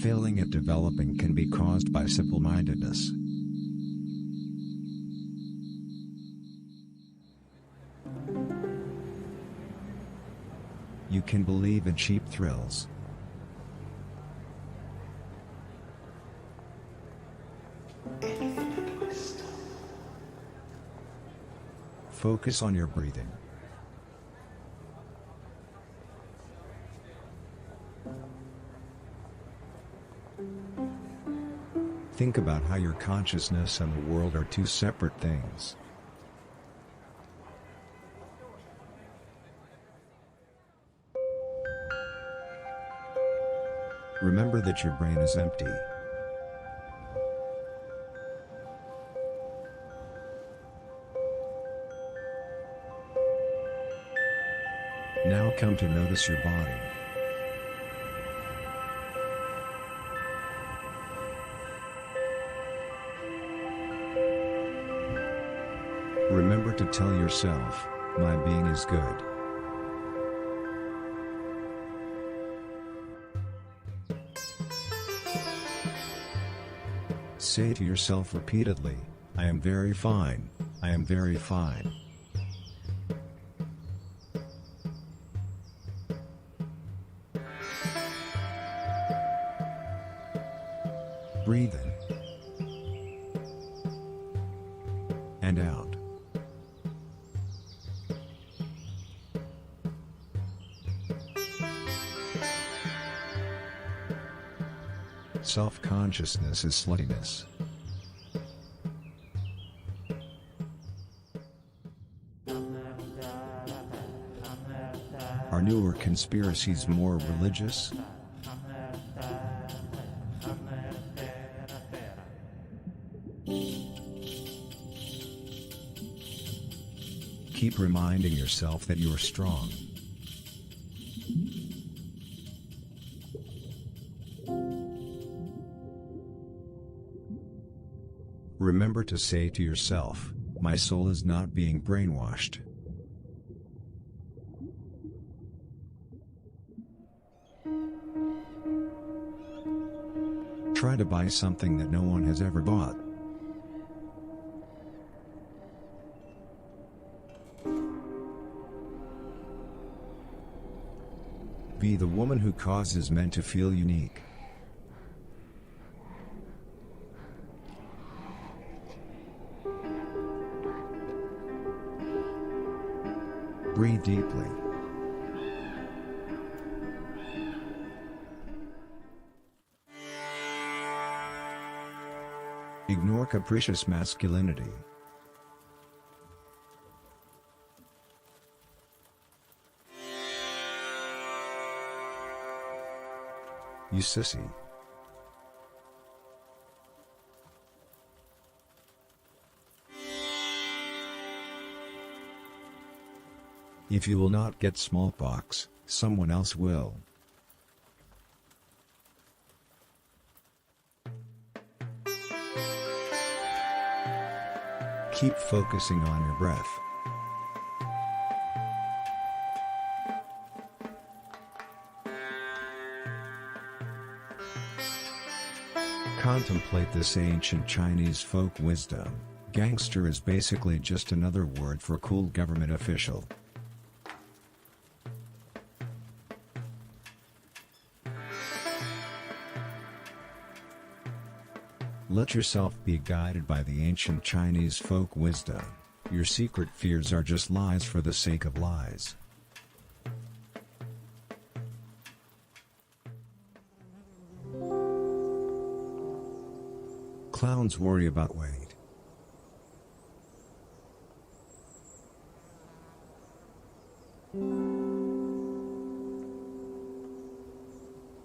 failing at developing can be caused by simple-mindedness. You can believe in cheap thrills. Focus on your breathing. Think about how your consciousness and the world are two separate things. Remember that your brain is empty. Now come to notice your body. Remember to tell yourself, my being is good. Say to yourself repeatedly, I am very fine, I am very fine. Breathe in and out. Self-consciousness is sluttiness. Are newer conspiracies more religious? Keep reminding yourself that you are strong. Remember to say to yourself, my soul is not being brainwashed. Try to buy something that no one has ever bought. Be the woman who causes men to feel unique. Breathe deeply. Ignore capricious masculinity. You sissy. If you will not get smallpox, someone else will. Keep focusing on your breath. Contemplate this ancient Chinese folk wisdom. Gangster is basically just another word for cool government official. Let yourself be guided by the ancient Chinese folk wisdom. Your secret fears are just lies for the sake of lies. Clowns worry about weight.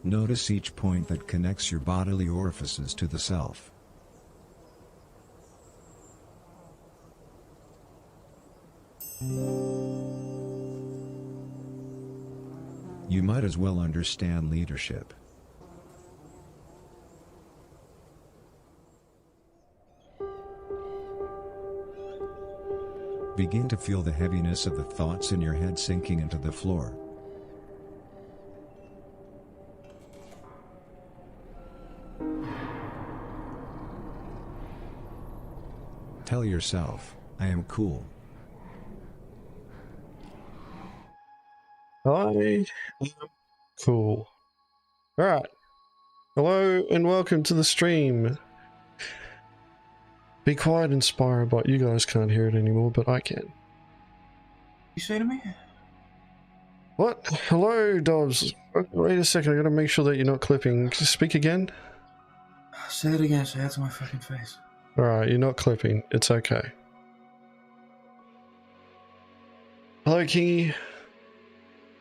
Notice each point that connects your bodily orifices to the self. You might as well understand leadership. Begin to feel the heaviness of the thoughts in your head sinking into the floor. Tell yourself, I am cool. I am cool. Alright. Hello and welcome to the stream. Be quiet, Inspirobot. You guys can't hear it anymore, but I can. You say to me? What? Hello, Dobbs. Wait a second, I gotta make sure that you're not clipping. Can you speak again? Say it again, say it to my fucking face. Alright, you're not clipping. It's okay. Hello, Kingy.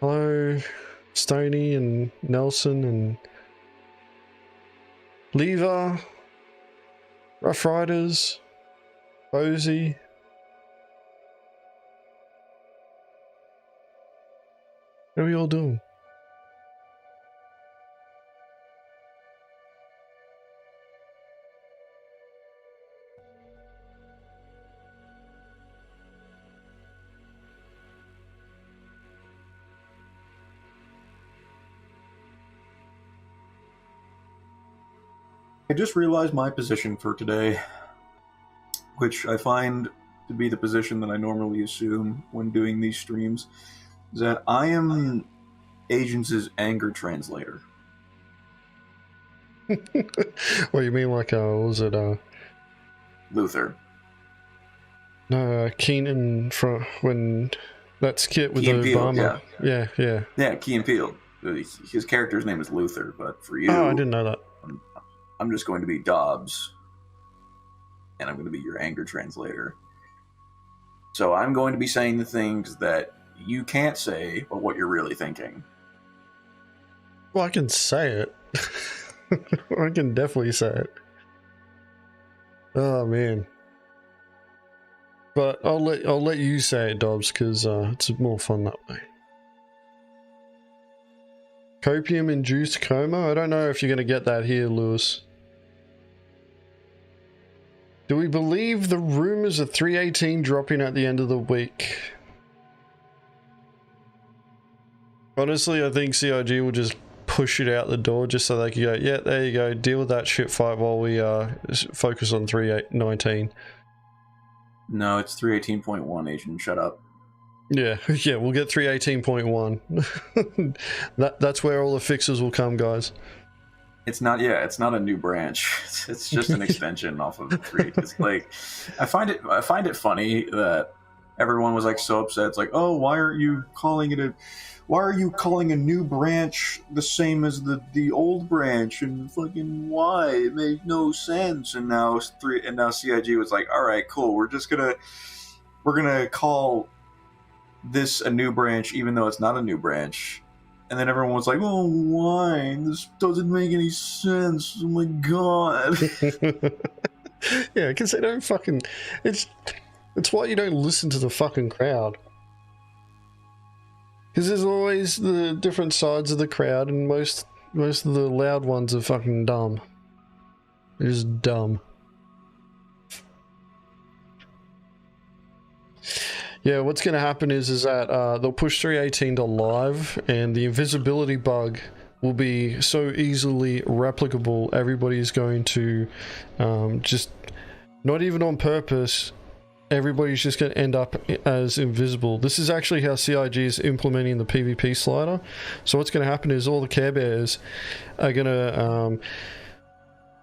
Hello, Stony and Nelson and Lever, Rough Riders, Bozy. How are we all doing? I just realized my position for today, which I find to be the position that I normally assume when doing these streams, is that I am Agens' anger translator. What you mean, like, what was it, Luther. No, Keenan from when that skit with Key and Peele, Obama. Yeah. Yeah, Key and Peele. His character's name is Luther, but for you... Oh, I didn't know that. I'm just going to be Dobbs, and I'm going to be your anger translator. So I'm going to be saying the things that you can't say, but what you're really thinking. Well, I can say it. I can definitely say it. Oh man. But I'll let you say it, Dobbs, because it's more fun that way. Copium-induced coma? I don't know if you're going to get that here, Lewis. Do we believe the rumors of 318 dropping at the end of the week? Honestly, I think CIG will just push it out the door just so they can go, yeah, there you go, deal with that shit fight while we focus on 319. No, it's 318.1, Agent. Shut up. Yeah, we'll get 318.1. That's where all the fixes will come, guys. It's not a new branch. It's just an extension off of the 318. It's like, I find it funny that everyone was like so upset. It's like, oh, why are you calling a new branch the same as the old branch, and fucking why? It made no sense. And now CIG was like, all right, cool. We're gonna call this a new branch even though it's not a new branch. And then everyone was like, oh, why? This doesn't make any sense. Oh my god. Yeah, because they don't fucking... It's why you don't listen to the fucking crowd. Because there's always the different sides of the crowd, and most of the loud ones are fucking dumb. They're just dumb. Yeah, what's going to happen is that they'll push 318 to live, and the invisibility bug will be so easily replicable. Everybody's going to just, not even on purpose, everybody's just going to end up as invisible. This is actually how CIG is implementing the PvP slider. So what's going to happen is all the Care Bears are going to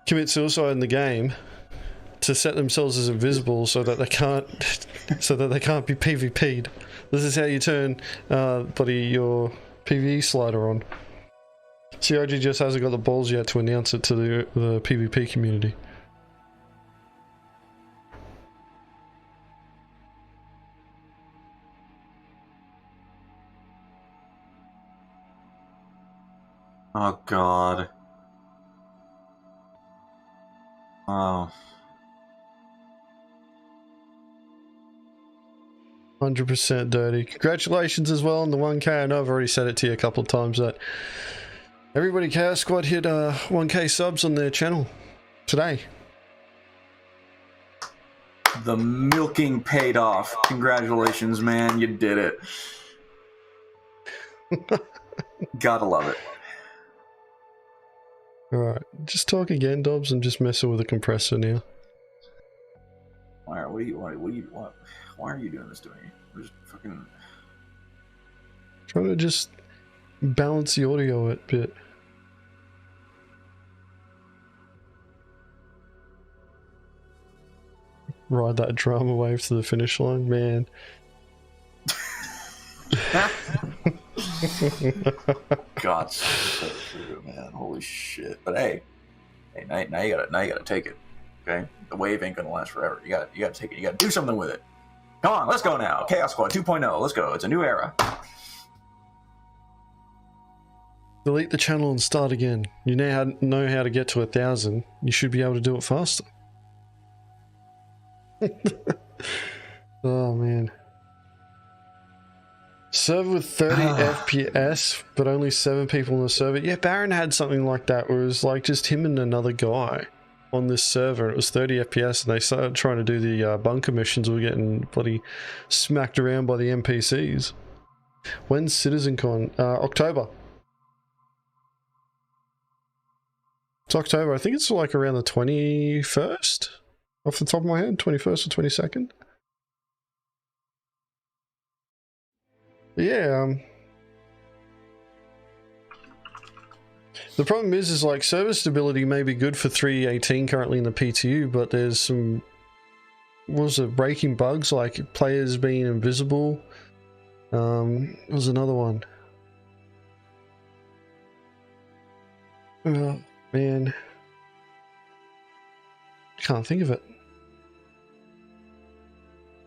commit suicide in the game to set themselves as invisible so that they can't be PvP'd. This is how you turn your PvE slider on. CIG just hasn't got the balls yet to announce it to the PvP community. Oh god. Oh. 100% dirty. Congratulations as well on the 1K. I know I've already said it to you a couple of times that everybody Chaos Squad hit 1K subs on their channel today. The milking paid off. Congratulations, man. You did it. Gotta love it. Alright, just talk again, Dobbs. I'm just messing with the compressor now. Why are you doing this to me? We're just fucking trying to just balance the audio a bit. Ride that drama wave to the finish line, man. God, so true, man. Holy shit! But hey, now you gotta take it. Okay, the wave ain't gonna last forever. You gotta take it. You gotta do something with it. Come on, let's go now. Chaos Squad 2.0. Let's go. It's a new era. Delete the channel and start again. You now know how to get to 1,000. You should be able to do it faster. Oh man. Server with 30 FPS, but only 7 people on the server. Yeah, Baron had something like that where it was like just him and another guy on this server. It was 30 FPS and they started trying to do the bunker missions. We were getting bloody smacked around by the NPCs. When's CitizenCon? October. It's October. I think it's like around the 21st. Off the top of my head, 21st or 22nd. Yeah, the problem is like server stability may be good for 3.18 currently in the PTU, but there's some, what was it, breaking bugs like players being invisible. There was another one. Oh man, can't think of it.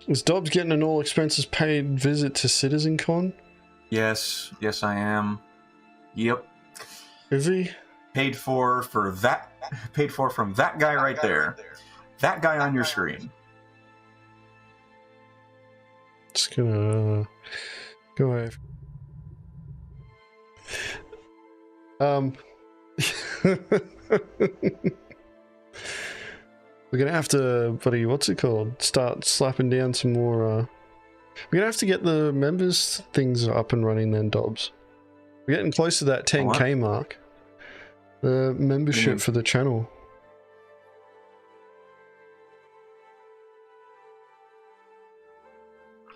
Is Dobbs getting an all expenses paid visit to CitizenCon? Yes, I am. Yep. Is he? Paid for from that guy right there. That guy on your screen. Just gonna go ahead. We're gonna have to, buddy, what's it called? Start slapping down some more, we're gonna have to get the members things up and running then, Dobbs. We're getting close to that 10k mark. The membership for the channel.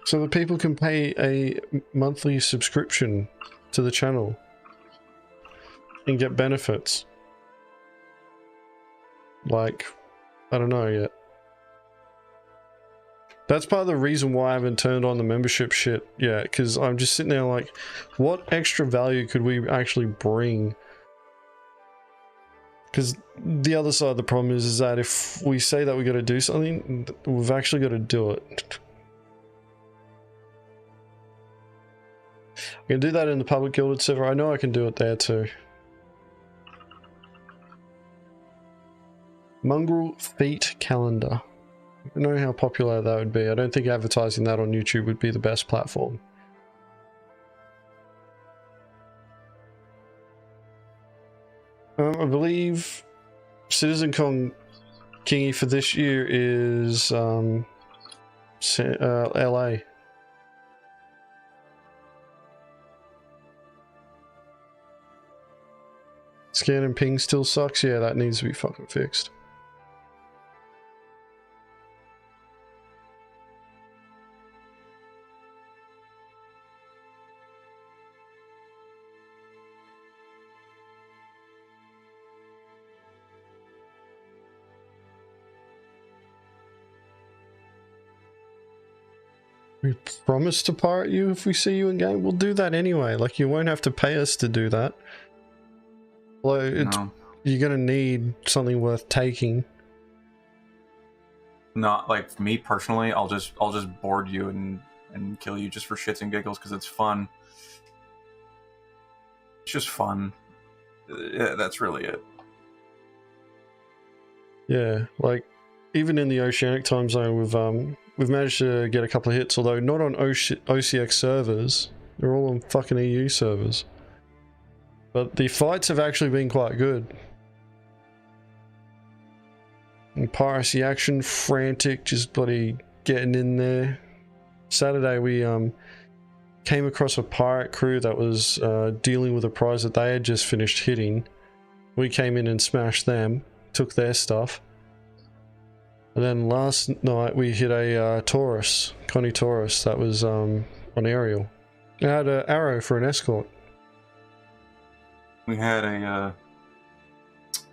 So that people can pay a monthly subscription to the channel and get benefits. Like, I don't know yet. That's part of the reason why I haven't turned on the membership shit yet, because I'm just sitting there like, what extra value could we actually bring? Because the other side of the problem is that if we say that we got to do something, we've actually got to do it. I can do that in the public guilded server. I know I can do it there too. Mongrel feet calendar. I don't know how popular that would be. I don't think advertising that on YouTube would be the best platform. I believe CitizenCon Kingy for this year is LA. Scan and ping still sucks. Yeah, that needs to be fucking fixed. We promise to pirate you if we see you in game. We'll do that anyway. Like, you won't have to pay us to do that. Well, you're gonna need something worth taking. Not like me personally. I'll just board you and kill you just for shits and giggles because it's fun. It's just fun. Yeah, that's really it. Yeah, like even in the Oceanic time zone, we've managed to get a couple of hits, although not on OCX servers. They're all on fucking EU servers. But the fights have actually been quite good. And piracy action, frantic, just bloody getting in there. Saturday we came across a pirate crew that was dealing with a prize that they had just finished hitting. We came in and smashed them, took their stuff. And then last night we hit a Taurus, Connie Taurus, that was on aerial. I had an arrow for an escort. We had a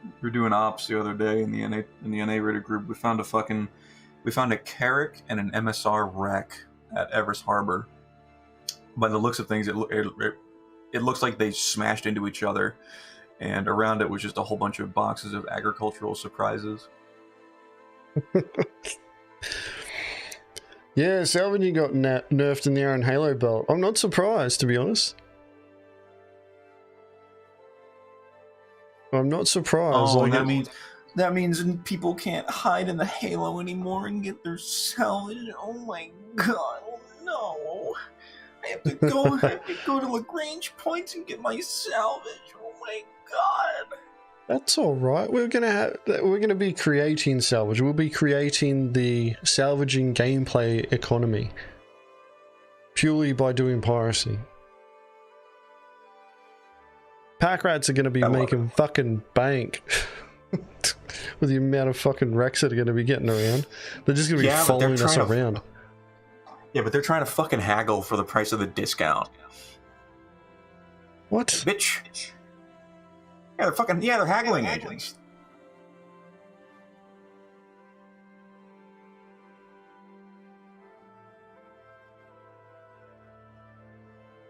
we were doing ops the other day in the NA rated group. We found a Carrack and an MSR wreck at Everest Harbor. By the looks of things, it looks like they smashed into each other, and around it was just a whole bunch of boxes of agricultural surprises. Yeah, salvaging got nerfed in the Iron Halo belt. I'm not surprised, to be honest. I'm not surprised. Oh, like that means people can't hide in the Halo anymore and get their salvage. Oh my god, no! I have to go to Lagrange points and get my salvage. Oh my god. That's all right. We're gonna be creating salvage. We'll be creating the salvaging gameplay economy purely by doing piracy. Pack rats are gonna be making fucking bank with the amount of fucking wrecks that are gonna be getting around. They're just gonna be following us around. Yeah, but they're trying to fucking haggle for the price of the discount. What? Bitch. Yeah, they're haggling agents.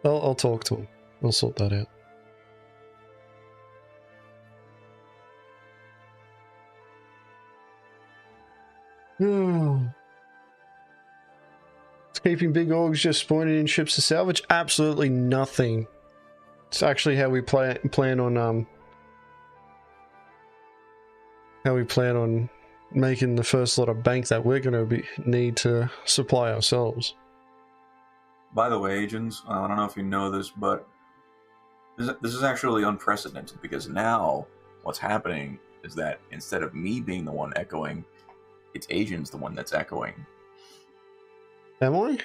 I'll talk to him. I'll sort that out. It's keeping big orgs just spawning in ships to salvage? Absolutely nothing. It's actually how we plan on making the first lot of bank that we're going to need to supply ourselves. By the way, agents, I don't know if you know this, but this is actually unprecedented, because now what's happening is that instead of me being the one echoing, it's Agents the one that's echoing. Am I?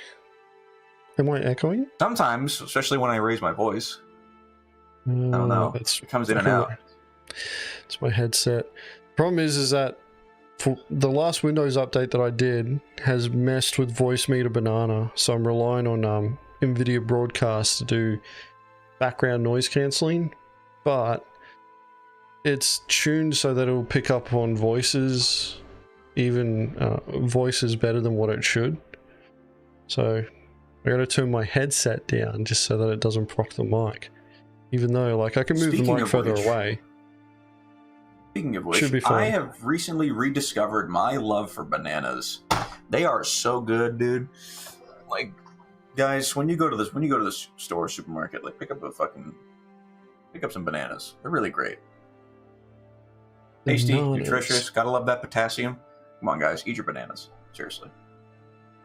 Am I echoing? Sometimes, especially when I raise my voice. I don't know. It comes in and out. It's my headset. Problem is that for the last Windows update that I did has messed with voice meter banana, so I'm relying on NVIDIA Broadcast to do background noise cancelling, but it's tuned so that it'll pick up on voices, even voices better than what it should. So I gotta turn my headset down just so that it doesn't proc the mic, even though like I can move the mic further away. Speaking of which, I have recently rediscovered my love for bananas. They are so good, dude. Like, guys, when you go to the store, supermarket, like pick up some bananas. They're really great. Tasty, nutritious. Gotta love that potassium. Come on, guys, eat your bananas. Seriously.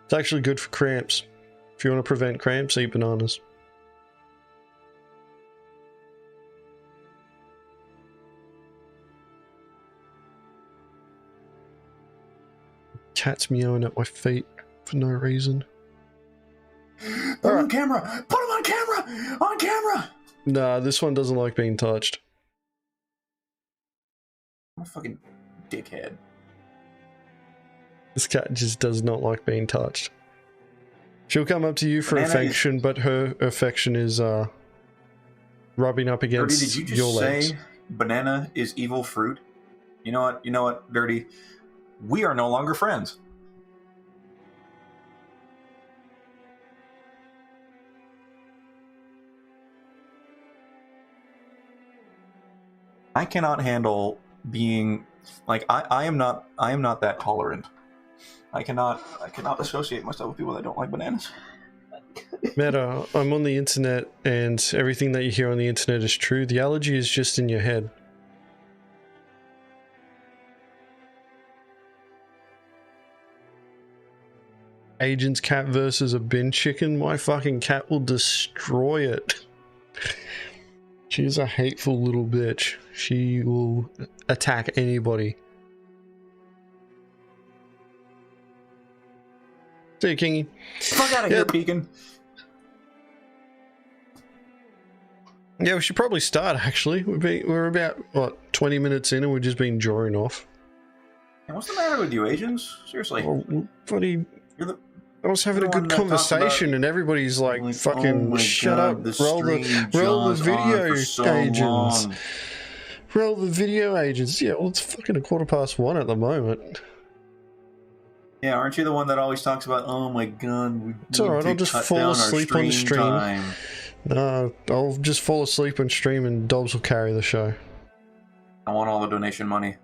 It's actually good for cramps. If you want to prevent cramps, eat bananas. Cat's meowing at my feet for no reason. Put him on camera! Put him on camera! On camera! Nah, this one doesn't like being touched. I'm a fucking dickhead. This cat just does not like being touched. She'll come up to you for affection, but her affection is rubbing up against Dirty, did you your just legs. say banana is evil fruit? You know what? You know what, Dirty? We are no longer friends. I cannot handle being like I am not that tolerant. I cannot associate myself with people that don't like bananas. Meta, I'm on the internet and everything that you hear on the internet is true. The allergy is just in your head. Agent's cat versus a bin chicken. My fucking cat will destroy it. She's a hateful little bitch. She will attack anybody. See you, Kingy. Fuck out of here, Pekin. Yeah, we should probably start, actually. We're about, what, 20 minutes in and we've just been drawing off. Hey, what's the matter with you, Agens? Seriously. Oh, buddy, You're the, I was having a you're the good one that talks conversation, about, and everybody's like, oh fucking, my shut God, up, roll the video, agents. long. Roll the video, agents. Yeah, well, it's fucking 1:15 at the moment. Yeah, aren't you the one that always talks about, oh my God, we It's alright, I'll just fall asleep on stream. Time. I'll just fall asleep on stream and Dobbs will carry the show. I want all the donation money.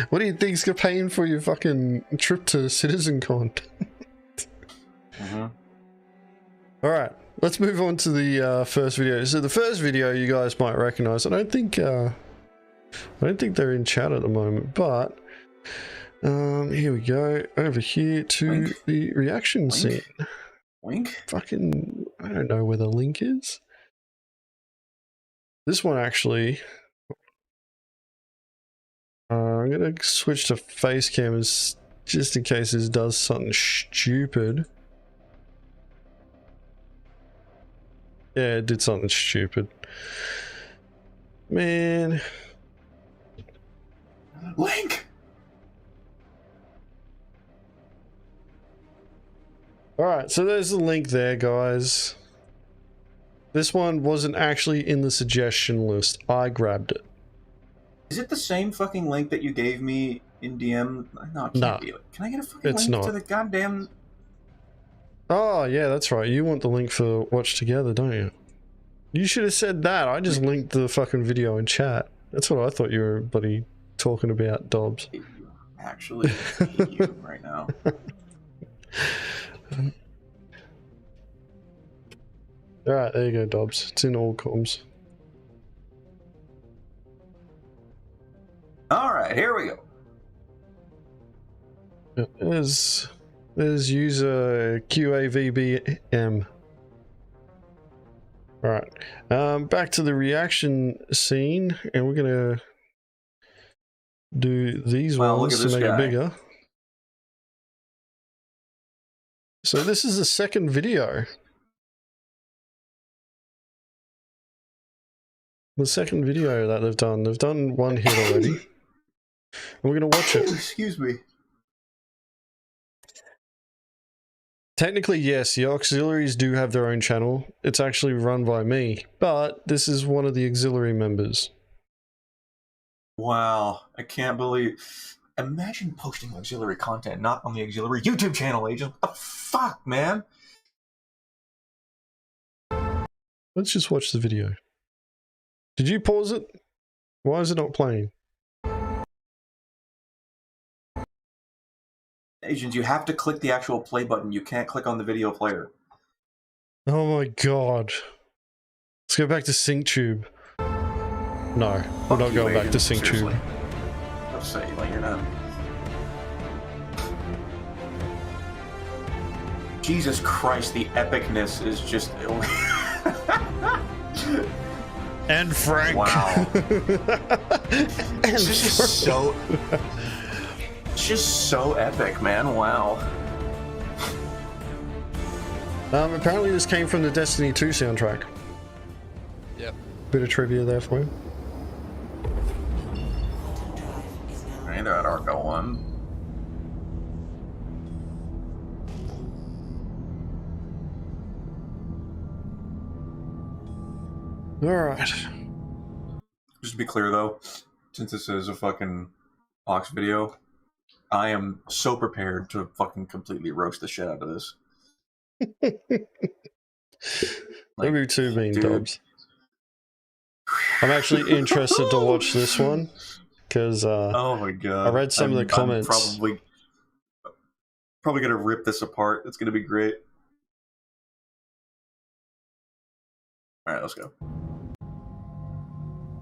What do you think's paying for your fucking trip to CitizenCon? Alright, let's move on to the first video. So the first video you guys might recognize. I don't think they're in chat at the moment, but here we go. Over here to the reaction scene. Wink? Fucking, I don't know where the link is. This one actually, I'm gonna switch to face cams just in case this does something stupid. Yeah, it did something stupid. Man. Link! Alright, so there's the link there, guys. This one wasn't actually in the suggestion list. I grabbed it. Is it the same fucking link that you gave me in DM? No, it can't be. Can I get a fucking link to the goddamn... Oh, yeah, that's right. You want the link for Watch Together, don't you? You should have said that. I just linked the fucking video in chat. That's what I thought you were, buddy, talking about, Dobbs. Actually, hate you right now. Alright, there you go, Dobbs. It's in all comms. Alright, here we go. There's user QAVBM. Alright, back to the reaction scene, and we're gonna do these ones to make it bigger. So this is the second video. The second video that they've done. They've done one hit already. And we're gonna watch it. Excuse me. Technically, yes, the auxiliaries do have their own channel. It's actually run by me, but this is one of the auxiliary members. Wow, I can't believe... Imagine posting auxiliary content not on the auxiliary YouTube channel, Agent. What the fuck, man? Let's just watch the video. Did you pause it? Why is it not playing? Agents, you have to click the actual play button. You can't click on the video player. Oh my god. Let's go back to SyncTube. No, we're not going back to SyncTube. I'll say, like, you're not... Jesus Christ, the epicness is just... And Frank. Wow. And this is so... It's just so epic, man. Wow. Apparently this came from the Destiny 2 soundtrack. Yep. Bit of trivia there for you. Right, they're at Arco 1. Alright. Just to be clear, though, since this is a fucking Ox video, I am so prepared to fucking completely roast the shit out of this. Don't be too mean, Dobbs. I'm actually interested to watch this one because oh my god, I read some of the comments. I'm probably gonna rip this apart. It's gonna be great. All right, let's go.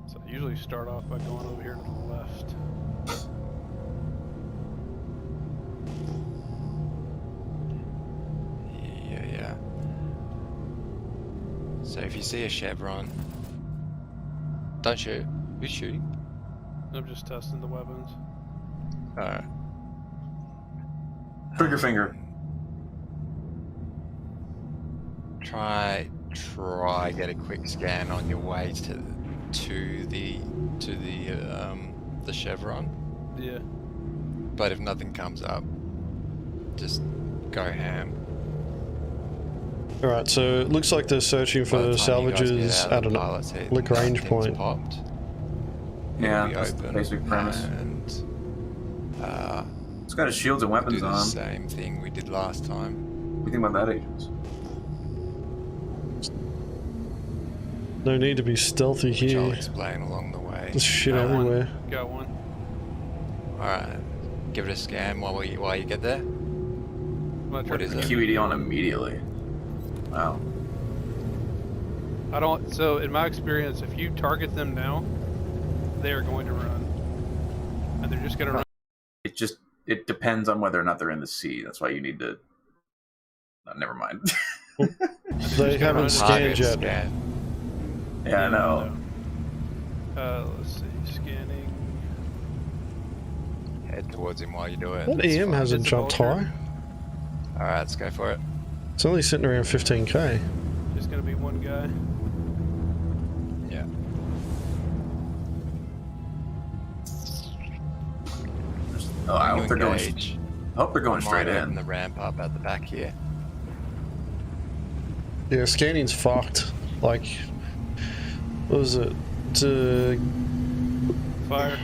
So I usually start off by going over here to the left. Yeah. So if you see a chevron, don't shoot. Who's shooting? I'm just testing the weapons. Alright. Trigger finger. Try get a quick scan on your way to the the chevron. Yeah. But if nothing comes up, just go ham. Alright, so it looks like they're searching By the for time you guys get salvages out at of an the pilot seat and lick range thing's point. Popped, Yeah, it'll be that's the open, basic premise. And It's got his shields and do weapons the on. same thing we did last time. What do you think about that, Agents? No need to be stealthy Which I'll here. explain along the way. There's shit Got one. everywhere. Got one. Alright, give it a scan while you get there. What is it? QED on immediately. Wow. I don't. So in my experience, if you target them now, they are going to run, and they're just going to run. It depends on whether or not they're in the sea. That's why you need to. Never mind. They haven't scanned yet. Scan. Yeah, I know. Let's see. Scanning. Head towards him while you do it. That It's EM fine. hasn't It's a jumped vulture. high. Alright, let's go for it. It's only sitting around 15k. Just going to be one guy. Yeah. Oh, I hope they're going. Engage. I hope they're going I straight might open in. the ramp up at the back here. Yeah, scanning's fucked. Like, what was it? Fire.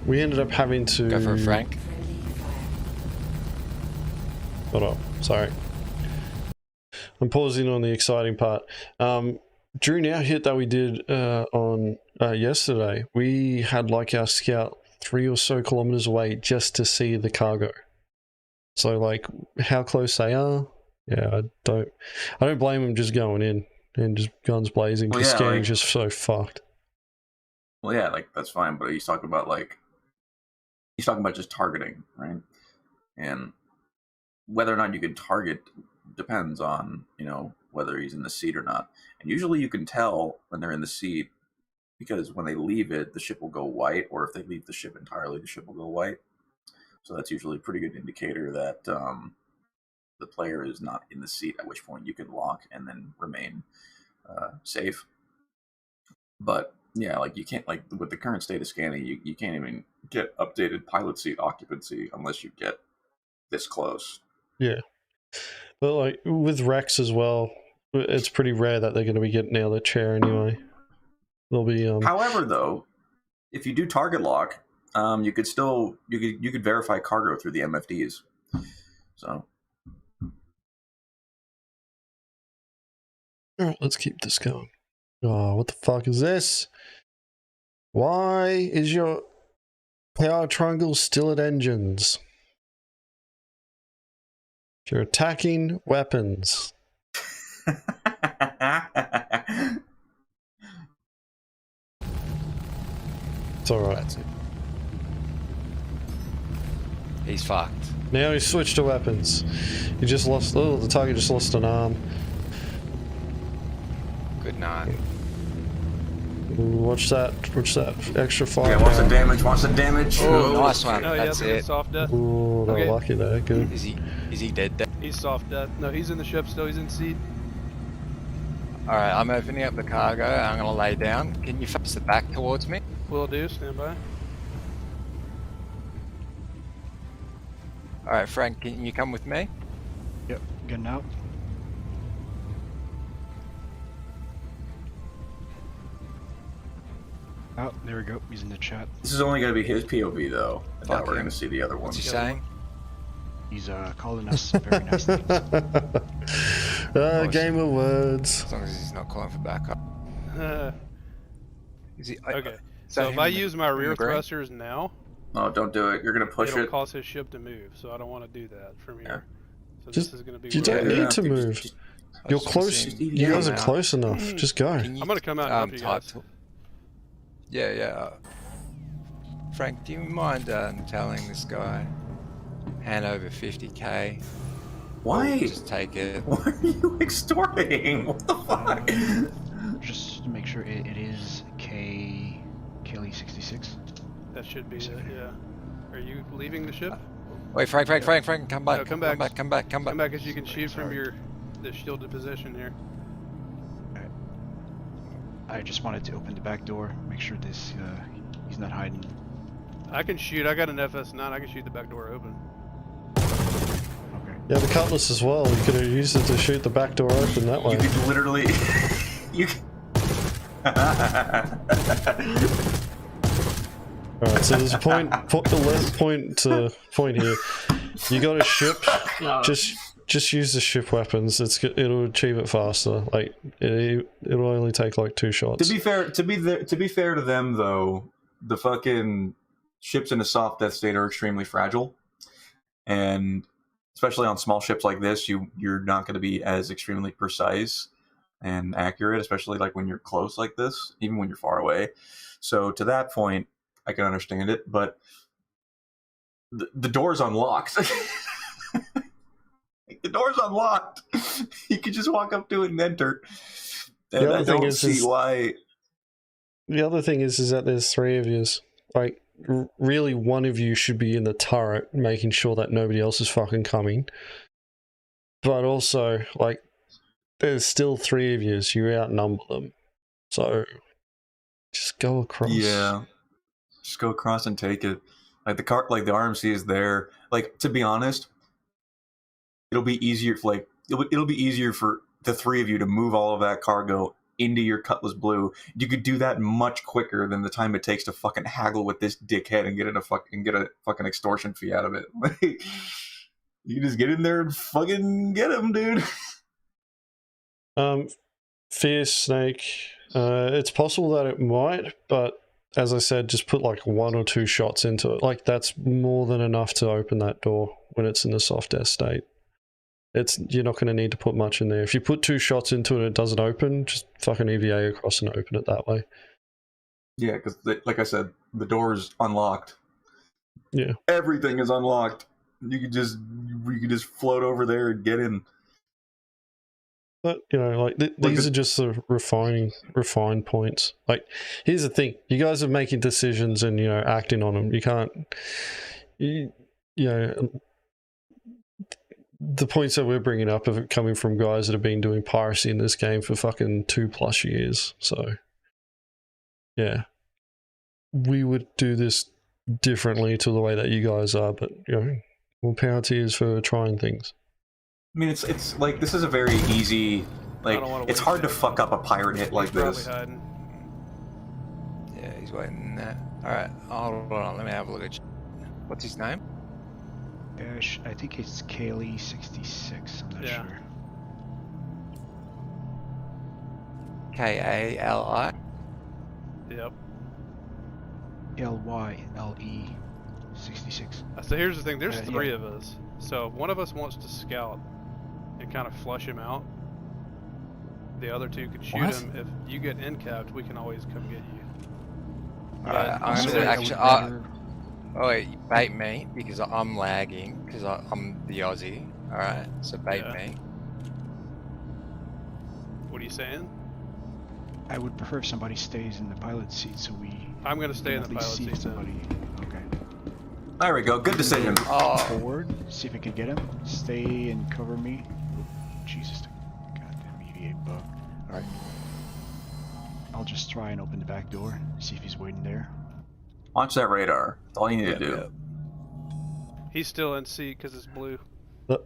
We ended up having to... Go for a Frank. Hold up, sorry. I'm pausing on the exciting part. During our hit that we did on yesterday, we had like our scout 3 or so kilometers away just to see the cargo. So like how close they are, yeah, I don't blame them just going in and just guns blazing because scanning's just so fucked. Well, yeah, like that's fine, but he's talking about just targeting, right? And whether or not you can target depends on, whether he's in the seat or not. And usually you can tell when they're in the seat because when they leave it, the ship will go white, or if they leave the ship entirely, the ship will go white. So that's usually a pretty good indicator that the player is not in the seat, at which point you can lock and then remain safe. But yeah, like you can't, like with the current state of scanning, you can't even get updated pilot seat occupancy unless you get this close. Yeah. But like with Rex as well, it's pretty rare that they're going to be getting out of the chair anyway. They'll be. However, though, if you do target lock, you could still you could verify cargo through the MFDs. So. All right, let's keep this going. Oh, what the fuck is this? Why is your power triangle still at engines? You're attacking weapons. It's alright. That's it. He's fucked. Now he's switched to weapons. He just lost. Oh, the target just lost an arm. Good night. Watch that extra fire. Yeah, watch the damage. Watch the damage. Oh, nice one. Oh, yeah, That's pretty it. soft death. Ooh, they're Okay. lucky there. Good. Is he dead? He's soft death. No, he's in the ship still. He's in seat. Alright, I'm opening up the cargo. I'm gonna lay down. Can you face the back towards me? Will do. Stand by. Alright, Frank, can you come with me? Yep, getting out. Oh, there we go. He's in the chat. This is only going to be his POV, though. I doubt Fuck we're him. going to see the other What's ones. he saying? He's calling us very nice things. Game of words. As long as he's not calling for backup. Is he, Okay. is So that if him I in the- use my in the rear green? thrusters now, Oh, don't do it. You're going to push it'll it. cause his ship to move. So I don't want to do that from here. So Just- this is going to be. you where don't we're need at. to move. I You're just wanna close. see him You guys are come out. close enough. Just go. Can you, I'm gonna come out and help you type guys. to- Yeah. Frank, do you mind telling this guy hand over 50k? Why? Just take it. Why are you extorting? What the fuck? Just to make sure it is Kelly 66. That should be it. Yeah. Are you leaving the ship? Wait, Frank, come back. No, come back. Come back. Come back, as you can shoot from the shielded position here. Alright. I just wanted to open the back door, make sure he's not hiding I can shoot. I got an FS9. I can shoot the back door open. Okay. Yeah, the cutlass as well. You could have used it to shoot the back door open that way. You could literally. You. Alright, so there's a point here. You got a ship. Just use the ship weapons. It'll achieve it faster. Like it'll only take like 2 shots. To be fair to them though, the fucking ships in a soft death state are extremely fragile, and especially on small ships like this, you're not going to be as extremely precise and accurate, especially like when you're close like this, even when you're far away. So to that point, I can understand it, but the door's unlocked. The door's unlocked. You could just walk up to it and enter. And I don't see why. The other thing is that there's 3 of you. Like, really, one of you should be in the turret, making sure that nobody else is fucking coming. But also, like, there's still 3 of you. You outnumber them, so just go across. Yeah, just go across and take it. Like the RMC is there. Like, to be honest, it'll be easier. It'll be easier for the 3 of you to move all of that cargo into your Cutlass Blue. You could do that much quicker than the time it takes to fucking haggle with this dickhead and get a fucking extortion fee out of it. Like, you can just get in there and fucking get him, dude. Fierce Snake. It's possible that it might, but as I said, just put like 1 or 2 shots into it. Like, that's more than enough to open that door when it's in the soft death state. You're not going to need to put much in there. If you put 2 shots into it and it doesn't open, just fucking EVA across and open it that way. Yeah, because like I said, the door is unlocked. Yeah, everything is unlocked. You could just float over there and get in. But you know, like these are just the refined points. Like, here's the thing: you guys are making decisions and acting on them. You can't, the points that we're bringing up are coming from guys that have been doing piracy in this game for fucking 2+ years. So, yeah, we would do this differently to the way that you guys are, but more power to you for trying things. I mean, it's like, this is a very easy, like, it's hard to fuck up a pirate hit like this. Hiding. Yeah, he's waiting there. Alright, hold on, let me have a look at you. What's his name? I think it's Kaylee66, I'm not sure. K-A-L-I? Yep. L-Y-L-E 66. So here's the thing, there's 3 yeah. of us. So if one of us wants to scout and kind of flush him out, the other 2 could shoot him. If you get in-capped, we can always come get you. Alright, I'm So gonna I actually... would Oh wait, bait me, because I'm lagging, because I'm the Aussie. Alright, so bait me. What are you saying? I would prefer if somebody stays in the pilot seat, so we... I'm going to stay in the pilot seat. Somebody. Okay. There we go, good decision. Forward, see if I can get him. Stay and cover me. Oh, Jesus, goddamn EVA bug. Alright. I'll just try and open the back door, see if he's waiting there. Watch that radar. That's all you need to do. He's still in seat because it's blue.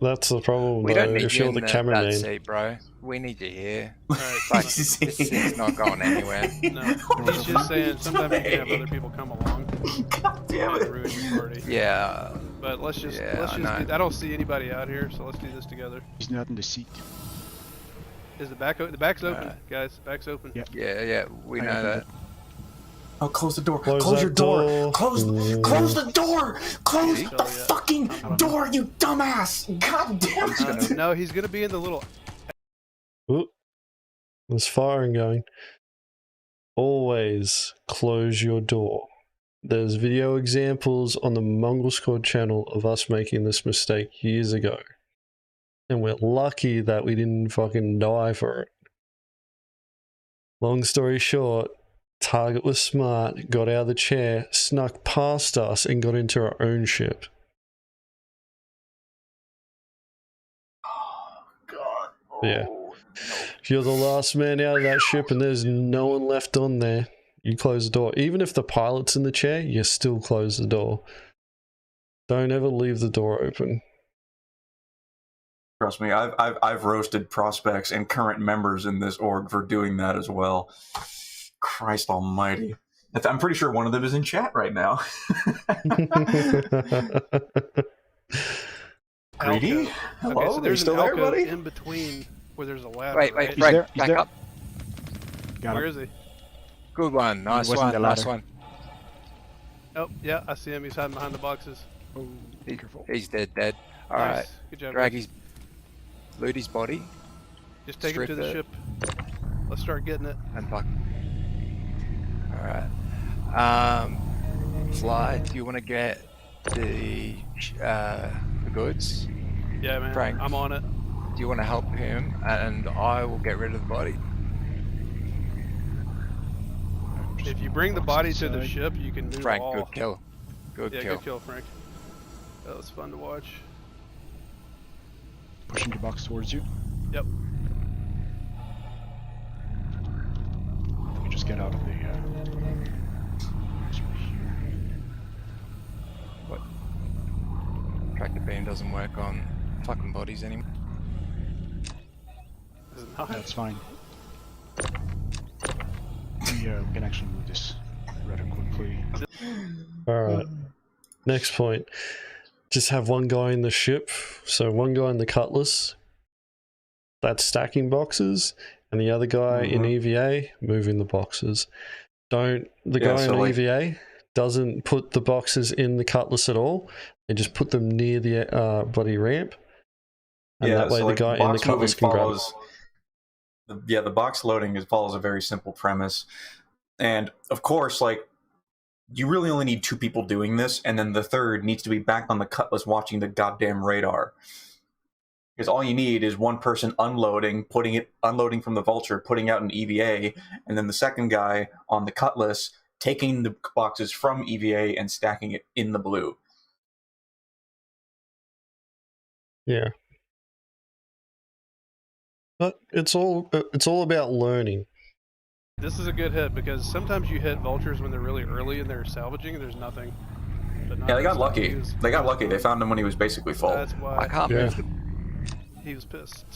That's the problem. We don't need if you you're in the cameraman. that seat, bro. We need you here. Right. Like, this seat's not going anywhere. No, he's just saying sometimes you can have other people come along. God damn and it. ruin your party. Yeah. But let's just I I don't see anybody out here, so let's do this together. He's not in the seat. Is the back the back's open, guys? The back's open. Yeah. Yeah, we know that. Oh, close the door. Close Close your that door. door. Close the door. Close Really? the fucking door, you dumbass. God damn it. No, he's gonna be in the little. Oop. There's firing going. Always close your door. There's video examples on the Mongrel Squad channel of us making this mistake years ago. And we're lucky that we didn't fucking die for it. Long story short, target was smart, got out of the chair, snuck past us, and got into our own ship. Oh, God. Oh, Yeah. no. If you're the last man out of that ship and there's no one left on there, You close the door. Even if the pilot's in the chair, you still close the door. Don't ever leave the door open. Trust me, I've roasted prospects and current members in this org for doing that as well. Christ almighty. I'm pretty sure one of them is in chat right now. Greedy? Hello? Okay, so there's still an there, alcove buddy? in between where there's a ladder. Wait, right? wait, He's Frank, there, he's back there. up. Got Where him. is he? Good one, nice wasn't one, the nice ladder. one. Oh, yeah, I see him. He's hiding behind the boxes. Oh, He- careful. He's dead. All Nice. right, Good job. drag guys. loot his body Just take him to the strip ship. Let's start getting it. and fuck. All right. Fly. Do you want to get the goods? Yeah, man. Frank. I'm on it. Do you want to help him? And I will get rid of the body. If you bring the body to the Inside. ship, you can move Frank, all. good kill. Good Yeah, kill. good kill, Frank. That was fun to watch. Pushing the box towards you. Yep. Let me just get out of the. It's right here. What? Tractor beam doesn't work on fucking bodies anymore. Is it not? That's fine. We can actually move this rather quickly. Alright. Next point. Just have one guy in the ship. So one guy in the cutlass. That's stacking boxes. And the other guy in EVA moving the boxes. The guy in EVA doesn't put the boxes in the cutlass at all. They just put them near the bloody ramp. And that way the guy in the cutlass can grab it. The box loading follows a very simple premise. And of course, like, you really only need 2 people doing this, and then the third needs to be back on the cutlass watching the goddamn radar. Because all you need is one person unloading from the vulture, putting out an EVA, and then the second guy on the cutlass taking the boxes from EVA and stacking it in the blue. Yeah. But it's all about learning. This is a good hit because sometimes you hit vultures when they're really early and they're salvaging and there's nothing. But not Yeah, they got this lucky. time. They got lucky. They found him when he was basically full. That's why I can't Yeah. move the. he was pissed.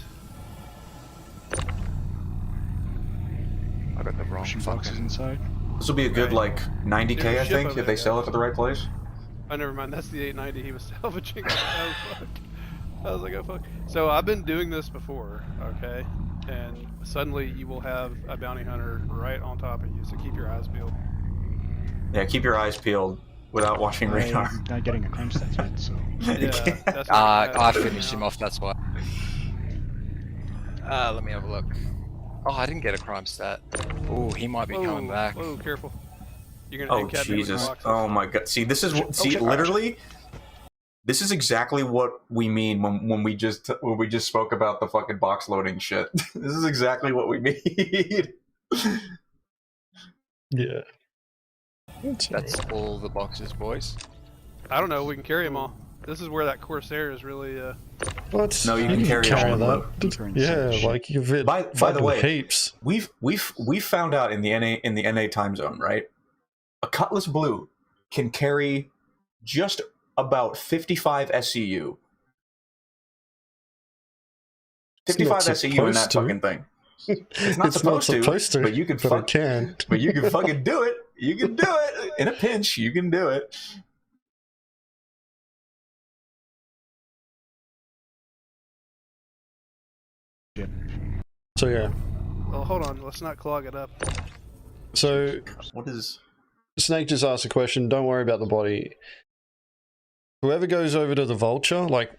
I got the wrong Pushing boxes fucking. inside. This will be a good, like, 90k, There's a I ship think, over if they there, sell it guys. at the right place. Oh, never mind. That's the 890 he was salvaging. Oh, fuck. I was like, oh, fuck. So I've been doing this before, okay? And suddenly you will have a bounty hunter right on top of you, so keep your eyes peeled. Yeah, keep your eyes peeled without watching radar. I'm not getting a crime stat yet, so. Yeah, that's what I finished him off. That's why. Let me have a look. Oh, I didn't get a crime stat. Oh, he might be coming back. Whoa, careful. You're gonna Oh, incap me with Jesus. boxes. Oh, my God. See, this is... shit. literally... This is exactly what we mean when we just spoke about the fucking box loading shit. This is exactly what we mean. Yeah. That's all the boxes, boys. I don't know. We can carry them all. This is where that Corsair is really. What? No, you can carry all of them. Deeper inside Yeah, the ship. like you've hit By the fucking way, heaps. We've found out in the NA time zone, right? A Cutlass Blue can carry just about 55 SCU. 55 SCU in that fucking thing. It's not supposed to, but you can but it can. But you can fucking do it. You can do it in a pinch. You can do it. So yeah. Well, hold on. Let's not clog it up. So What is? Snake just asked a question. Don't worry about the body. Whoever goes over to the vulture, like,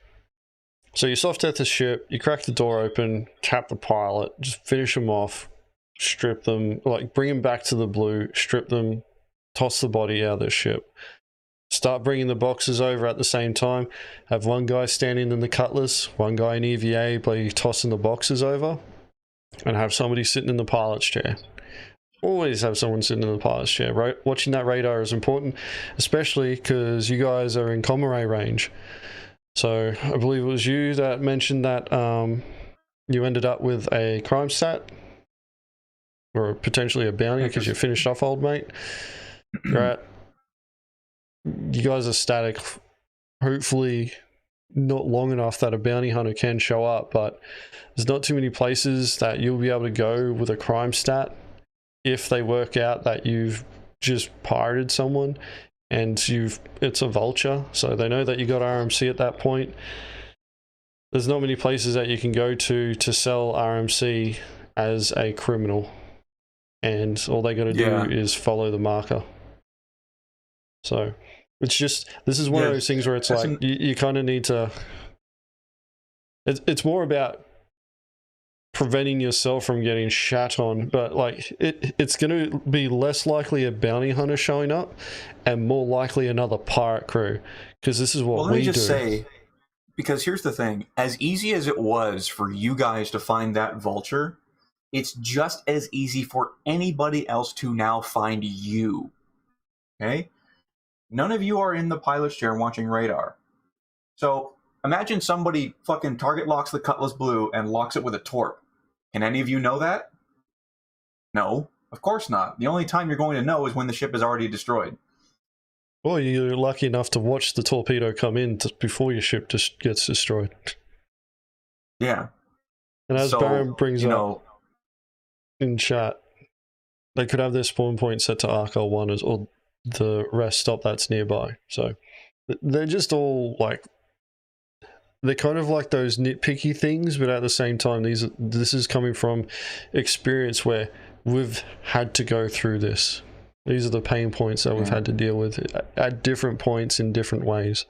so you soft death the ship, you crack the door open, tap the pilot, just finish them off, strip them, like bring them back to the blue, strip them, toss the body out of the ship. Start bringing the boxes over at the same time. Have one guy standing in the Cutlass, one guy in EVA, by tossing the boxes over, and have somebody sitting in the pilot's chair. Always have someone sitting in the pilot's chair, right? Watching that radar is important, especially because you guys are in Comaray range. So I believe it was you that mentioned that you ended up with a crime stat or potentially a bounty because you're finished off, old mate. Right? You guys are static. Hopefully, not long enough that a bounty hunter can show up, but there's not too many places that you'll be able to go with a crime stat if they work out that you've just pirated someone and it's a vulture, so they know that you got RMC at that point. There's not many places that you can go to sell RMC as a criminal, and all they got to do is follow the marker. So it's just, this is one of those things where it's like you kind of need to, it's more about preventing yourself from getting shat on, but like it's going to be less likely a bounty hunter showing up and more likely another pirate crew, because this is what let me we just do. say, because here's the thing, as easy as it was for you guys to find that vulture, it's just as easy for anybody else to now find you. Okay? None of you are in the pilot's chair watching radar. So imagine somebody fucking target locks the Cutlass Blue and locks it with a torp. Can any of you know that? No, of course not. The only time you're going to know is when the ship is already destroyed. Well, you're lucky enough to watch the torpedo come in before your ship just gets destroyed. Yeah. And as Baron brings up in chat, they could have their spawn point set to Arco 1 or the rest stop that's nearby. So they're just all like, they're kind of like those nitpicky things, but at the same time, this is coming from experience where we've had to go through this. These are the pain points that we've had to deal with at different points in different ways.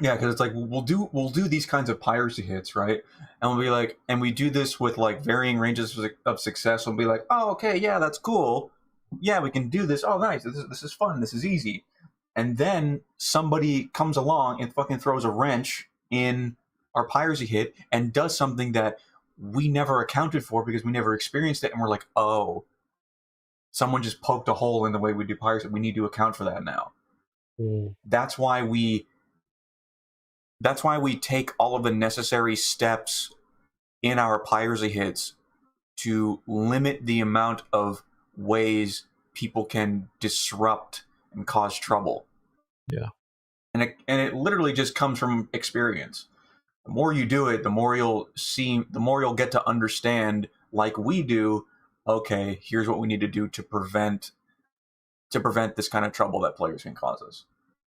Yeah, because it's like we'll do these kinds of piracy hits, right? And we'll be like, and we do this with like varying ranges of success. We'll be like, oh, okay, yeah, that's cool. Yeah, we can do this. Oh, nice. This is fun. This is easy. And then somebody comes along and fucking throws a wrench in our piracy hit and does something that we never accounted for because we never experienced it. And we're like, oh, someone just poked a hole in the way we do piracy. We need to account for that now. That's why we take all of the necessary steps in our piracy hits to limit the amount of ways people can disrupt and cause trouble. Yeah. And it literally just comes from experience. The more you do it, the more you'll get to understand, like we do, okay, here's what we need to do to prevent this kind of trouble that players can cause us.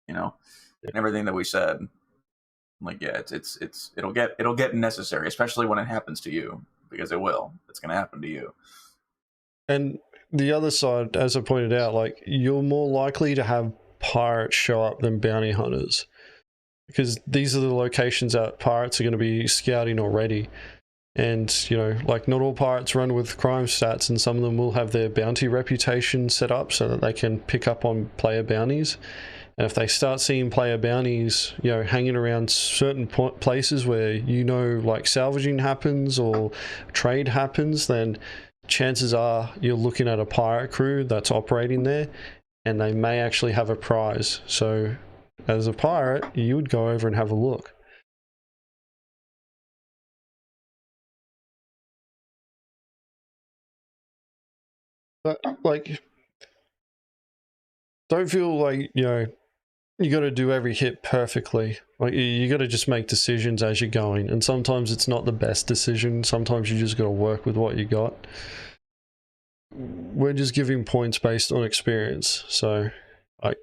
You know? And everything that we said. Like, yeah, it'll get necessary, especially when it happens to you, because it will. It's going to happen to you. And the other side, as I pointed out, like, you're more likely to have pirates show up than bounty hunters, because these are the locations that pirates are going to be scouting already. And, you know, like, not all pirates run with crime stats, and some of them will have their bounty reputation set up so that they can pick up on player bounties. And if they start seeing player bounties, you know, hanging around certain places where, you know, like salvaging happens or trade happens, then chances are you're looking at a pirate crew that's operating there, and they may actually have a prize. So as a pirate, you would go over and have a look. But, like, don't feel like, you know, you got to do every hit perfectly. Like, you got to just make decisions as you're going, and sometimes it's not the best decision. Sometimes you just got to work with what you got. We're just giving points based on experience, so like,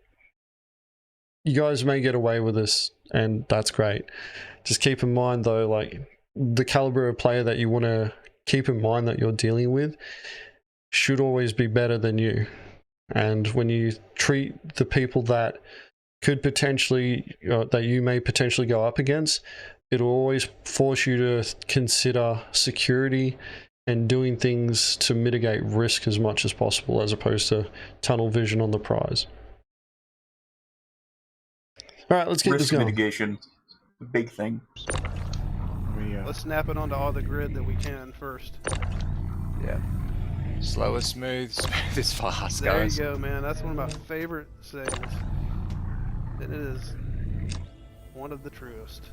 you guys may get away with this, and that's great. Just keep in mind though, like, the caliber of player that you want to keep in mind that you're dealing with should always be better than you. And when you treat the people that could potentially, that you may potentially go up against, it'll always force you to consider security and doing things to mitigate risk as much as possible, as opposed to tunnel vision on the prize. All right, let's get this going. Risk mitigation, the big thing. Let's snap it onto all the grid that we can first. Yeah. Slow as smooth, smooth as fast, there guys. You go, man. That's one of my favorite sayings. And it is one of the truest.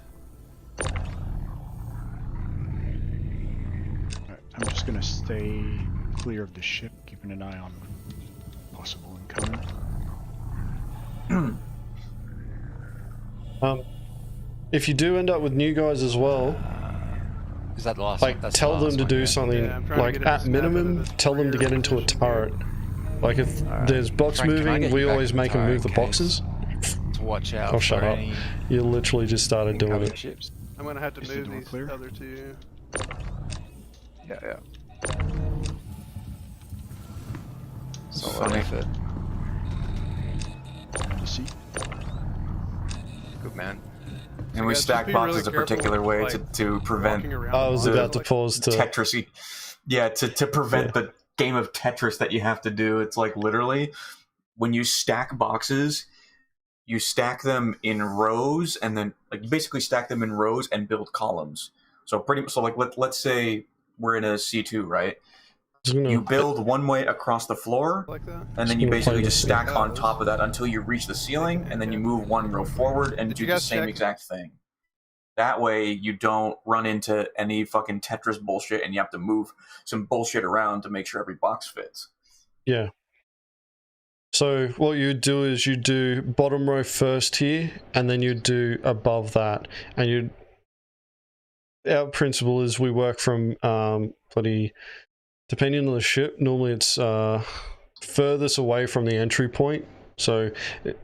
I'm just gonna stay clear of the ship, keeping an eye on possible encounter. If you do end up with new guys as well, Is that the last like one? That's the tell them last to one, do yeah. something. Yeah, I'm trying to Like get him to at snap into minimum, this tell them to get into a position turret. Like if there's box Frank, can I moving, get we you back always in the make them turret move the in case boxes. To watch out Oh, for shut up. any You literally just started doing incoming it. ships. I'm gonna have to Is the move door these clear? other two. Yeah. Solid Funny. effort. On the seat. Good man. And we guys, stack just be boxes really a particular careful, way like, to prevent Walking around I was the about to box, pause to. Tetris. Yeah, to prevent the game of Tetris that you have to do. It's like literally when you stack boxes, you stack them in rows, and then like you basically stack them in rows and build columns. So like let's say we're in a C2, right? You build one way across the floor, like that. and then you basically just stack thing. on top of that until you reach the ceiling, and then you move one row forward and Did do you the guys same check- exact thing. That way you don't run into any fucking Tetris bullshit and you have to move some bullshit around to make sure every box fits. Yeah. So what you do is you do bottom row first here, and then you do above that, and our principle is we work from depending on the ship, normally it's furthest away from the entry point. So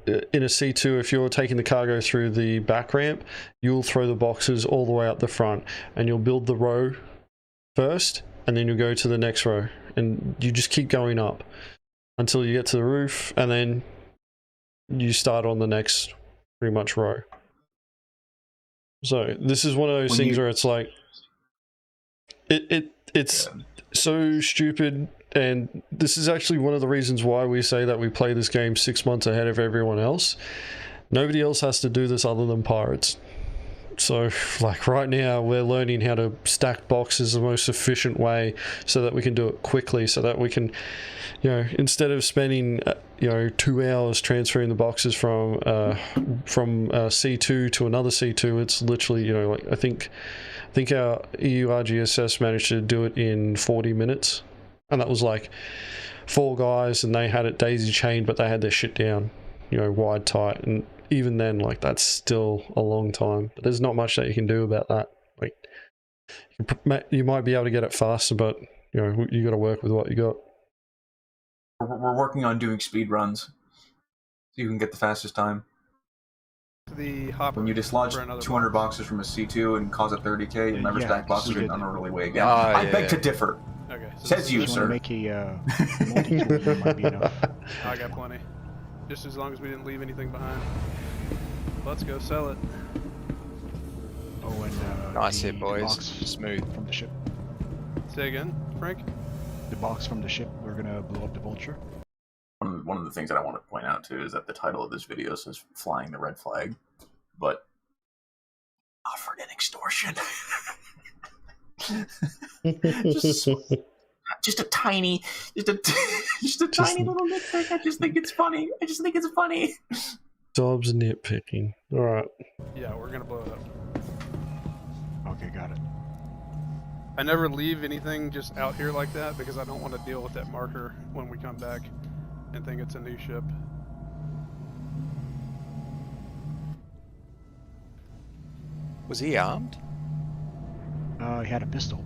in a C2, if you're taking the cargo through the back ramp, you'll throw the boxes all the way up the front, and you'll build the row first, and then you'll go to the next row, and you just keep going up until you get to the roof, and then you start on the next pretty much row. So this is one of those things where it's like it's so stupid, and this is actually one of the reasons why we say that we play this game 6 months ahead of everyone else. Nobody else has to do this other than pirates. So like right now we're learning how to stack boxes the most efficient way so that we can do it quickly, so that we can, instead of spending 2 hours transferring the boxes from C2 to another C2, it's literally like I think our EU RGSS managed to do it in 40 minutes, and that was like 4 guys, and they had it daisy chained, but they had their shit down, wide tight, and even then, like, that's still a long time. But there's not much that you can do about that. Like, you might be able to get it faster, but you got to work with what you got. We're working on doing speed runs so you can get the fastest time. The hopper. When you dislodge for another 200 box. boxes from a C2 and cause a 30k, you'll never Yeah, stack boxes so you in an get- unruly way again. Oh, I yeah, beg yeah. to differ. Okay. So Says this you, is- Just sir. want to make a multi-tool might be enough. I got plenty. Just as long as we didn't leave anything behind. Let's go sell it. Oh, and Nice the hit, boys. box Smooth. from the ship. Say again, Frank? The box from the ship. We're gonna blow up the vulture. One of the things that I want to point out too is that the title of this video says "Flying the Red Flag," but offered an extortion. just a tiny little nitpick. I just think it's funny. Dobbs nitpicking. All right. Yeah, we're gonna blow it up. Okay, got it. I never leave anything just out here like that because I don't want to deal with that marker when we come back and think it's a new ship. Was he armed? He had a pistol.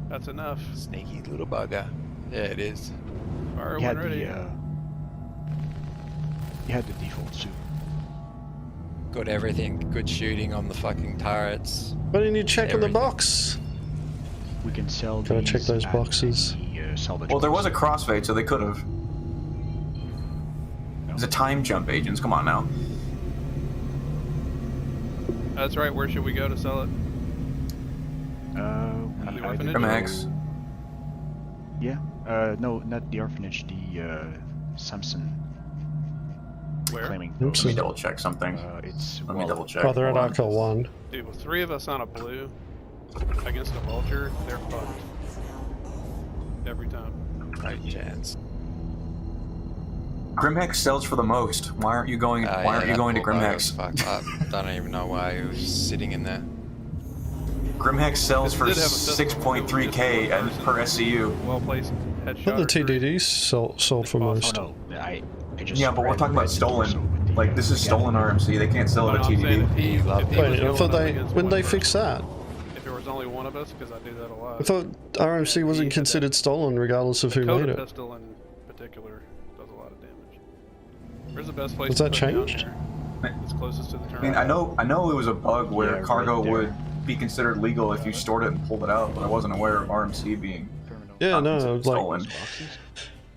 That's enough. Sneaky little bugger. Yeah, it is. Fire He when had ready. he had the default suit. Got everything. Good shooting on the fucking turrets. Why didn't you check on the Everything. box? We can sell Gotta these check those at boxes. the, salvage Well, there was a place. crossfade, so they could have. There's a time jump, agents. Come on now. That's right. Where should we go to sell it? We the either orphanage? go- Max. Yeah. No, not the orphanage. The Samson Where? claiming. Oops. Let me double check something. It's Let me double check. Oh, they're at Hold on. Arca 1. Dude, with 3 of us on a blue against a vulture, they're fucked. Every time. No chance. Grimhex sells for the most. Why aren't you going? Why aren't you that going to poor bugger's Grimhex? fucked up. Don't even know why he was sitting in there. Grimhex sells It for did have a pistol. 6.3k and per SCU. Well placed. Not headshot. the or three. TDDs sold for Oh, most. Oh no, I just. Yeah, but we're read- talking read about the torso stolen. with the, Like this is the stolen gaff. RMC. They can't sell it But at I'm saying TDD. if he love was Wait, I going thought up they against when one they person, fix that? if there was only one of us, because I do that a lot. I thought RMC And wasn't he had considered stolen regardless of who Coda made it. pistol in particular does a lot of damage. Where's the best place Was to that put down changed? here? It's closest to the I turret. mean, I know it was a bug where Yeah, cargo right there. would be considered legal if you stored it and pulled it out, but I wasn't aware of RMC being Terminal. Yeah, not no, considered like stolen. Boxes?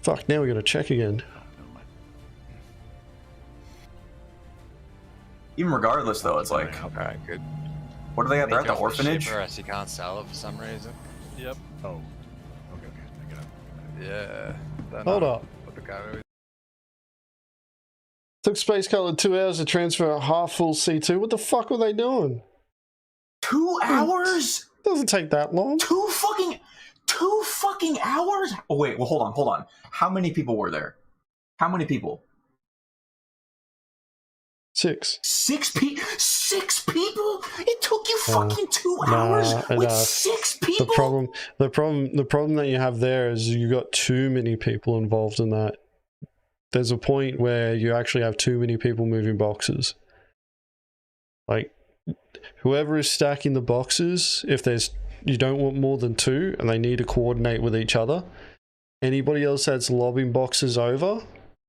fuck. Now we gotta check again. Oh, never mind. Even regardless, though, it's like, Alright, good. what are they at? They're at Take the off ship orphanage. or else you can't sell it for some reason. Yep. Oh. Okay, I got it. Yeah. Don't Hold know up. what the cargo is. Took Space Cutler 2 hours to transfer a half full C2. What the fuck were they doing? 2 hours? Doesn't take that long. Two fucking hours? Oh wait, well hold on. How many people were there? How many people? 6. 6 people? It took you Oh, fucking 2 nah, hours with nah. 6 people? The problem that you have there is you got too many people involved in that. There's a point where you actually have too many people moving boxes. Like, whoever is stacking the boxes, if you don't want more than 2 and they need to coordinate with each other, anybody else that's lobbing boxes over,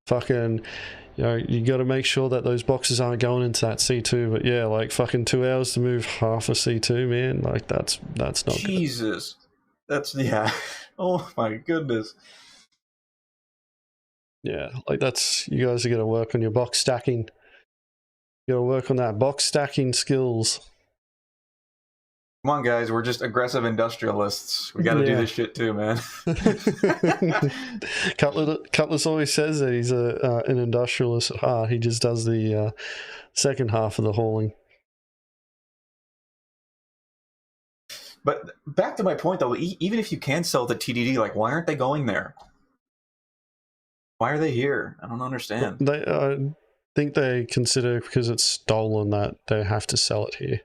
fucking, you got to make sure that those boxes aren't going into that C2. But yeah, like fucking 2 hours to move half a C2, man, like that's not good. Jesus. That's, yeah. Oh my goodness. Yeah, like you guys are gonna work on your box stacking. You gotta work on that box stacking skills. Come on, guys, we're just aggressive industrialists. We gotta do this shit too, man. Cutlass always says that he's an industrialist at heart. He just does the second half of the hauling. But back to my point, though, even if you can sell the TDD, like, why aren't they going there? Why are they here? I don't understand. I think they consider because it's stolen that they have to sell it here.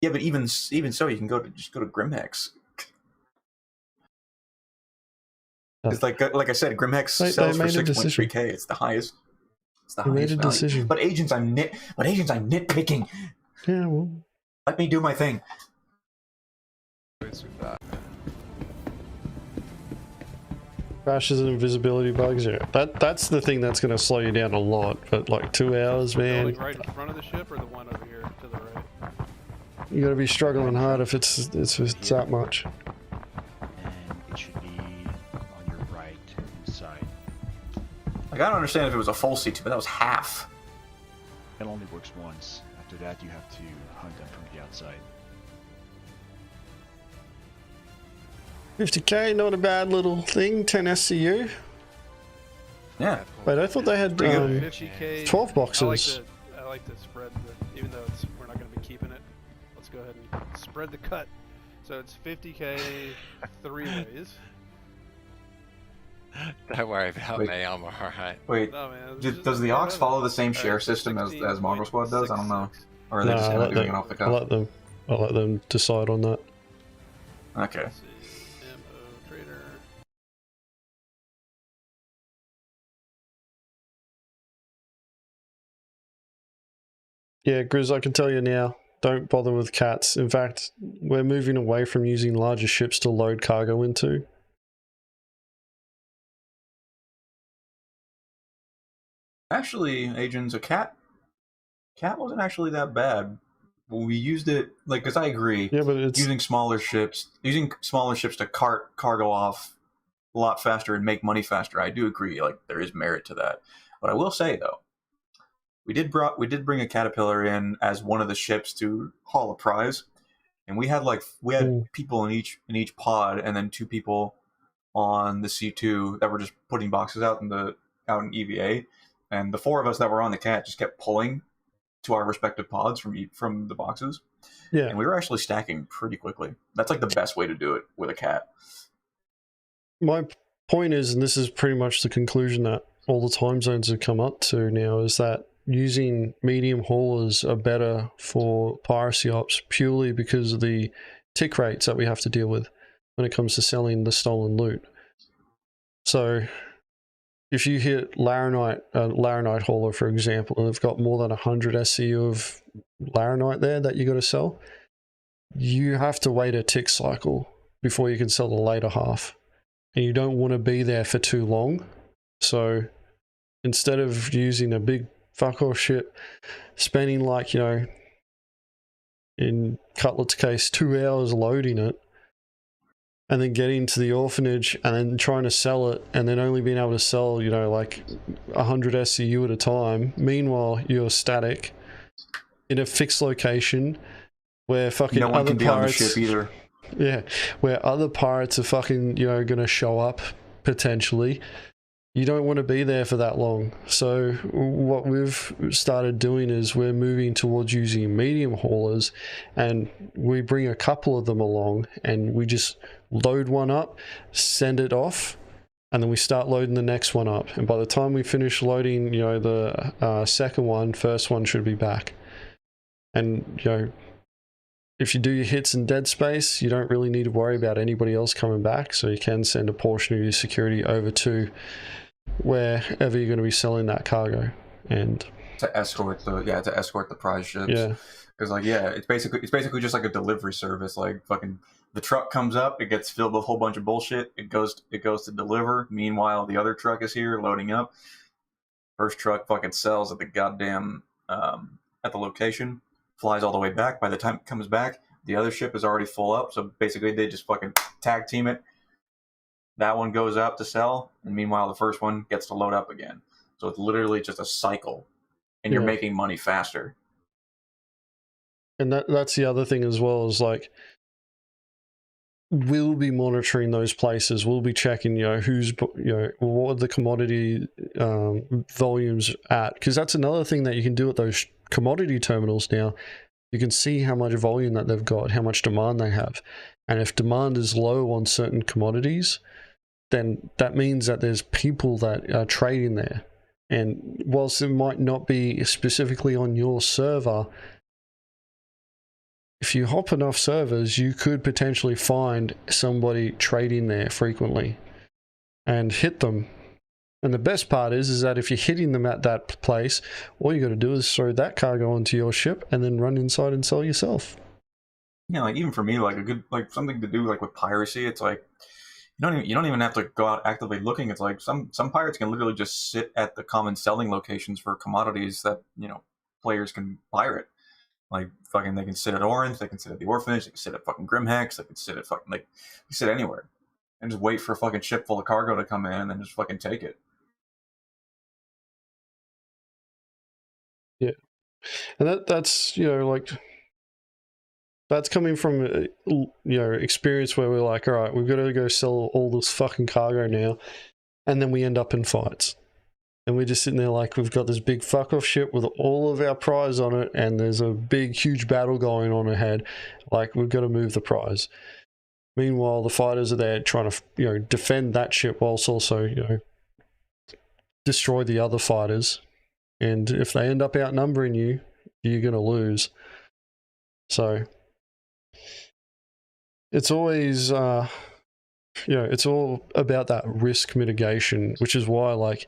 Yeah, but even so, you can just go to Grimhex. It's like I said, Grimhex sells for 6.3K. It's the highest. It's the highest value. Decision. But agents, I'm nitpicking. Yeah, well, Let me do my thing. crashes and invisibility bugs. Yeah, that's the thing that's going to slow you down a lot. But like 2 hours, man. Building right in front of the ship, or the one over here to the right? You got to be struggling hard if it's that much. And it should be on your right side. Like, I don't understand if it was a full C2, but that was half. It only works once. After that, you have to hunt them from the outside. 50k, not a bad little thing. 10 SCU. Yeah. Wait, I thought they had 50K. 12 boxes. I like to spread even though we're not going to be keeping it. Let's go ahead and spread the cut. So it's 50K 3 ways. Don't worry about me, I'm alright. Wait, No, man, does the Ox follow the same share system as Mongrel Squad does? I don't know. Or are they just kind of doing it off the cuff? I'll let them decide on that. Okay. Let's see. MO Trader. Yeah, Grizz, I can tell you now, don't bother with cats. In fact, we're moving away from using larger ships to load cargo into. Actually, Agents, a cat wasn't actually that bad. We used it, like, because I agree. Yeah, but it's using smaller ships to cart cargo off a lot faster and make money faster. I do agree. Like, there is merit to that. But I will say, though, we did bring a Caterpillar in as one of the ships to haul a prize, and we had people in each pod, and then 2 people on the C2 that were just putting boxes out in EVA, and the 4 of us that were on the cat just kept pulling to our respective pods from the boxes. Yeah, and we were actually stacking pretty quickly. That's like the best way to do it with a cat. my point is, and this is pretty much the conclusion that all the time zones have come up to now, is that using medium haulers are better for piracy ops purely because of the tick rates that we have to deal with. when it comes to selling the stolen loot. So if you hit Laranite hauler, for example, and they've got more than 100 SCU of Laranite there that you got to sell, you have to wait a tick cycle before you can sell the later half. And you don't want to be there for too long. So instead of using a big fuck off ship, spending like, you know, in Cutlet's case, 2 hours loading it, and then getting to the orphanage and then trying to sell it, and then only being able to sell, you know, like 100 SCU at a time. Meanwhile, you're static in a fixed location where fucking no one other can be pirates, on the ship either. yeah, where other pirates are fucking, you know, gonna show up potentially. You don't want to be there for that long. So what we've started doing is we're moving towards using medium haulers, and we bring a couple of them along, and we just load one up, send it off, and then we start loading the next one up. And by the time we finish loading, you know, the second one, first one should be back. And, you know, if you do your hits in dead space, you don't really need to worry about anybody else coming back. So you can send a portion of your security over to wherever you're going to be selling that cargo, and to escort the prize ships. Yeah, because like it's basically just like a delivery service. Like fucking the truck comes up, it gets filled with a whole bunch of bullshit. It goes to deliver. Meanwhile, the other truck is here loading up. First truck fucking sells at the goddamn at the location, flies all the way back. By the time it comes back, the other ship is already full up. So basically, they just fucking tag team it. That one goes out to sell, and meanwhile, the first one gets to load up again. So it's literally just a cycle, and you're making money faster. And that's the other thing as well, is like, we'll be monitoring those places. We'll be checking, you know, who's, you know, what are the commodity volumes at, because that's another thing that you can do at those commodity terminals now. You can see how much volume that they've got, how much demand they have, and if demand is low on certain commodities, then that means that there's people that are trading there. And whilst it might not be specifically on your server, if you hop enough servers, you could potentially find somebody trading there frequently and hit them. And the best part is that if you're hitting them at that place, all you got to do is throw that cargo onto your ship and then run inside and sell yourself. Yeah, like even for me, like a good, like something to do like with piracy, it's like you don't even have to go out actively looking. It's like some pirates can literally just sit at the common selling locations for commodities that, you know, players can pirate. Like fucking, they can sit at Orange, they can sit at the Orphanage, they can sit at fucking Grimhex, they can sit at fucking, like, you sit anywhere and just wait for a fucking ship full of cargo to come in and just fucking take it. Yeah, and that's, you know, like, that's coming from, you know, experience where we're like, all right, we've got to go sell all this fucking cargo now, and then we end up in fights. And we're just sitting there like, we've got this big fuck off ship with all of our prize on it, and there's a big, huge battle going on ahead. Like, we've got to move the prize. Meanwhile, the fighters are there trying to, you know, defend that ship whilst also, you know, destroy the other fighters. And if they end up outnumbering you, you're going to lose. So it's always, you know, it's all about that risk mitigation, which is why, like,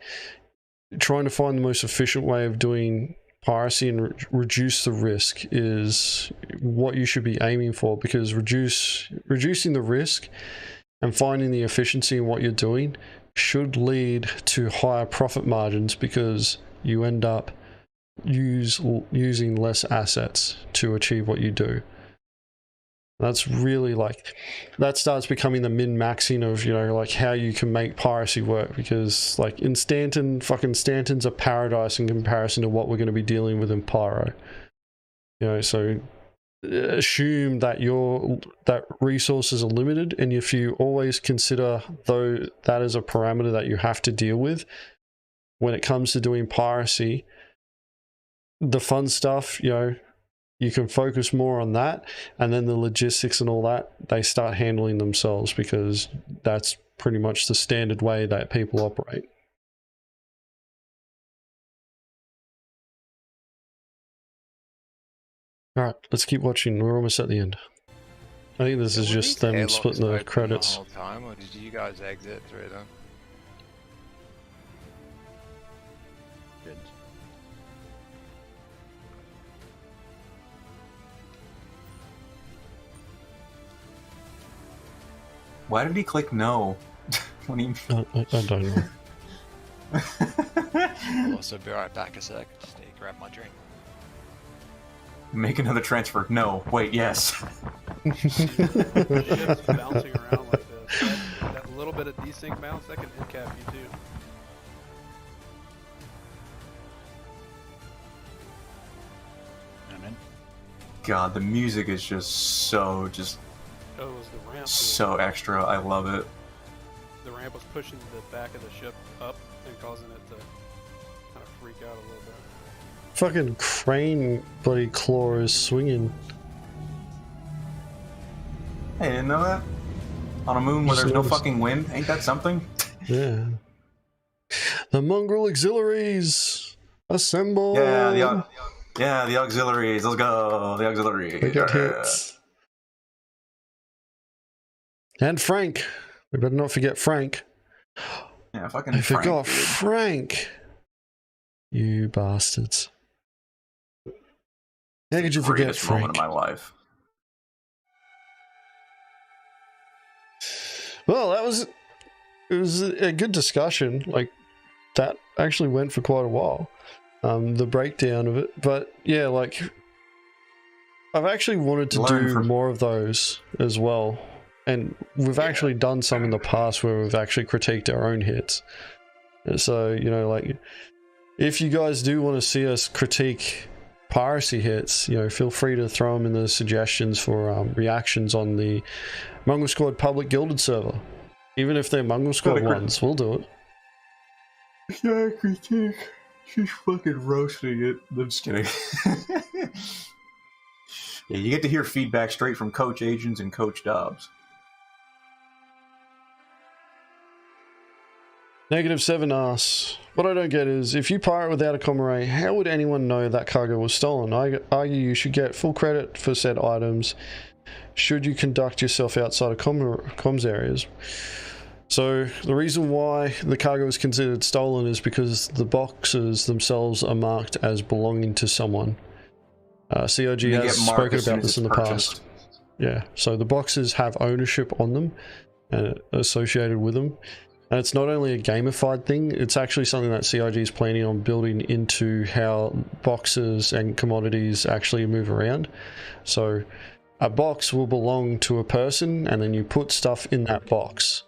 trying to find the most efficient way of doing piracy and reduce the risk is what you should be aiming for, because reducing the risk and finding the efficiency in what you're doing should lead to higher profit margins, because you end up using less assets to achieve what you do. That's really, like, that starts becoming the min-maxing of, you know, like, how you can make piracy work, because, like, in Stanton, fucking Stanton's a paradise in comparison to what we're going to be dealing with in Pyro. You know, so assume that that resources are limited, and if you always consider that as a parameter that you have to deal with when it comes to doing piracy, the fun stuff, you know, you can focus more on that, and then the logistics and all that, they start handling themselves, because that's pretty much the standard way that people operate. All right, let's keep watching. We're almost at the end. I think this is Were just these them airlocks splitting the open credits. The whole time, or did you guys exit through them? Good. Why did he click no? When he... I don't know. I'll also be right back a sec. Just need to grab my drink. Make another transfer. No. Wait, yes. Ship's bouncing around like this. That little bit of desync bounce, that can handicap you too. I'm in. God, the music is just so Oh, it was the ramp. so extra. I love it. The ramp was pushing the back of the ship up and causing it to kind of freak out a little bit. Fucking crane bloody claw is swinging. Hey, didn't know that? On a moon where there's no Noticed. fucking wind? Ain't that something? Yeah. The Mongrel auxiliaries assemble. Yeah, the auxiliaries. Let's go. The auxiliaries. They get hits. And Frank. We better not forget Frank. Yeah, fucking I Frank, forgot dude. Frank. You bastards. How could you forget Greatest moment Frank? of my life. Well, it was a good discussion. Like, that actually went for quite a while. The breakdown of it. But yeah, like, I've actually wanted to Learn do from- more of those as well. And we've actually done some in the past where we've actually critiqued our own hits. And so, you know, like, if you guys do want to see us critique piracy hits, you know, feel free to throw them in the suggestions for reactions on the Mongrel Squad public gilded server. Even if they're Mongrel Squad ones, we'll do it. Yeah, critique. She's fucking roasting it. I'm just kidding. Yeah, you get to hear feedback straight from Coach Agens and Coach Dobbs. -7 asks, what I don't get is, if you pirate without a comm how would anyone know that cargo was stolen? I argue you should get full credit for said items should you conduct yourself outside of comms areas. So the reason why the cargo is considered stolen is because the boxes themselves are marked as belonging to someone. COG They has get marked spoken as soon about as this in it's the purchased. past. Yeah, so the boxes have ownership on them associated with them. And it's not only a gamified thing, it's actually something that CIG is planning on building into how boxes and commodities actually move around. So a box will belong to a person, and then you put stuff in that box.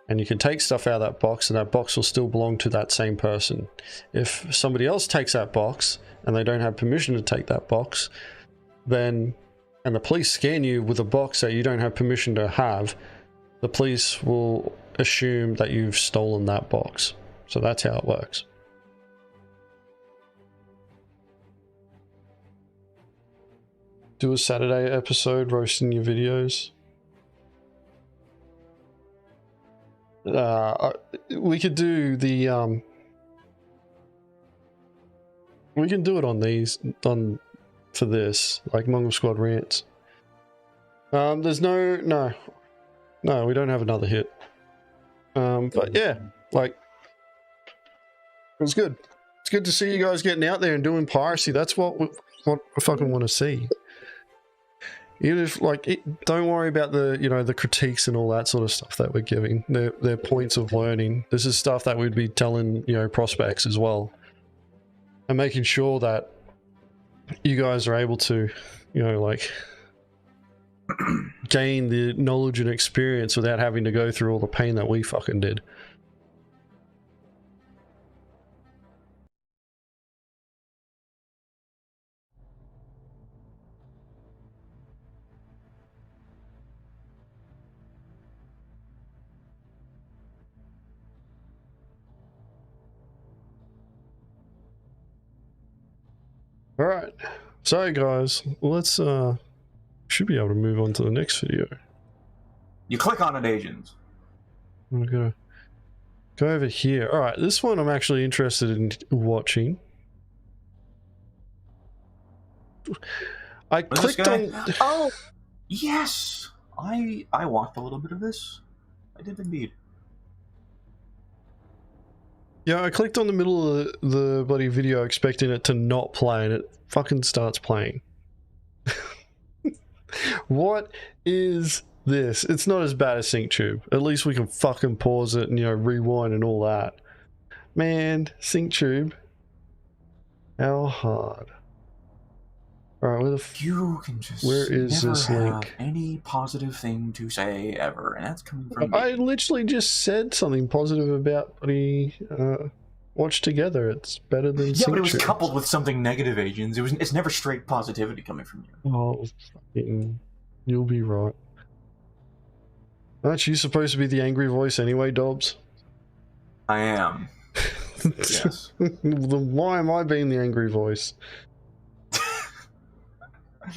And you can take stuff out of that box, and that box will still belong to that same person. If somebody else takes that box, and they don't have permission to take that box, then, and the police scan you with a box that you don't have permission to have, the police will assume that you've stolen that box. So that's how it works. Do a Saturday episode roasting your videos. We could do the we can do it on these for this, like Mongrel Squad Rants. There's no, we don't have another hit. But yeah, like, it was good. It's good to see you guys getting out there and doing piracy. That's what I fucking want to see. Even if, like, don't worry about the, you know, the critiques and all that sort of stuff that we're giving. They're points of learning. This is stuff that we'd be telling, you know, prospects as well. And making sure that you guys are able to, you know, like, gain the knowledge and experience without having to go through all the pain that we fucking did. Alright, so guys, let's should be able to move on to the next video. You click on it, Agens. I'm gonna go over here. Alright, this one I'm actually interested in watching. I What is this clicked guy? on... Oh! Yes! I watched a little bit of this. I did indeed. Yeah, I clicked on the middle of the bloody video expecting it to not play, and it fucking starts playing. What is this? It's not as bad as SyncTube. At least we can fucking pause it and, you know, rewind and all that. Man, SyncTube. How hard? Alright, where the You can just where is never this have link? any positive thing to say ever, and that's coming from I me. literally just said something positive about bloody Watch Together. It's better than Yeah, but it was SyncTube. coupled with something negative, Agens. It's never straight positivity coming from you. Oh, fucking, you'll be right. Aren't you supposed to be the angry voice anyway, Dobbs? I am. Yes. Then why am I being the angry voice?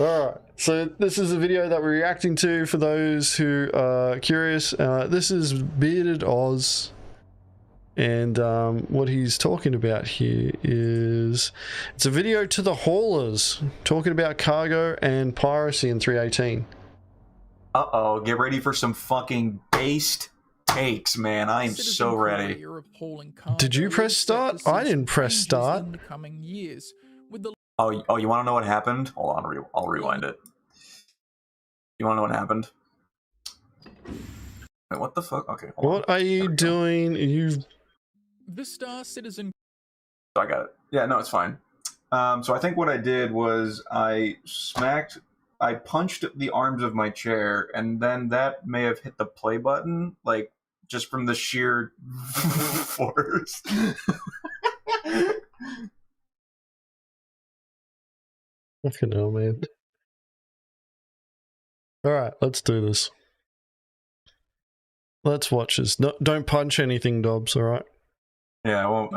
Alright, so this is a video that we're reacting to for those who are curious. This is Bearded Oz, and what he's talking about here is it's a video to the haulers talking about cargo and piracy in 318. Uh-oh, get ready for some fucking based takes, man. I am so ready. Did you press start? I didn't press start. Oh, you want to know what happened? Hold on, I'll rewind it. You want to know what happened? Wait, what the fuck? Okay, hold on. What are you doing? The Star Citizen. I got it. Yeah, no, it's fine. So I think what I did was I punched the arms of my chair, and then that may have hit the play button, like, just from the sheer force. Fucking hell, man. Alright, let's do this. Let's watch this. No, don't punch anything, Dobbs, alright? Yeah, I won't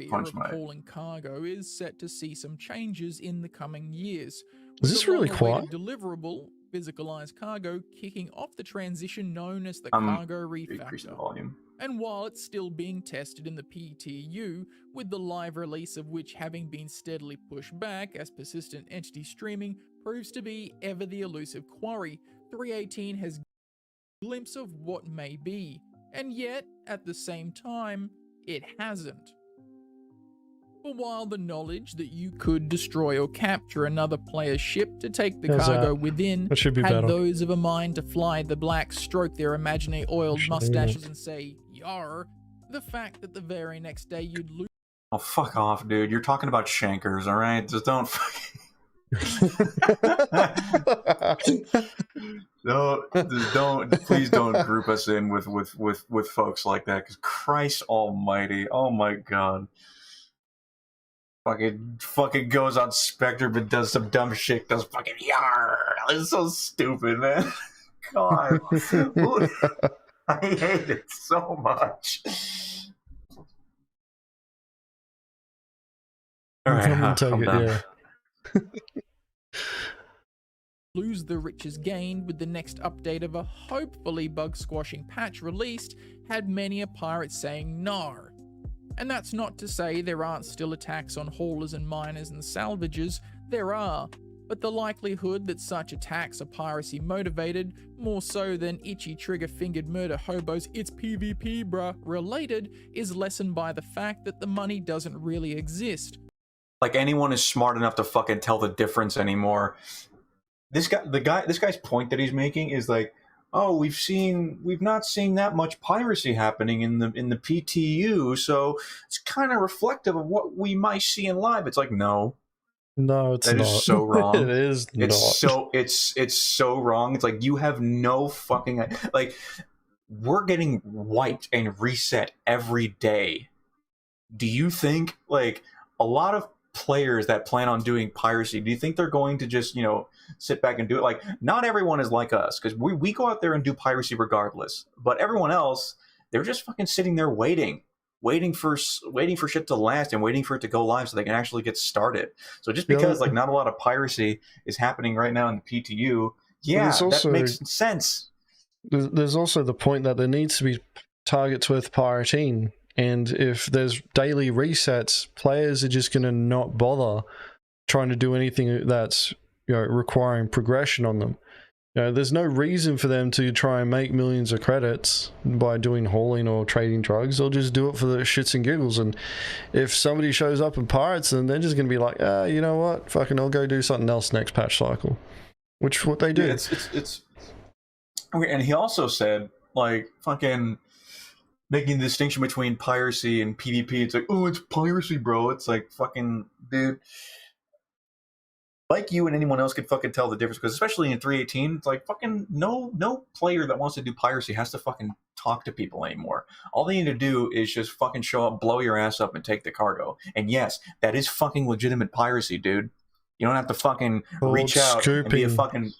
punch my my... hauling cargo is set to see some changes in the coming years. Is this really quiet? Deliverable, physicalized cargo kicking off the transition known as the cargo Increase the refactor. volume. And while it's still being tested in the PTU, with the live release of which having been steadily pushed back as persistent entity streaming proves to be ever the elusive quarry, 318 has a glimpse of what may be, and yet, at the same time, it hasn't. For while the knowledge that you could destroy or capture another player's ship to take the cargo within that should be had better. those of a mind to fly the black, stroke their imaginary oiled mustaches and say, "Yar," the fact that the very next day you'd lose. Oh, fuck off, dude. You're talking about shankers, alright? Just don't please don't group us in with folks like that, because Christ almighty, oh my god. Fucking goes on Spectre but does some dumb shit, does fucking yar. It's so stupid, man. God. I hate it so much. Alright, calm down. Yeah. Lose the riches gained with the next update of a hopefully bug-squashing patch released had many a pirate saying "Nar." And that's not to say there aren't still attacks on haulers and miners and salvagers, there are, but the likelihood that such attacks are piracy motivated, more so than itchy trigger-fingered murder hobos "it's PvP bruh" related, is lessened by the fact that the money doesn't really exist. Like anyone is smart enough to fucking tell the difference anymore. This guy's point that he's making is like, oh, we've not seen that much piracy happening in the PTU, so it's kind of reflective of what we might see in live. It's like, no, it's not. That is so wrong. It is not. It's so wrong. It's like you have no fucking, like, we're getting wiped and reset every day. Do you think, like, a lot of players that plan on doing piracy, do you think they're going to just, you know, sit back and do it? Like, not everyone is like us, because we go out there and do piracy regardless, but everyone else, they're just fucking sitting there waiting for shit to last and waiting for it to go live so they can actually get started. So just because like not a lot of piracy is happening right now in the PTU, yeah, that makes sense. There's also the point that there needs to be targets worth pirating. And if there's daily resets, players are just going to not bother trying to do anything that's, you know, requiring progression on them. You know, there's no reason for them to try and make millions of credits by doing hauling or trading drugs. They'll just do it for the shits and giggles. And if somebody shows up in pirates, then they're just going to be like, you know what? Fucking, I'll go do something else next patch cycle. Which is what they do. Yeah, it's okay. And he also said, like, fucking making the distinction between piracy and PvP. It's like, oh, it's piracy, bro. It's like, fucking, dude. Like you and anyone else could fucking tell the difference, because especially in 3.18, it's like fucking no player that wants to do piracy has to fucking talk to people anymore. All they need to do is just fucking show up, blow your ass up, and take the cargo. And yes, that is fucking legitimate piracy, dude. You don't have to fucking reach out and be a fucking...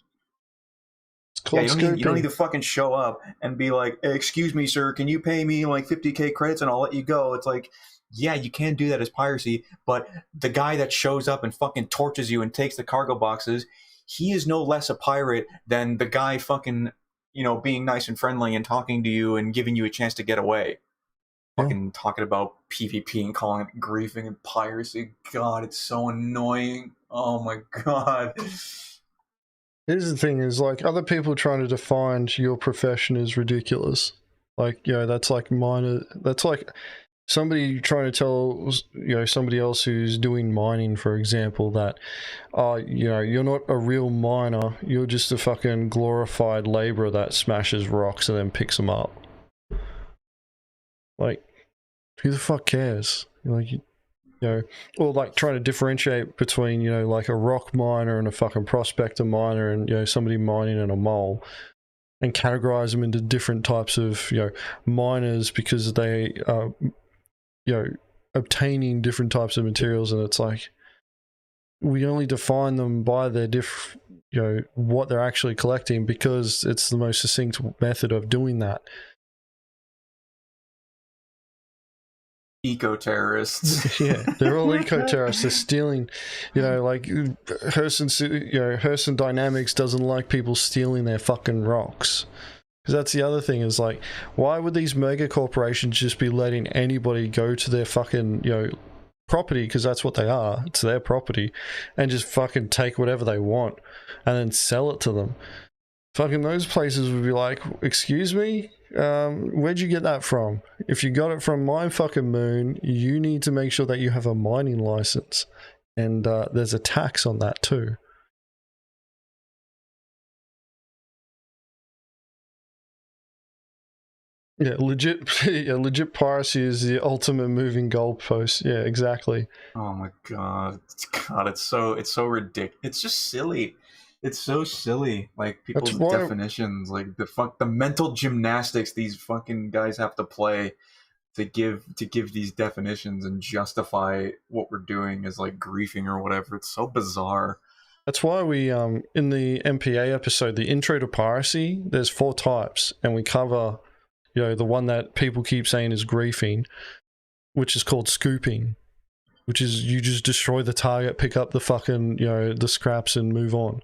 Yeah, you don't need to fucking show up and be like, hey, excuse me, sir, can you pay me like 50k credits and I'll let you go? It's like, yeah, you can do that as piracy, but the guy that shows up and fucking torches you and takes the cargo boxes, he is no less a pirate than the guy fucking, you know, being nice and friendly and talking to you and giving you a chance to get away. Fucking talking about PvP and calling it griefing and piracy. God, it's so annoying. Oh my God. Here's the thing, is like other people trying to define your profession is ridiculous. Like, you know, that's like minor, that's like somebody trying to tell, you know, somebody else who's doing mining, for example, that, you know, you're not a real miner, you're just a fucking glorified laborer that smashes rocks and then picks them up. Like, who the fuck cares? Like, you know, or like trying to differentiate between, you know, like a rock miner and a fucking prospector miner, and, you know, somebody mining in a mole, and categorize them into different types of, you know, miners because they are, you know, obtaining different types of materials. And it's like, we only define them by their you know, what they're actually collecting, because it's the most succinct method of doing that. Eco-terrorists. Yeah, they're all eco-terrorists. They're stealing, you know, like Herson Dynamics doesn't like people stealing their fucking rocks. Because that's the other thing, is like, why would these mega corporations just be letting anybody go to their fucking, you know, property, because that's what they are, it's their property, and just fucking take whatever they want and then sell it to them? Fucking those places would be like, excuse me? Where'd you get that from? If you got it from my fucking moon, you need to make sure that you have a mining license, and there's a tax on that too. Yeah, legit. Yeah, legit piracy is the ultimate moving goalpost. Yeah, exactly. Oh my God, it's so ridiculous. It's just silly. It's so silly. Like, people's definitions, like the mental gymnastics these fucking guys have to play to give these definitions and justify what we're doing as like griefing or whatever. It's so bizarre. That's why we in the MPA episode, the intro to piracy, there's 4 types, and we cover, you know, the one that people keep saying is griefing, which is called scooping, which is you just destroy the target, pick up the fucking, you know, the scraps and move on.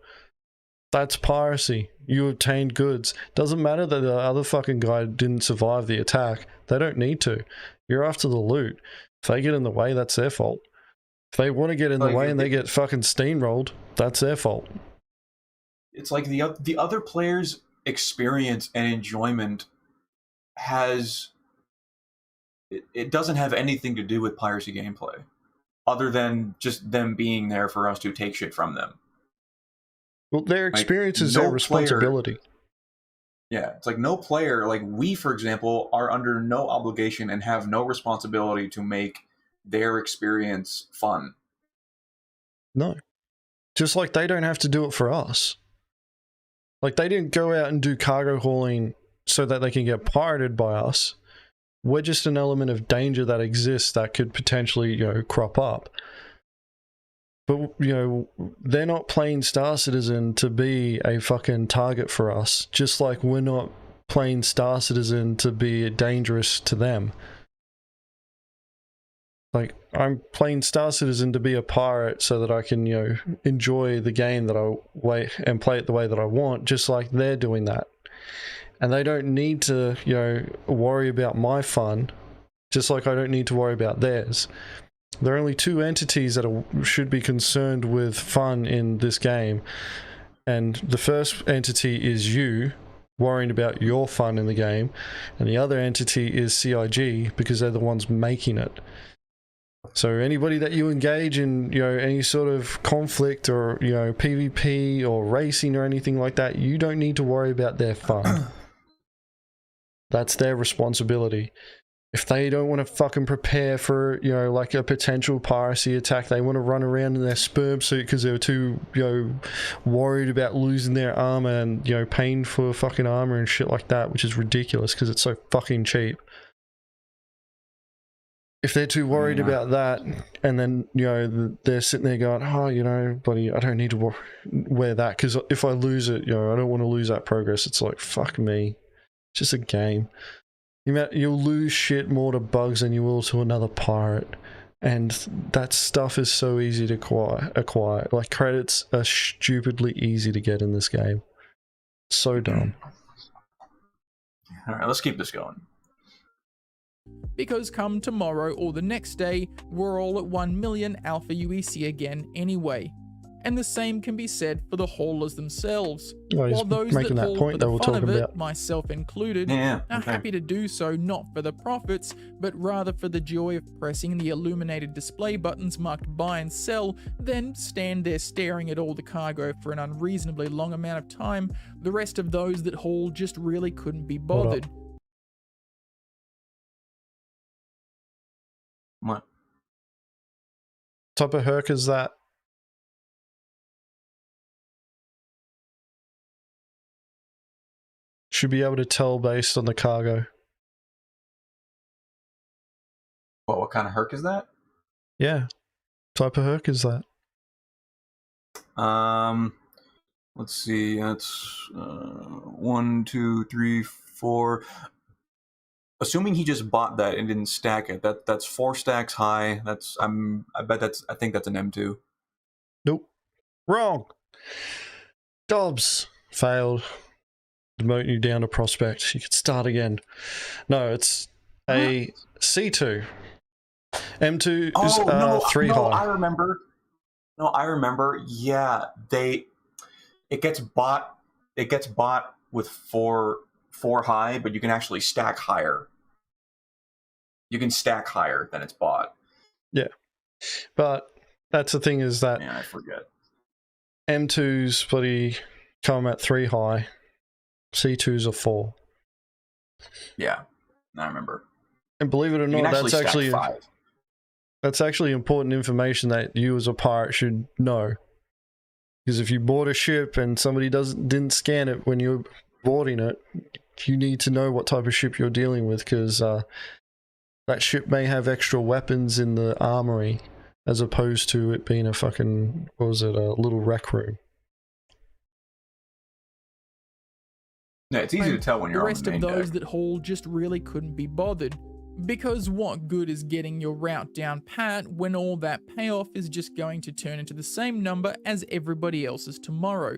That's piracy. You obtained goods. Doesn't matter that the other fucking guy didn't survive the attack. They don't need to. You're after the loot. If they get in the way, that's their fault. If they want to get in the way and they get fucking steamrolled, that's their fault. It's like the other players' experience and enjoyment it doesn't have anything to do with piracy gameplay, other than just them being there for us to take shit from them. Well, their experience is their responsibility. Yeah, it's like no player, like we, for example, are under no obligation and have no responsibility to make their experience fun. No. Just like they don't have to do it for us. Like, they didn't go out and do cargo hauling so that they can get pirated by us. We're just an element of danger that exists that could potentially, you know, crop up. But, you know, they're not playing Star Citizen to be a fucking target for us, just like we're not playing Star Citizen to be dangerous to them. Like, I'm playing Star Citizen to be a pirate so that I can, you know, enjoy the game that and play it the way that I want, just like they're doing that. And they don't need to, you know, worry about my fun, just like I don't need to worry about theirs. There are only 2 entities that should be concerned with fun in this game, and the first entity is you worrying about your fun in the game, and the other entity is CIG because they're the ones making it. So anybody that you engage in, any sort of conflict or, PvP or racing or anything like that, you don't need to worry about their fun. That's their responsibility. If they don't want to fucking prepare for, like a potential piracy attack, they want to run around in their sperm suit because they're too, worried about losing their armor and, paying for fucking armor and shit like that, which is ridiculous because it's so fucking cheap. If they're too worried about that, and then, they're sitting there going, oh, buddy, I don't need to wear that because if I lose it, I don't want to lose that progress. It's like, fuck me. It's just a game. You'll lose shit more to bugs than you will to another pirate. And that stuff is so easy to acquire. Like, credits are stupidly easy to get in this game. So dumb. Alright, let's keep this going. Because come tomorrow or the next day, we're all at 1 million Alpha UEC again anyway. And the same can be said for the haulers themselves. While those that haul for the fun of it, myself included, are happy to do so not for the profits, but rather for the joy of pressing the illuminated display buttons marked buy and sell, then stand there staring at all the cargo for an unreasonably long amount of time, the rest of those that haul just really couldn't be bothered. What type of herc is that? Should be able to tell based on the cargo. What kind of herc is that? Yeah. Type of herc is that? Let's see. That's 1, 2, 3, 4. Assuming he just bought that and didn't stack it, that's 4 stacks high. I think that's an M2. Nope. Wrong. Dobbs failed. Demote you down to prospect. You could start again. No, it's a C2. M2 is 3 high. I remember. No, I remember. Yeah, it gets bought with 4 high, but you can actually stack higher. You can stack higher than it's bought. Yeah. But that's the thing is that I forget. M2s bloody come at 3 high. C2s are 4. Yeah, I remember. And believe it or not, that's actually important information that you as a pirate should know. Because if you board a ship and somebody didn't scan it when you're boarding it, you need to know what type of ship you're dealing with, because that ship may have extra weapons in the armory as opposed to it being a fucking, a little rec room. Yeah, it's easy to tell when you're on the main deck. The rest of those that haul just really couldn't be bothered. Because what good is getting your route down pat when all that payoff is just going to turn into the same number as everybody else's tomorrow?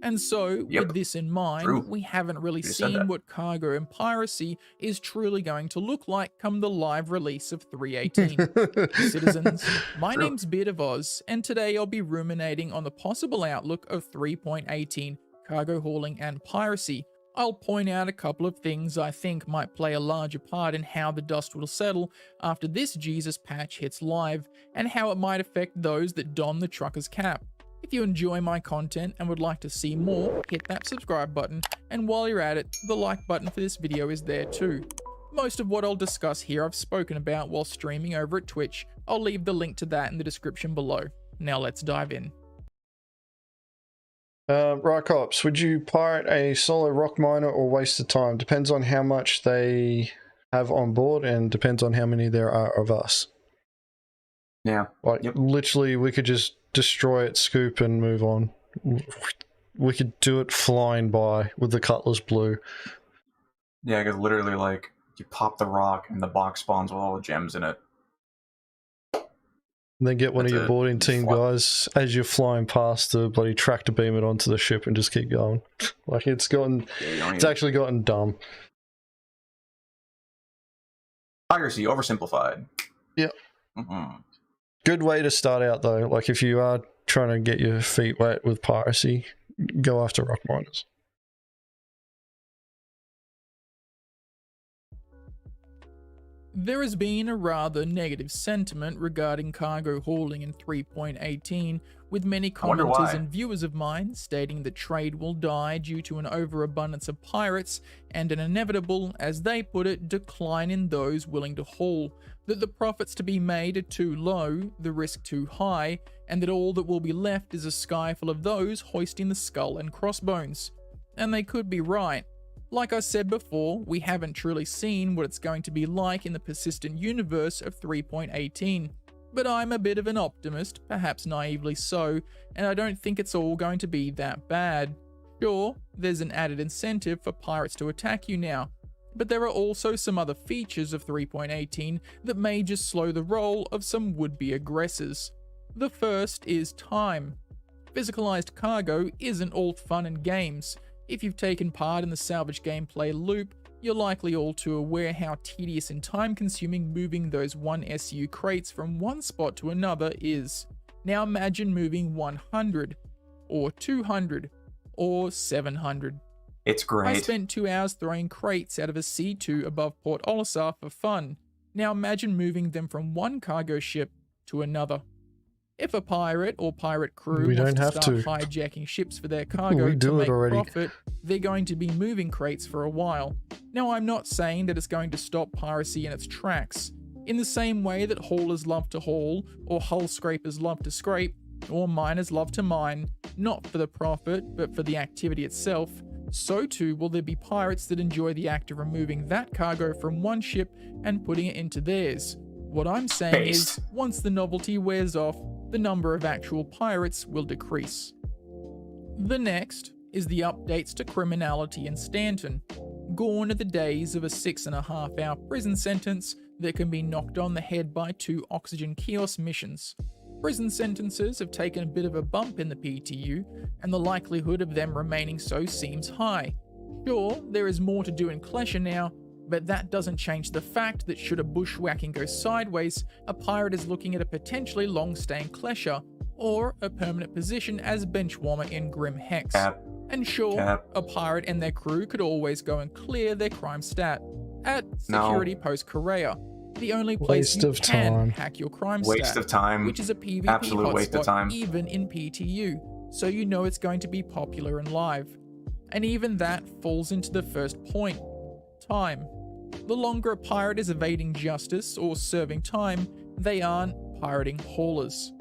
And so, with this in mind, we haven't really seen what cargo and piracy is truly going to look like come the live release of 3.18. Citizens, my name's Beard of Oz, and today I'll be ruminating on the possible outlook of 3.18, cargo hauling and piracy. I'll point out a couple of things I think might play a larger part in how the dust will settle after this Jesus patch hits live, and how it might affect those that don the trucker's cap. If you enjoy my content and would like to see more, hit that subscribe button, and while you're at it, the like button for this video is there too. Most of what I'll discuss here I've spoken about while streaming over at Twitch. I'll leave the link to that in the description below. Now let's dive in. Right, cops, would you pirate a solo rock miner or waste of time? Depends on how much they have on board and depends on how many there are of us. Yeah. Like, literally, we could just destroy it, scoop, and move on. We could do it flying by with the Cutlass Blue. Yeah, because literally, like, you pop the rock and the box spawns with all the gems in it. And then get one of your boarding team guys as you're flying past the bloody tractor beam it onto the ship and just keep going. Like, it's actually gotten dumb. Piracy oversimplified. Yep. Good way to start out though. Like, if you are trying to get your feet wet with piracy, go after rock miners. There has been a rather negative sentiment regarding cargo hauling in 3.18, with many wonder commenters why. and viewers of mine stating the trade will die due to an overabundance of pirates and an inevitable, as they put it, decline in those willing to haul, that the profits to be made are too low, the risk too high, and that all that will be left is a sky full of those hoisting the skull and crossbones. And they could be right. Like I said before, we haven't truly seen what it's going to be like in the persistent universe of 3.18, but I'm a bit of an optimist, perhaps naively so, and I don't think it's all going to be that bad. Sure, there's an added incentive for pirates to attack you now, but there are also some other features of 3.18 that may just slow the roll of some would-be aggressors. The first is time. Physicalized cargo isn't all fun and games. If you've taken part in the salvage gameplay loop, you're likely all too aware how tedious and time-consuming moving those 1SU crates from one spot to another is. Now imagine moving 100, or 200, or 700. It's great. I spent 2 hours throwing crates out of a C2 above Port Olisar for fun. Now imagine moving them from one cargo ship to another. If a pirate or pirate crew wants to start hijacking ships for their cargo to make profit, they're going to be moving crates for a while. Now, I'm not saying that it's going to stop piracy in its tracks. In the same way that haulers love to haul, or hull scrapers love to scrape, or miners love to mine, not for the profit, but for the activity itself, so too will there be pirates that enjoy the act of removing that cargo from one ship and putting it into theirs. What I'm saying is, once the novelty wears off, the number of actual pirates will decrease. The next is the updates to criminality in Stanton. Gone are the days of a 6.5-hour prison sentence that can be knocked on the head by 2 oxygen kiosk missions. Prison sentences have taken a bit of a bump in the PTU, and the likelihood of them remaining so seems high. Sure, there is more to do in Klesha now, but that doesn't change the fact that should a bushwhacking go sideways, a pirate is looking at a potentially long-staying Klesha, or a permanent position as benchwarmer in Grim Hex. And sure, a pirate and their crew could always go and clear their crime stat at Security Post Korea, the only place you can hack your crime stat, which is a PvP hotspot even in PTU, so you know it's going to be popular and live. And even that falls into the first point. Time. The longer a pirate is evading justice or serving time, they aren't pirating haulers.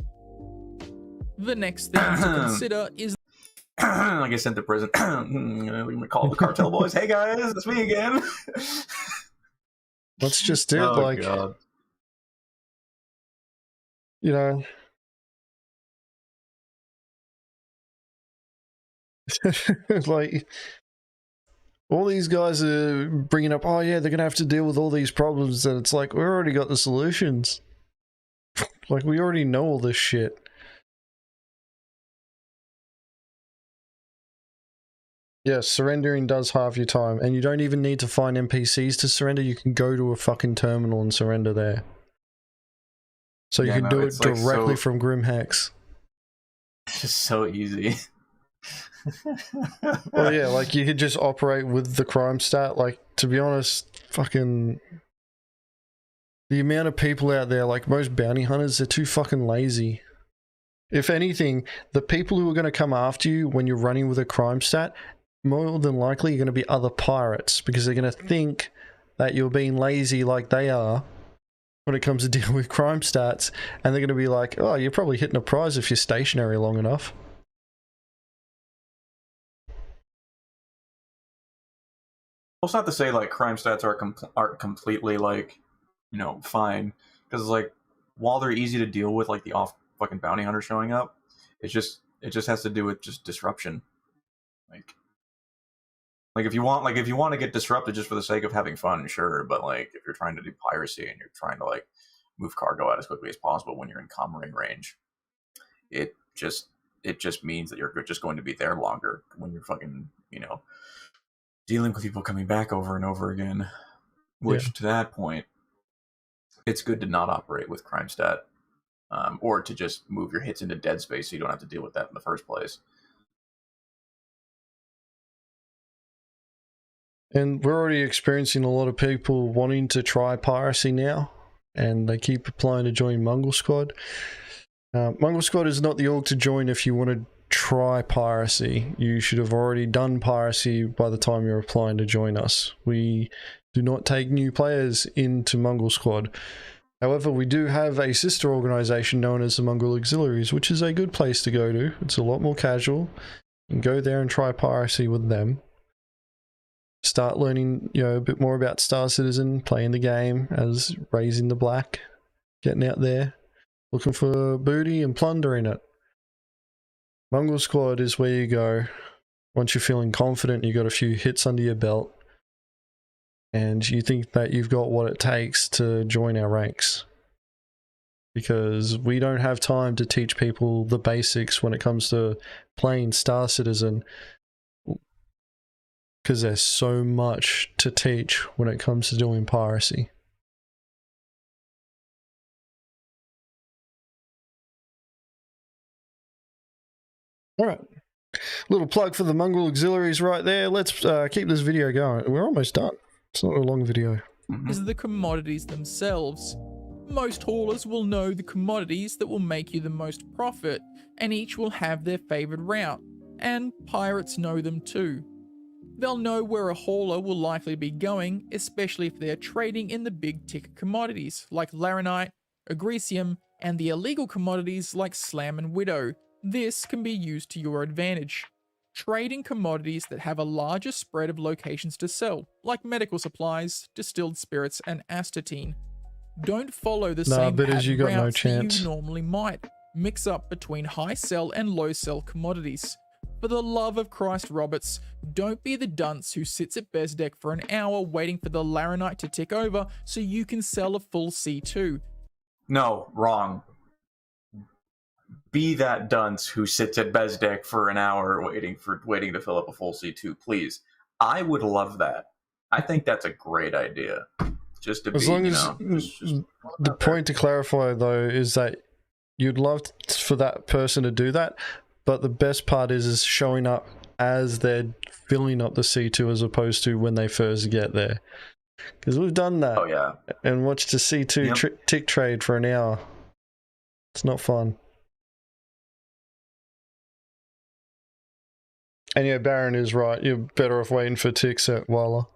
The next thing to consider is I get sent to prison. We call the cartel boys. Hey guys, it's me again. Let's just do it. God. You know, like, all these guys are bringing up, oh yeah, they're going to have to deal with all these problems, and it's like, we already got the solutions. Like, we already know all this shit. Yes, surrendering does halve your time, and you don't even need to find NPCs to surrender, you can go to a fucking terminal and surrender there. So you can do it directly from Grim Hex. It's just so easy. Well, yeah, like, you could just operate with the crime stat. Like, to be honest, fucking the amount of people out there, like most bounty hunters, they're too fucking lazy. If anything, the people who are going to come after you when you're running with a crime stat, more than likely you're going to be other pirates, because they're going to think that you're being lazy like they are when it comes to dealing with crime stats, and they're going to be like, oh, you're probably hitting a prize if you're stationary long enough. Well, it's not to say like crime stats are completely like, you know, fine, because like while they're easy to deal with, like the off fucking bounty hunter showing up, it just has to do with just disruption. Like if you want to get disrupted just for the sake of having fun, sure, but like if you're trying to do piracy and you're trying to like move cargo out as quickly as possible when you're in commering range, it just means that you're just going to be there longer when you're fucking, you know, dealing with people coming back over and over again. Which to that point, it's good to not operate with crime stat, or to just move your hits into dead space so you don't have to deal with that in the first place. And we're already experiencing a lot of people wanting to try piracy now, and they keep applying to join Mongrel Squad. Mongrel Squad is not the org to join if you want to try piracy. You should have already done piracy by the time you're applying to join us. We do not take new players into Mongrel Squad. However, we do have a sister organization known as the Mongrel Auxiliaries, which is a good place to go to. It's a lot more casual. You can go there and try piracy with them. Start learning, a bit more about Star Citizen, playing the game as Raising the Black, getting out there, looking for booty and plundering it. Mongrel Squad is where you go once you're feeling confident, you got a few hits under your belt, and you think that you've got what it takes to join our ranks. Because we don't have time to teach people the basics when it comes to playing Star Citizen, because there's so much to teach when it comes to doing piracy. Alright, little plug for the Mongrel Auxiliaries right there. Let's keep this video going. We're almost done. It's not a long video. Is the commodities themselves. Most haulers will know the commodities that will make you the most profit, and each will have their favored route, and pirates know them too. They'll know where a hauler will likely be going, especially if they're trading in the big ticket commodities like laranite, agresium, and the illegal commodities like slam and widow. This can be used to your advantage. Trading commodities that have a larger spread of locations to sell, like medical supplies, distilled spirits, and astatine. Don't follow the same bidders, you got no routes chance. that you normally might. Mix up between high sell and low sell commodities. For the love of Christ, Roberts, don't be the dunce who sits at Bezdek for an hour waiting for the laranite to tick over so you can sell a full C2. No, wrong. Be that dunce who sits at Bezdek for an hour waiting to fill up a full C2, please. I would love that. I think that's a great idea. Just to As be, long as the point to clarify though is that you'd love for that person to do that, but the best part is showing up as they're filling up the C2 as opposed to when they first get there. Because we've done that. Oh yeah. And watched the C2 tick trade for an hour. It's not fun. And yeah, Baron is right. You're better off waiting for ticks at Walla.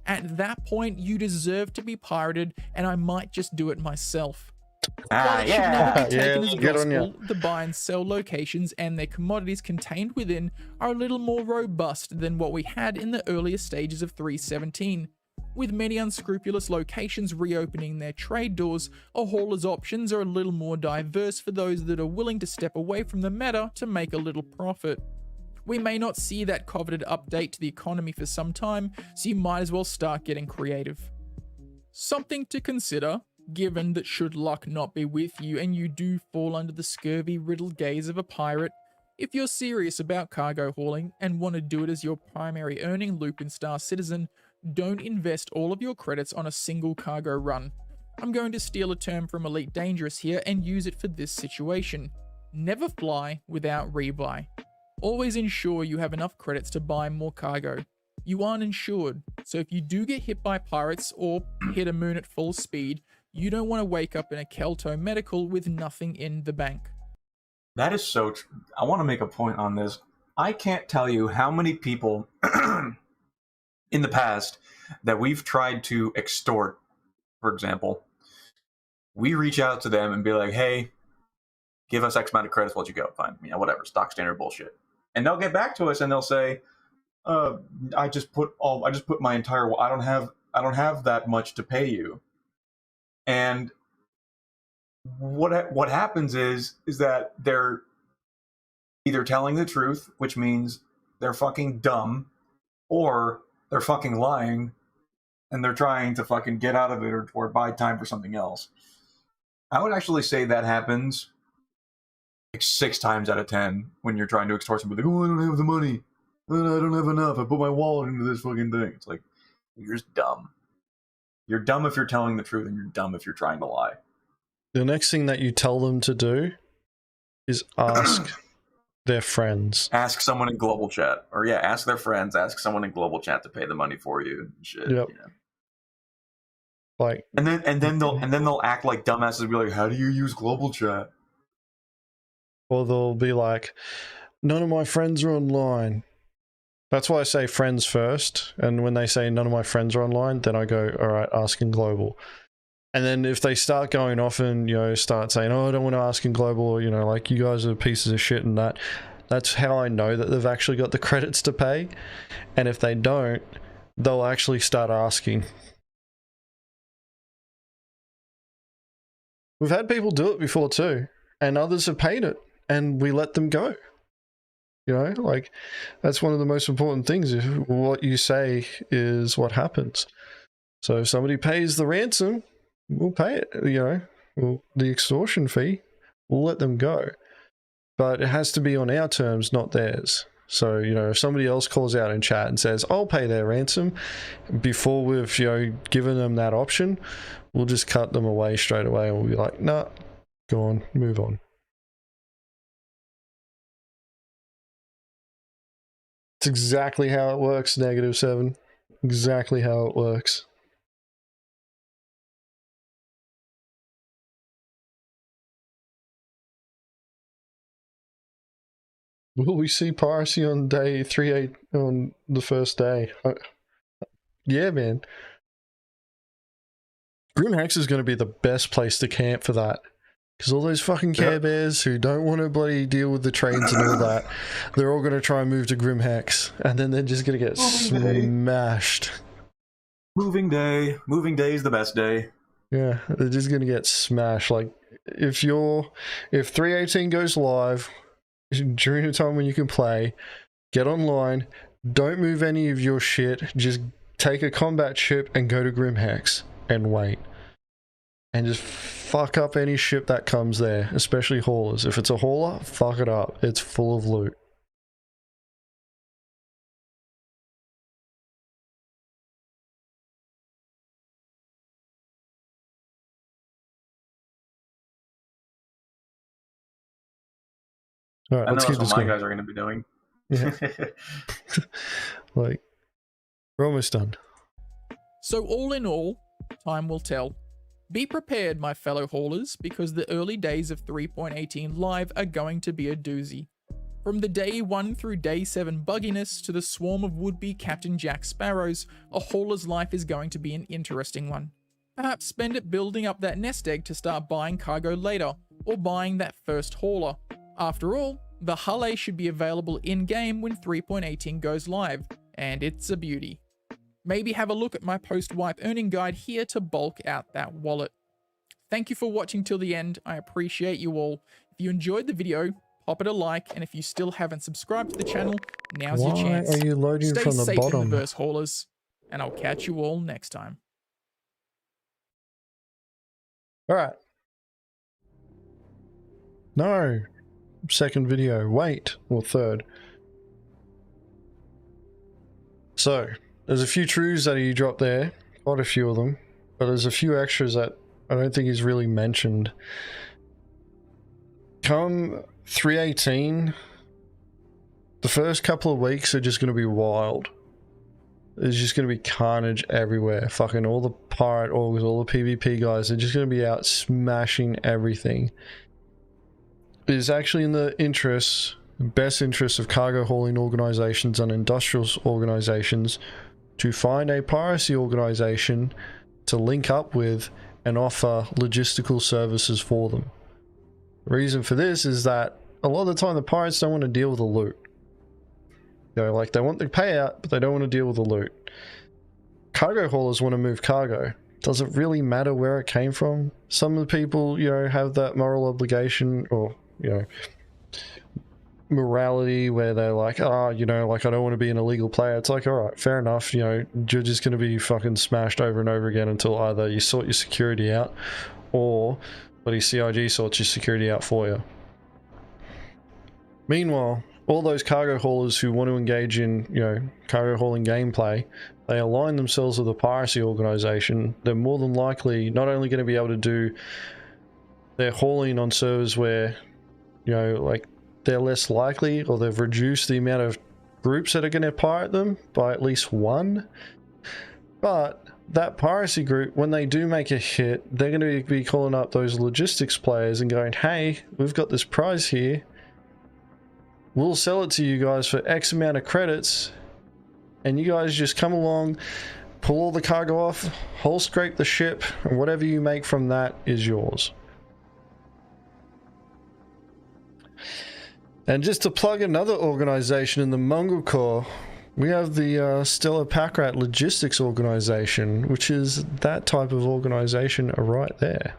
At that point, you deserve to be pirated, and I might just do it myself. While it should Yeah. never be taken Yeah, as good on ya. gospel, the buy and sell locations and their commodities contained within are a little more robust than what we had in the earlier stages of 317. With many unscrupulous locations reopening their trade doors, a hauler's options are a little more diverse for those that are willing to step away from the meta to make a little profit. We may not see that coveted update to the economy for some time, so you might as well start getting creative. Something to consider, given that should luck not be with you and you do fall under the scurvy-riddled gaze of a pirate, if you're serious about cargo hauling and want to do it as your primary earning loop in Star Citizen, don't invest all of your credits on a single cargo run. I'm going to steal a term from Elite Dangerous here and use it for this situation. Never fly without rebuy. Always ensure you have enough credits to buy more cargo. You aren't insured, so if you do get hit by pirates or hit a moon at full speed, you don't want to wake up in a Kelto medical with nothing in the bank. That is so true. I want to make a point on this. I can't tell you how many people in the past that we've tried to extort, for example. We reach out to them and be like, hey, give us X amount of credits, we'll let you go. Fine, whatever, stock standard bullshit. And they'll get back to us and they'll say, I just put my entire, I don't have that much to pay you. And what happens is that they're either telling the truth, which means they're fucking dumb, or they're fucking lying and they're trying to fucking get out of it or buy time for something else. I would actually say that happens like 6 times out of 10 when you're trying to extort somebody. Like, oh, I don't have the money. I don't have enough. I put my wallet into this fucking thing. It's like, you're just dumb. You're dumb if you're telling the truth, and you're dumb if you're trying to lie. The next thing that you tell them to do is ask their friends. Ask someone in global chat, or yeah, ask their friends. Ask someone in global chat to pay the money for you. And shit. Yep. You know? Like, and then they'll act like dumbasses and be like, "How do you use global chat?" or they'll be like, "None of my friends are online." That's why I say friends first, and when they say none of my friends are online, then I go, all right, ask in global. And then if they start going off and, you know, start saying, oh, I don't want to ask in global, or, you know, like, you guys are pieces of shit and that, that's how I know that they've actually got the credits to pay. And if they don't, they'll actually start asking. We've had people do it before too, and others have paid it, and we let them go. You know, like, that's one of the most important things. What you say is what happens. So if somebody pays the ransom, we'll pay it, you know, the extortion fee, we'll let them go. But it has to be on our terms, not theirs. So, you know, if somebody else calls out in chat and says, I'll pay their ransom, before we've, you know, given them that option, we'll just cut them away straight away, and we'll be like, nah, go on, move on. It's exactly how it works, -7. Exactly how it works. Will we see piracy on day 3-8 on the first day? Yeah, man. Grim Hex is going to be the best place to camp for that. Because all those fucking Care Bears who don't want to bloody deal with the trains and all that, they're all going to try and move to Grim Hex. And then they're just going to get smashed. Moving day. Moving day is the best day. Yeah, they're just going to get smashed. Like, if 318 goes live during a time when you can play, get online, don't move any of your shit, just take a combat ship and go to Grim Hex and wait. And just fuck up any ship that comes there, especially haulers. If it's a hauler, fuck it up. It's full of loot. All right, I know let's keep that's this what my going. guys are going to be doing. Yeah. Like, we're almost done. So all in all, time will tell. Be prepared, my fellow haulers, because the early days of 3.18 Live are going to be a doozy. From the day 1 through day 7 bugginess to the swarm of would-be Captain Jack Sparrows, a hauler's life is going to be an interesting one. Perhaps spend it building up that nest egg to start buying cargo later, or buying that first hauler. After all, the Hulle should be available in-game when 3.18 goes live, and it's a beauty. Maybe have a look at my post-wipe earning guide here to bulk out that wallet. Thank you for watching till the end, I appreciate you all. If you enjoyed the video, pop it a like, and if you still haven't subscribed to the channel, now's your chance. Why are you loading Stay from the safe bottom? in the verse, haulers, and I'll catch you all next time. Alright. No. Second video. Wait. Or third. So, there's a few truths that he dropped there. Quite a few of them. But there's a few extras that I don't think he's really mentioned. Come 318, the first couple of weeks are just going to be wild. There's just going to be carnage everywhere. Fucking all the pirate orgs, all the PvP guys, they're just going to be out smashing everything. It is actually in the interests, best interests of cargo hauling organizations and industrial organizations to find a piracy organization to link up with and offer logistical services for them. The reason for this is that a lot of the time the pirates don't want to deal with the loot. You know, like, they want the payout, but they don't want to deal with the loot. Cargo haulers want to move cargo. Does it really matter where it came from? Some of the people, you know, have that moral obligation, or, you know, morality, where they're like, you know, like, I don't want to be an illegal player. It's like, alright, fair enough, you know, you're just going to be fucking smashed over and over again until either you sort your security out, or bloody CIG sorts your security out for you. Meanwhile, all those cargo haulers who want to engage in, you know, cargo hauling gameplay, they align themselves with a piracy organization, they're more than likely not only going to be able to do their hauling on servers where, you know, like they're less likely, or they've reduced the amount of groups that are going to pirate them by at least one. But that piracy group, when they do make a hit, they're going to be calling up those logistics players and going, hey, we've got this prize here. We'll sell it to you guys for X amount of credits, and you guys just come along, pull all the cargo off, hull scrape the ship, and whatever you make from that is yours. And just to plug another organization in the Mongrel Corps, we have the Stellar Packrat Logistics Organization, which is that type of organization right there.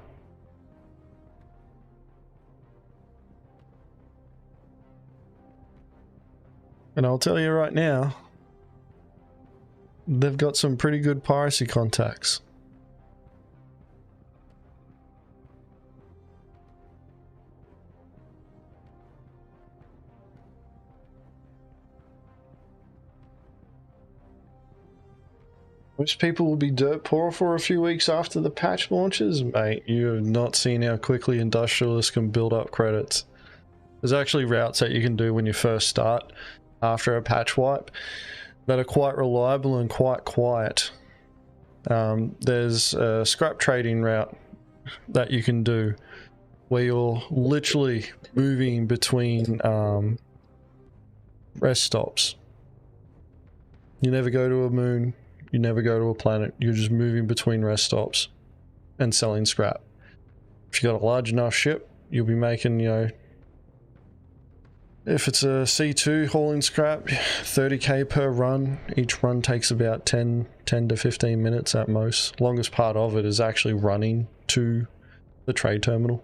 And I'll tell you right now, they've got some pretty good piracy contacts. Most people will be dirt poor for a few weeks after the patch launches. Mate, you have not seen how quickly industrialists can build up credits. There's actually routes that you can do when you first start after a patch wipe that are quite reliable and quite quiet. There's a scrap trading route that you can do where you're literally moving between rest stops. You never go to a moon. You never go to a planet, you're just moving between rest stops and selling scrap. If you've got a large enough ship, you'll be making, you know, if it's a C2 hauling scrap, 30k per run. Each run takes about 10 to 15 minutes at most. Longest part of it is actually running to the trade terminal.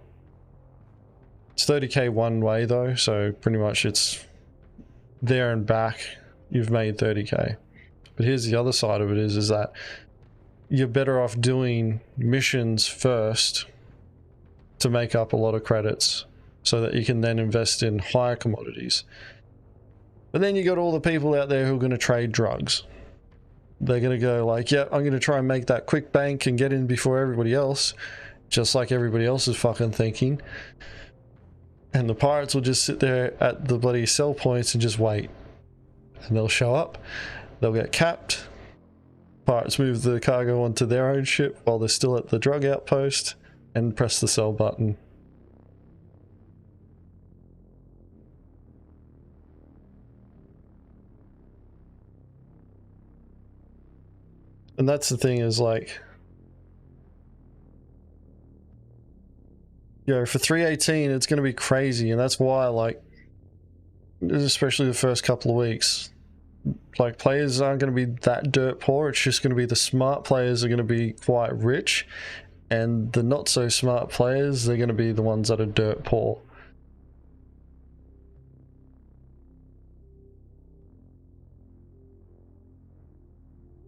It's 30k one way though, so pretty much it's there and back, you've made 30k. But here's the other side of it is that you're better off doing missions first to make up a lot of credits so that you can then invest in higher commodities. But then you got all the people out there who are going to trade drugs. They're going to go like, yeah, I'm going to try and make that quick bank and get in before everybody else, just like everybody else is fucking thinking. And the pirates will just sit there at the bloody sell points and just wait. And they'll show up. They'll get capped. Pirates move the cargo onto their own ship while they're still at the drug outpost and press the sell button. And that's the thing is like, you know, for 318 it's going to be crazy, and that's why, like, especially the first couple of weeks, like, players aren't going to be that dirt poor. It's just going to be the smart players are going to be quite rich, and the not so smart players, they're going to be the ones that are dirt poor.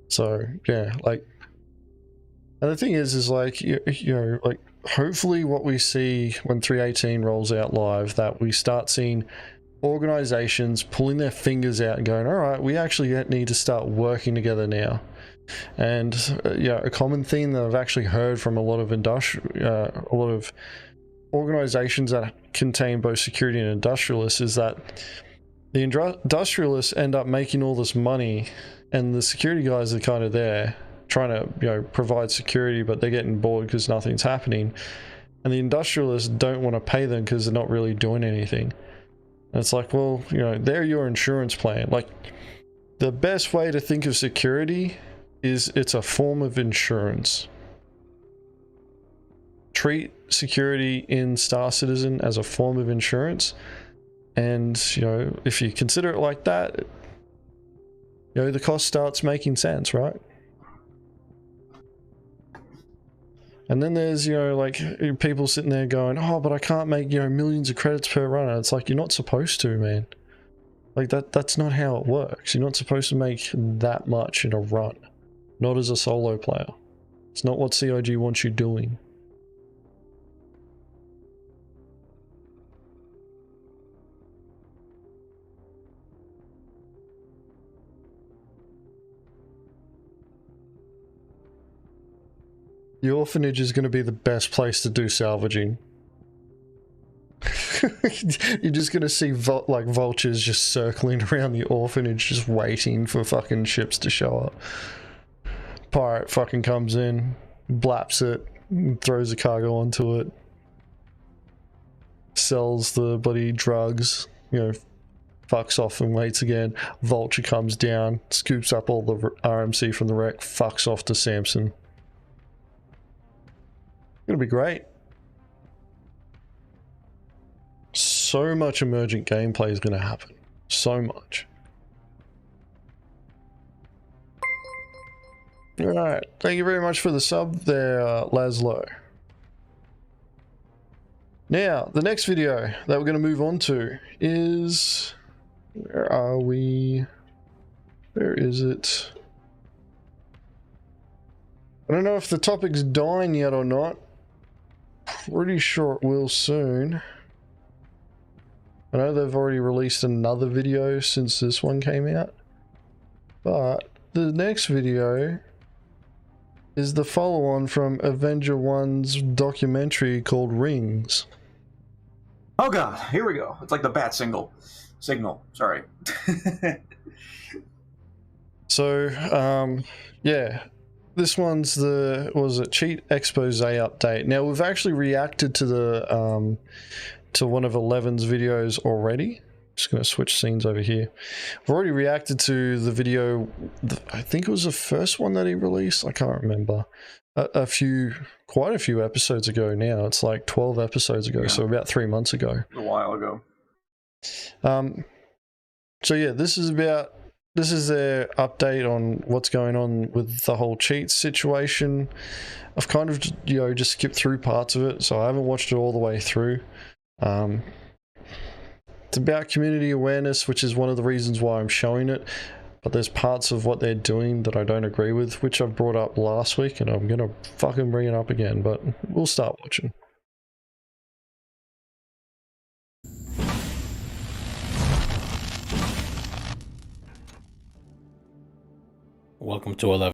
So yeah, like, and the thing is like, you know, like, hopefully what we see when 318 rolls out live, that we start seeing organizations pulling their fingers out and going, all right, we actually need to start working together now. And yeah, a common theme that I've actually heard from a lot of organizations that contain both security and industrialists is that the industrialists end up making all this money, and the security guys are kind of there trying to, you know, provide security, but they're getting bored because nothing's happening, and the industrialists don't want to pay them because they're not really doing anything. And it's like, well, you know, they're your insurance plan. Like, the best way to think of security is it's a form of insurance. Treat security in Star Citizen as a form of insurance, and, you know, if you consider it like that, you know, the cost starts making sense, right? And then there's, you know, like, people sitting there going, oh, but I can't make, you know, millions of credits per run. And it's like, you're not supposed to, man. Like, that's not how it works. You're not supposed to make that much in a run. Not as a solo player. It's not what CIG wants you doing. The orphanage is going to be the best place to do salvaging. You're just going to see like vultures just circling around the orphanage, just waiting for fucking ships to show up. Pirate fucking comes in, blaps it, throws a cargo onto it, sells the bloody drugs, you know, fucks off and waits again. Vulture comes down, scoops up all the RMC from the wreck, fucks off to Samson. Gonna be great. So much emergent gameplay is gonna happen. So much. Alright, thank you very much for the sub there, Laszlo. Now, the next video that we're going to move on to is... Where are we? Where is it? I don't know if the topic's dying yet or not. Pretty sure it will soon. I know they've already released another video since this one came out. But the next video is the follow-on from Avenger 1's documentary called Rings. Oh god, here we go. It's like the bat signal, sorry. So, yeah, this one's the, what was it, cheat expose update. Now, we've actually reacted to the, to one of 11's videos already. Just going to switch scenes over here. We've already reacted to the video, I think it was the first one that he released, I can't remember. Quite a few episodes ago now. It's like 12 episodes ago, yeah. So about 3 months ago. A while ago. So yeah, this is their update on what's going on with the whole cheats situation. I've kind of, you know, just skipped through parts of it, so I haven't watched it all the way through. It's about community awareness, which is one of the reasons why I'm showing it. But there's parts of what they're doing that I don't agree with, which I've brought up last week, and I'm gonna fucking bring it up again, but we'll start watching. Welcome to 11.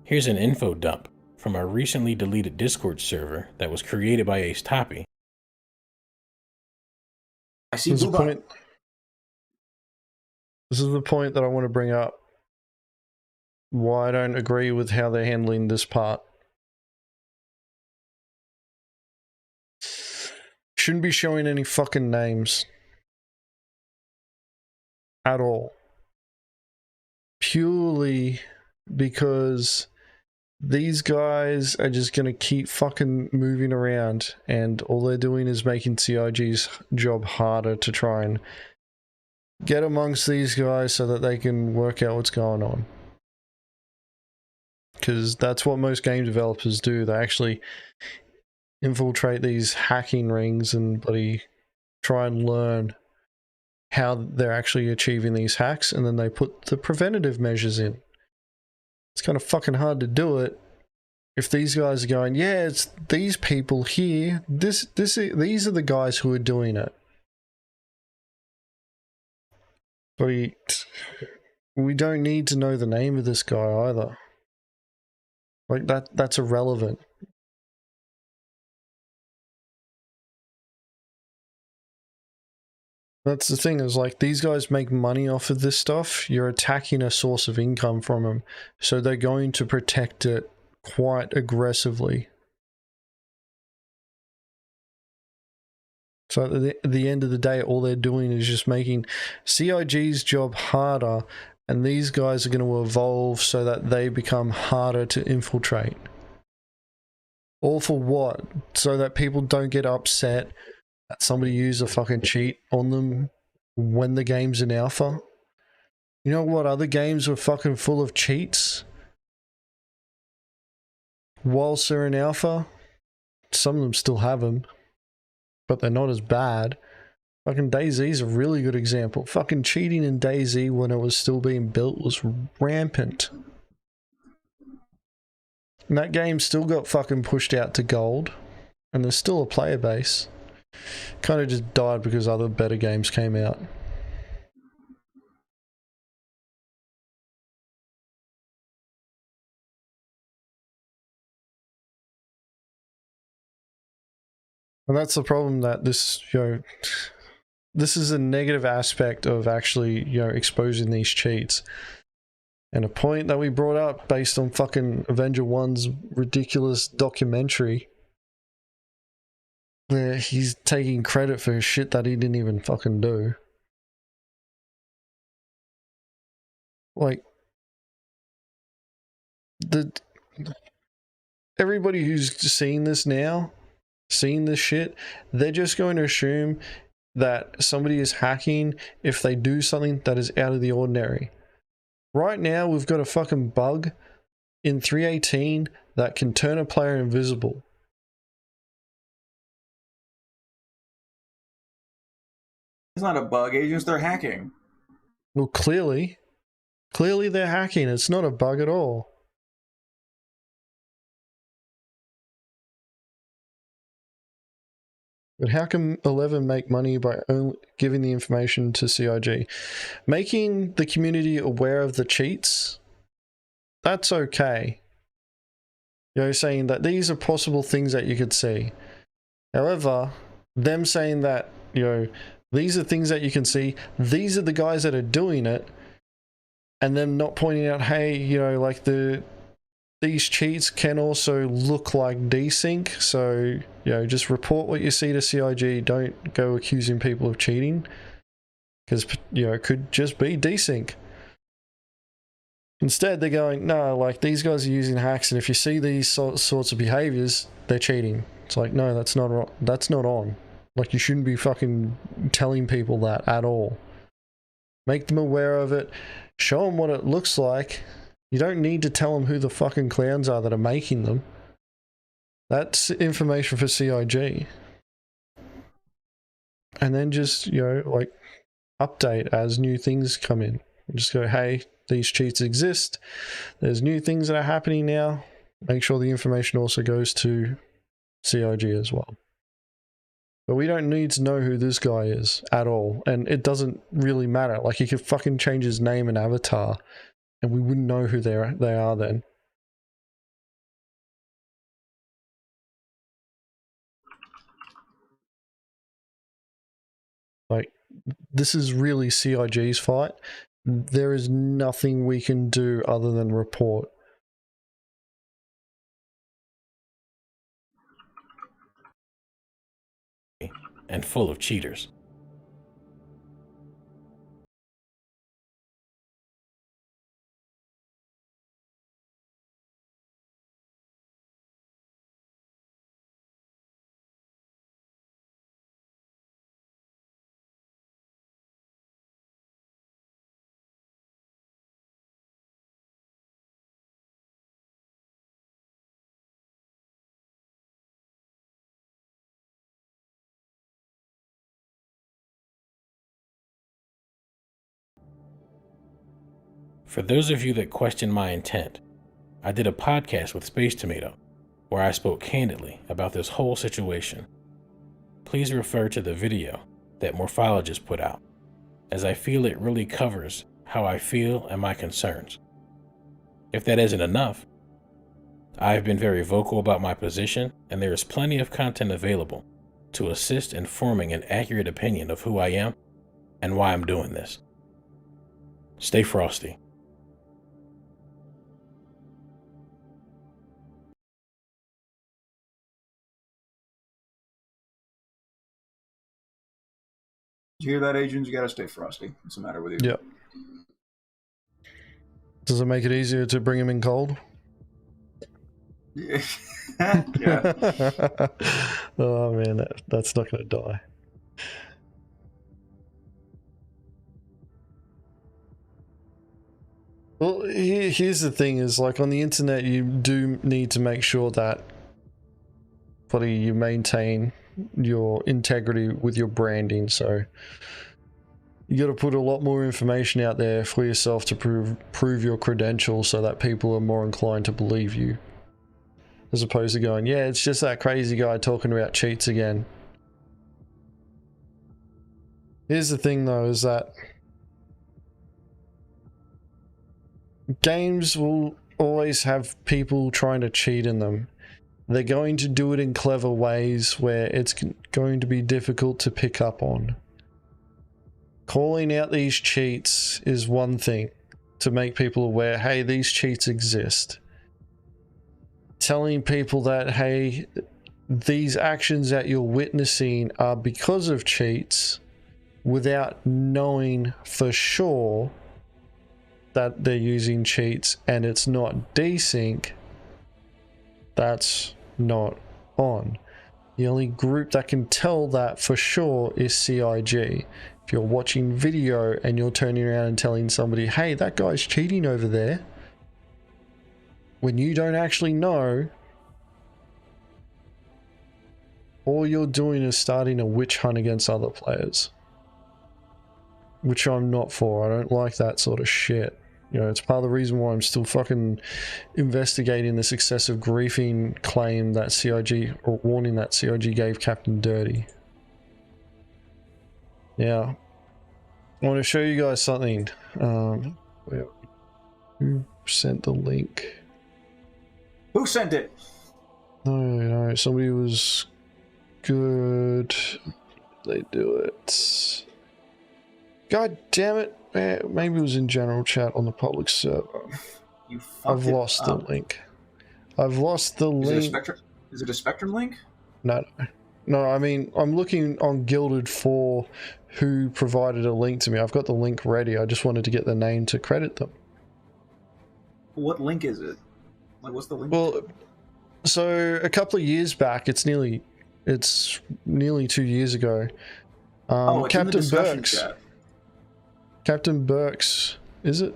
Here's an info dump from our recently deleted Discord server that was created by Ace Toppy. I see This is, Booba. this is the point that I want to bring up. Why I don't agree with how they're handling this part. Shouldn't be showing any fucking names. At all. Purely because these guys are just gonna keep fucking moving around, and all they're doing is making CIG's job harder to try and get amongst these guys so that they can work out what's going on. Because that's what most game developers do. They actually infiltrate these hacking rings and bloody try and learn how they're actually achieving these hacks, and then they put the preventative measures in. It's kind of fucking hard to do it if these guys are going, yeah, it's these people here. These are the guys who are doing it. But we don't need to know the name of this guy either. Like that's irrelevant. That's the thing, is like, these guys make money off of this stuff. You're attacking a source of income from them, so they're going to protect it quite aggressively. So at the end of the day, all they're doing is just making CIG's job harder, and these guys are going to evolve so that they become harder to infiltrate. All for what? So that people don't get upset that somebody used a fucking cheat on them when the game's in alpha. You know what other games were fucking full of cheats whilst they're in alpha? Some of them still have them, but they're not as bad. Fucking DayZ's a really good example. Fucking cheating in DayZ when it was still being built was rampant. And that game still got fucking pushed out to gold, and there's still a player base. Kind of just died because other better games came out. And that's the problem, that this, this is a negative aspect of actually, exposing these cheats. And a point that we brought up based on fucking Avenger 1's ridiculous documentary, where he's taking credit for shit that he didn't even fucking do. Like, everybody who's seen this now, seen this shit, they're just going to assume that somebody is hacking if they do something that is out of the ordinary. Right now, we've got a fucking bug in 3.18 that can turn a player invisible. It's not a bug, agents, they're hacking. Well, clearly they're hacking. It's not a bug at all. But how can 11 make money by only giving the information to CIG? Making the community aware of the cheats, that's okay. Saying that these are possible things that you could see. However, them saying that, these are things that you can see, these are the guys that are doing it, and them not pointing out, hey, like these cheats can also look like desync, so, just report what you see to CIG, don't go accusing people of cheating, because, it could just be desync. Instead, they're going, no, like, these guys are using hacks, and if you see these sorts of behaviors, they're cheating. It's like, no, that's not on. Like, you shouldn't be fucking telling people that at all. Make them aware of it, show them what it looks like. You don't need to tell them who the fucking clowns are that are making them. That's information for CIG. And then just, like, update as new things come in. Just go, hey, these cheats exist. There's new things that are happening now. Make sure the information also goes to CIG as well. But we don't need to know who this guy is at all. And it doesn't really matter. Like, he could fucking change his name and avatar, and we wouldn't know who they are then. Like, this is really CIG's fight. There is nothing we can do other than report. And full of cheaters. For those of you that question my intent, I did a podcast with Space Tomato where I spoke candidly about this whole situation. Please refer to the video that Morphologist put out, as I feel it really covers how I feel and my concerns. If that isn't enough, I have been very vocal about my position, and there is plenty of content available to assist in forming an accurate opinion of who I am and why I'm doing this. Stay frosty. Did you hear that, Agens? You gotta stay frosty. What's the matter with you? Yep. Does it make it easier to bring him in cold? Yeah. Yeah. Oh man, that's not going to die. Well, here's the thing: is like on the internet, you do need to make sure that, buddy, you maintain your integrity with your branding. So you got to put a lot more information out there for yourself to prove your credentials, so that people are more inclined to believe you, as opposed to going, yeah, it's just that crazy guy talking about cheats again. Here's the thing though, is that games will always have people trying to cheat in them. They're going to do it in clever ways where it's going to be difficult to pick up on. Calling out these cheats is one thing to make people aware, hey, these cheats exist. Telling people that, hey, these actions that you're witnessing are because of cheats without knowing for sure that they're using cheats and it's not desync, that's not on. The only group that can tell that for sure is CIG. If you're watching video and you're turning around and telling somebody, hey, that guy's cheating over there, when you don't actually know, all you're doing is starting a witch hunt against other players, which I'm not for. I don't like that sort of shit. You know, it's part of the reason why I'm still fucking investigating this excessive griefing claim that CIG, or warning that CIG gave Captain Dirty. Now, I want to show you guys something. Who sent the link? Who sent it? No, somebody was good. They do it. God damn it. Maybe it was in general chat on the public server. I've lost the link. I've lost the link. Is it a Spectrum link? No. I mean, I'm looking on Gilded for who provided a link to me. I've got the link ready. I just wanted to get the name to credit them. What link is it? Like, what's the link? Well, so a couple of years back, it's nearly 2 years ago. It's Captain in the discussion Burks. chat. Captain Burks, is it?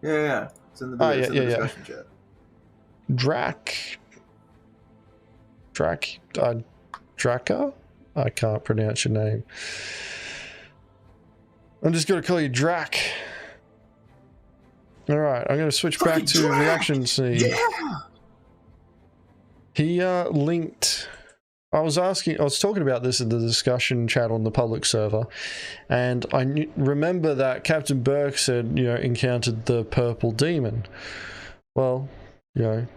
Yeah. It's in the, discussion chat. Draka? I can't pronounce your name. I'm just going to call you Drac. Alright, I'm going to switch back to Drac! reaction scene. Yeah! He linked... I was talking about this in the discussion chat on the public server, and I remember that Captain Burke said, you know, encountered the purple demon. Well, you know,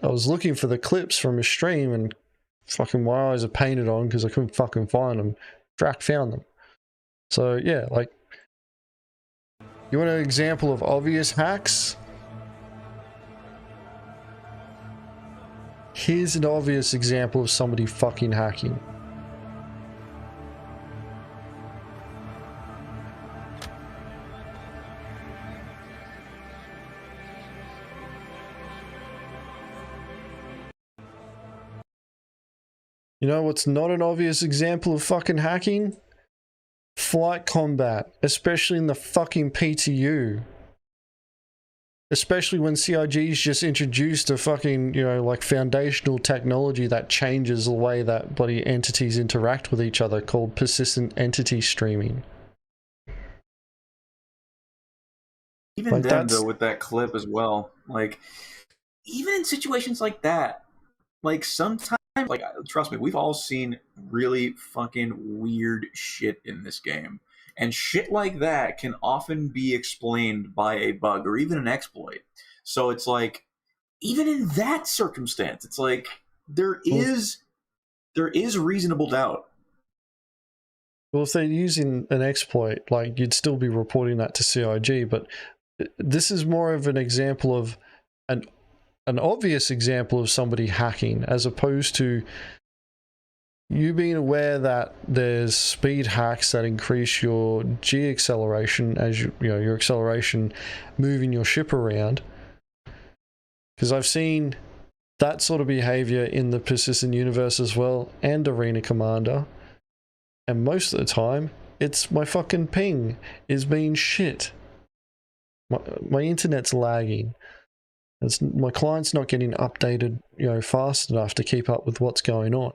I was looking for the clips from his stream, and fucking my eyes are painted on because I couldn't fucking find them. Drac found them. So yeah, like, you want an example of obvious hacks? Here's an obvious example of somebody fucking hacking. You know what's not an obvious example of fucking hacking? Flight combat, especially in the fucking PTU. Especially when CIG's just introduced a fucking, you know, like foundational technology that changes the way that bloody entities interact with each other, called persistent entity streaming. Even Like, then, though, with that clip as well, like, even in situations like that, like, sometimes, like, trust me, we've all seen really fucking weird shit in this game. And shit like that can often be explained by a bug or even an exploit. So it's like, even in that circumstance, it's like, there is reasonable doubt. Well, if they're using an exploit, like, you'd still be reporting that to CIG, but this is more of an example of an obvious example of somebody hacking, as opposed to you being aware that there's speed hacks that increase your G acceleration as you know, your acceleration moving your ship around. Because I've seen that sort of behavior in the persistent universe as well, and Arena Commander. And most of the time, it's my fucking ping is being shit. My internet's lagging. My client's not getting updated, you know, fast enough to keep up with what's going on.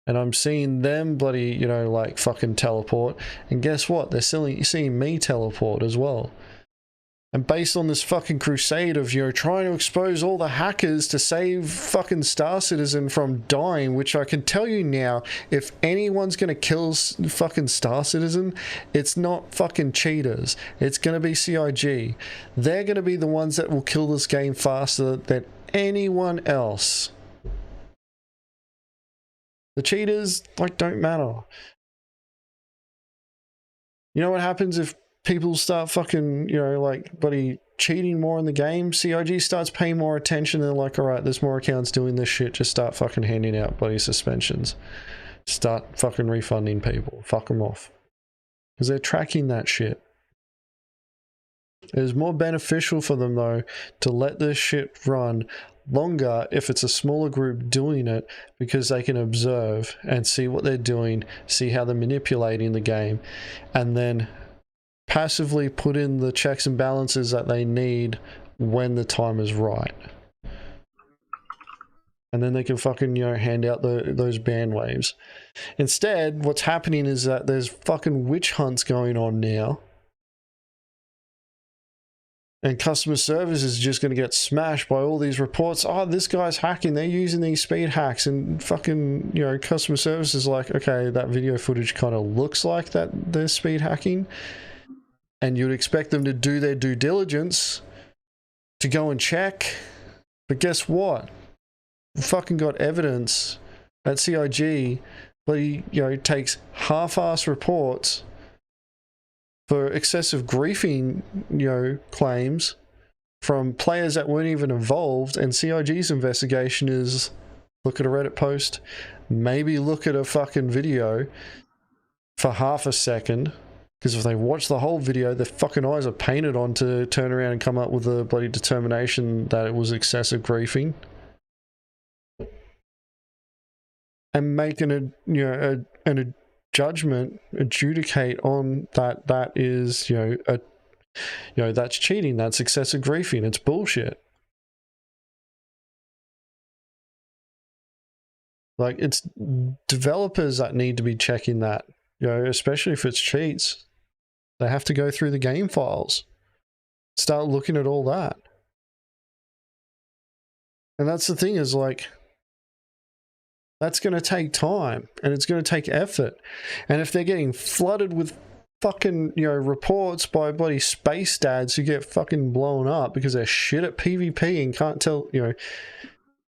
And I'm seeing them bloody, you know, like fucking teleport. And guess what? They're seeing me teleport as well. And based on this fucking crusade of, you know, trying to expose all the hackers to save fucking Star Citizen from dying, which I can tell you now, if anyone's gonna kill fucking Star Citizen, it's not fucking cheaters. It's gonna be CIG. They're gonna be the ones that will kill this game faster than anyone else. The cheaters, like, don't matter. You know what happens if people start fucking, you know, like, bloody cheating more in the game? CIG starts paying more attention. They're like, alright, there's more accounts doing this shit. Just start fucking handing out bloody suspensions. Start fucking refunding people. Fuck them off. Because they're tracking that shit. It is more beneficial for them, though, to let this shit run longer if it's a smaller group doing it, because they can observe and see what they're doing, see how they're manipulating the game, and then passively put in the checks and balances that they need when the time is right. And then they can fucking, you know, hand out those ban waves. Instead, what's happening is that there's fucking witch hunts going on now. And customer service is just going to get smashed by all these reports. Oh, this guy's hacking. They're using these speed hacks. And fucking, you know, customer service is like, okay, that video footage kind of looks like that they're speed hacking. And you'd expect them to do their due diligence to go and check. But guess what? We fucking got evidence at CIG, but he, you know, takes half-ass reports for excessive griefing, you know, claims from players that weren't even involved, and CIG's investigation is look at a Reddit post, maybe look at a fucking video for half a second, because if they watch the whole video, their fucking eyes are painted on to turn around and come up with a bloody determination that it was excessive griefing. And making a, you know, a judgment, adjudicate on that is, you know, that's cheating, that's excessive griefing, it's bullshit. Like, it's developers that need to be checking that, you know, especially if it's cheats. They have to go through the game files, start looking at all that. And that's the thing, is like, that's going to take time, and it's going to take effort. And if they're getting flooded with fucking, you know, reports by bloody space dads who get fucking blown up because they're shit at PvP and can't tell, you know,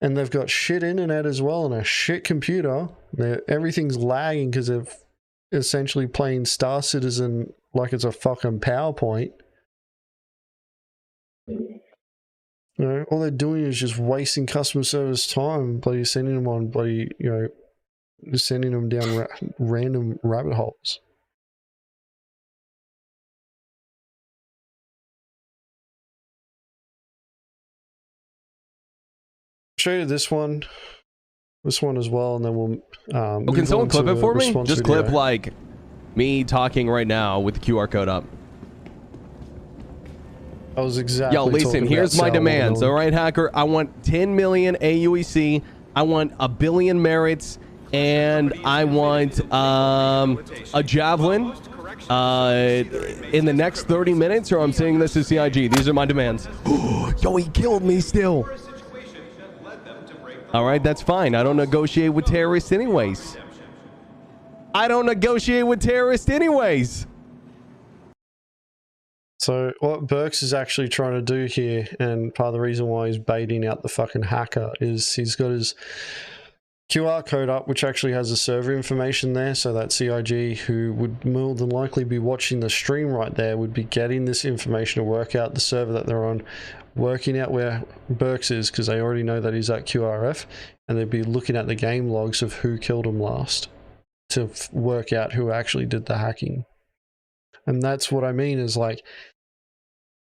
and they've got shit internet as well and a shit computer. Everything's lagging because they're essentially playing Star Citizen like it's a fucking PowerPoint. You know, all they're doing is just wasting customer service time, bloody sending them on bloody, you know, just sending them down random rabbit holes. Show you this one as well, and then we'll oh, can someone clip it for me? Just video. clip like me talking right now with the QR code up. I was exactly. Yo, listen, here's my demands. All right, hacker, I want 10 million AUEC, I want 1 billion merits, and I want a javelin in the next 30 minutes, or I'm saying this to CIG. These are my demands. Yo, he killed me still. All right, that's fine. I don't negotiate with terrorists anyways. I don't negotiate with terrorists anyways. So what Burks is actually trying to do here, and part of the reason why he's baiting out the fucking hacker, is he's got his QR code up, which actually has the server information there, so that CIG, who would more than likely be watching the stream right there, would be getting this information to work out the server that they're on, working out where Burks is, because they already know that he's at QRF, and they'd be looking at the game logs of who killed him last to work out who actually did the hacking. And that's what I mean, is like,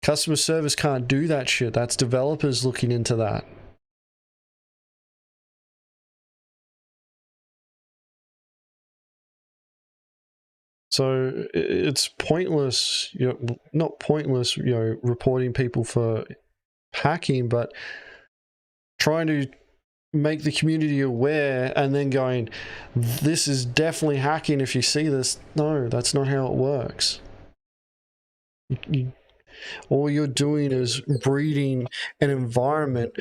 customer service can't do that shit. That's developers looking into that. So it's pointless, you know, not pointless, you know, reporting people for hacking, but trying to make the community aware and then going, this is definitely hacking if you see this. No, that's not how it works. All you're doing is breeding an environment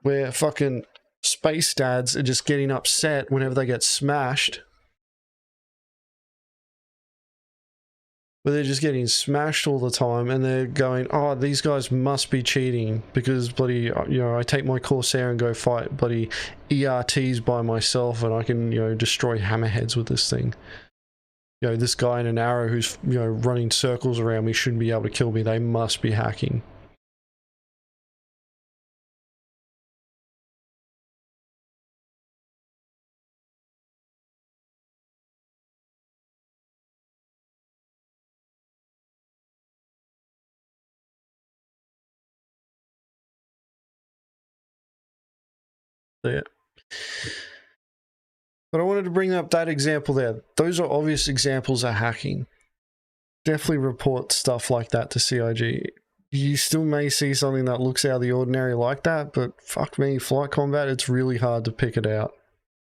where fucking space dads are just getting upset whenever they get smashed. But they're just getting smashed all the time, and they're going, oh, these guys must be cheating because bloody, you know, I take my Corsair and go fight bloody ERTs by myself, and I can, you know, destroy hammerheads with this thing. You know, this guy in an arrow who's, you know, running circles around me shouldn't be able to kill me. They must be hacking. Yeah. But I wanted to bring up that example there. Those are obvious examples of hacking. Definitely report stuff like that to CIG. You still may see something that looks out of the ordinary like that, but fuck me, flight combat, it's really hard to pick it out.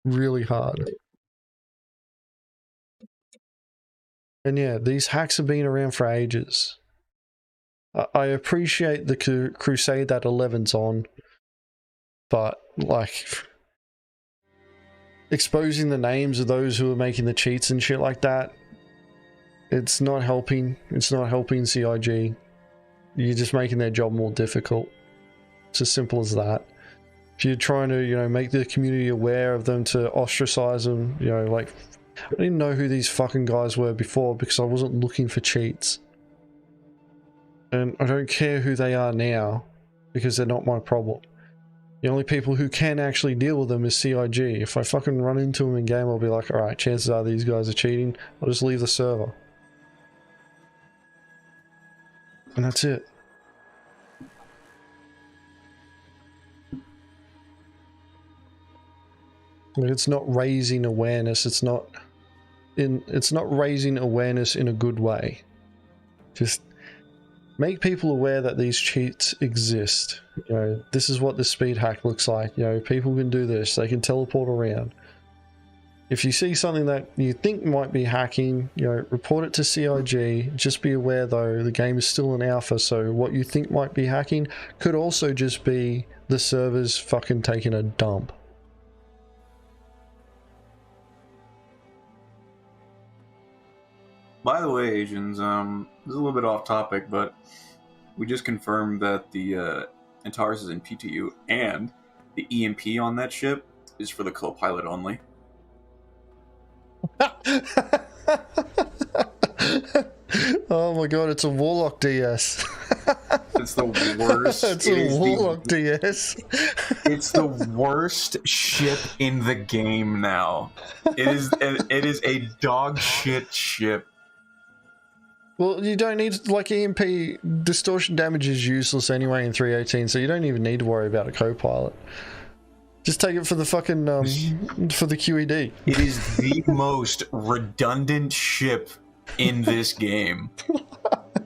Really hard. And yeah, these hacks have been around for ages. I appreciate the crusade that 11's on, but like, exposing the names of those who are making the cheats and shit like that, it's not helping. It's not helping CIG. You're just making their job more difficult. It's as simple as that. If you're trying to, you know, make the community aware of them to ostracize them, you know, like, I didn't know who these fucking guys were before because I wasn't looking for cheats. And I don't care who they are now because they're not my problem. The only people who can actually deal with them is CIG. If I fucking run into them in game, I'll be like, alright, chances are these guys are cheating. I'll just leave the server. And that's it. It's not raising awareness. It's not raising awareness in a good way. Just make people aware that these cheats exist. You know, this is what the speed hack looks like. You know, people can do this. They can teleport around. If you see something that you think might be hacking, you know, report it to CIG. Just be aware though, the game is still in alpha, so what you think might be hacking could also just be the servers fucking taking a dump. By the way, Asians, this is a little bit off topic, but we just confirmed that the Antares is in PTU, and the EMP on that ship is for the co-pilot only. Oh my god, it's a Warlock DS. It's the worst. It's a Warlock DS. It's the worst ship in the game now. It is a dog shit ship. Well, you don't need, like, EMP distortion damage is useless anyway in 318, so you don't even need to worry about a co-pilot. Just take it for the fucking for the QED. It is the most redundant ship in this game.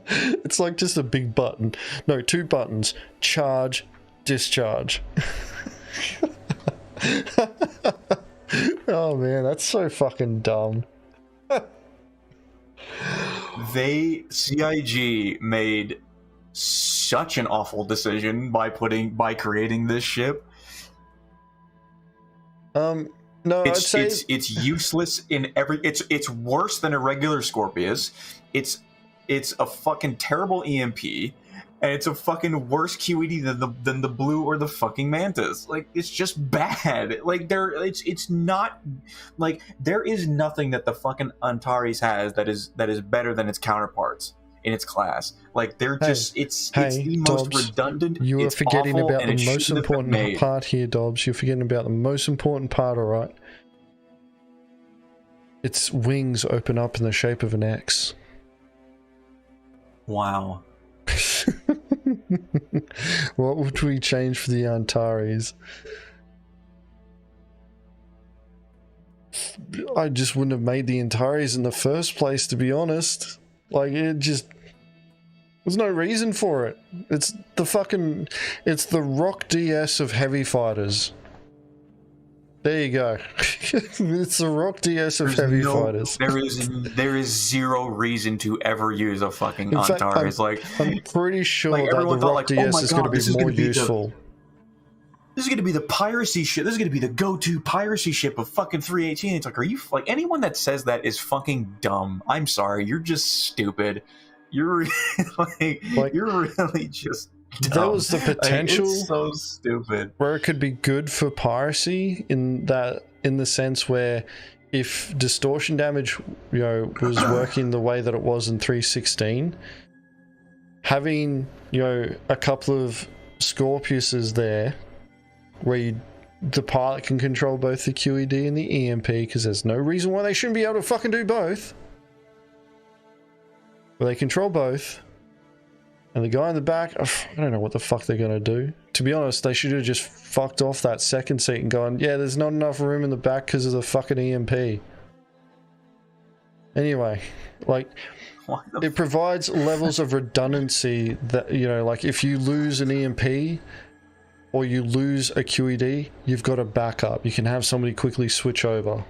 It's like just a big button. No, 2 buttons. Charge, discharge. Oh man, that's so fucking dumb. CIG made such an awful decision by creating this ship. No, I'd say it's useless in every. It's worse than a regular Scorpius. It's a fucking terrible EMP, and it's a fucking worse QED than the blue or the fucking Mantis. Like, it's just bad. Like, it's not like there is nothing that the fucking Antares has that is better than its counterparts in its class. Like, they're just it's the most Dobbs, redundant. you are forgetting awful, about the most important part here, Dobbs. You're forgetting about the most important part. All right, its wings open up in the shape of an X. Wow. What would we change for the Antares? I just wouldn't have made the Antares in the first place, to be honest. Like, it just... There's no reason for it. It's the Rock DS of heavy fighters. There you go. It's the Rock DS of heavy fighters. There is zero reason to ever use a fucking In fact, Antares. I'm pretty sure like, that the Rock DS is going to be more useful. This is going to be the piracy ship. This is going to be the go-to piracy ship of fucking 318. It's like, are you like, anyone that says that is fucking dumb. I'm sorry, you're just stupid. You're you're really just dumb. There was the potential, it's so stupid, where it could be good for piracy in the sense where if distortion damage, was working the way that it was in 316, having a couple of Scorpiuses there where the pilot can control both the QED and the EMP, because there's no reason why they shouldn't be able to fucking do both. But they control both. And the guy in the back, I don't know what the fuck they're going to do. To be honest, they should have just fucked off that second seat and gone, yeah, there's not enough room in the back because of the fucking EMP. Anyway, like, it provides levels of redundancy that, like, if you lose an EMP or you lose a QED, you've got a backup. You can have somebody quickly switch over.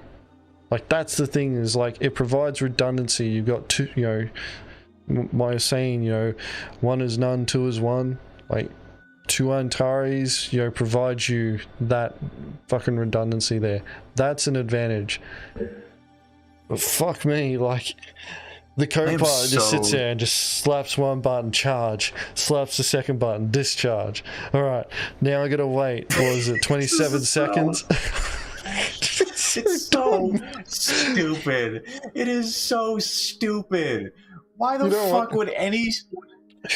Like, that's the thing, is like, it provides redundancy. You've got two, my saying, one is none, two is one. Like, 2 Antares, provides you that fucking redundancy there. That's an advantage. But fuck me, like, the co-pilot just sits there and just slaps one button, charge, slaps the second button, discharge. Alright, now I gotta wait, what was it, 27 seconds? It's so stupid. It is so stupid. Why the fuck would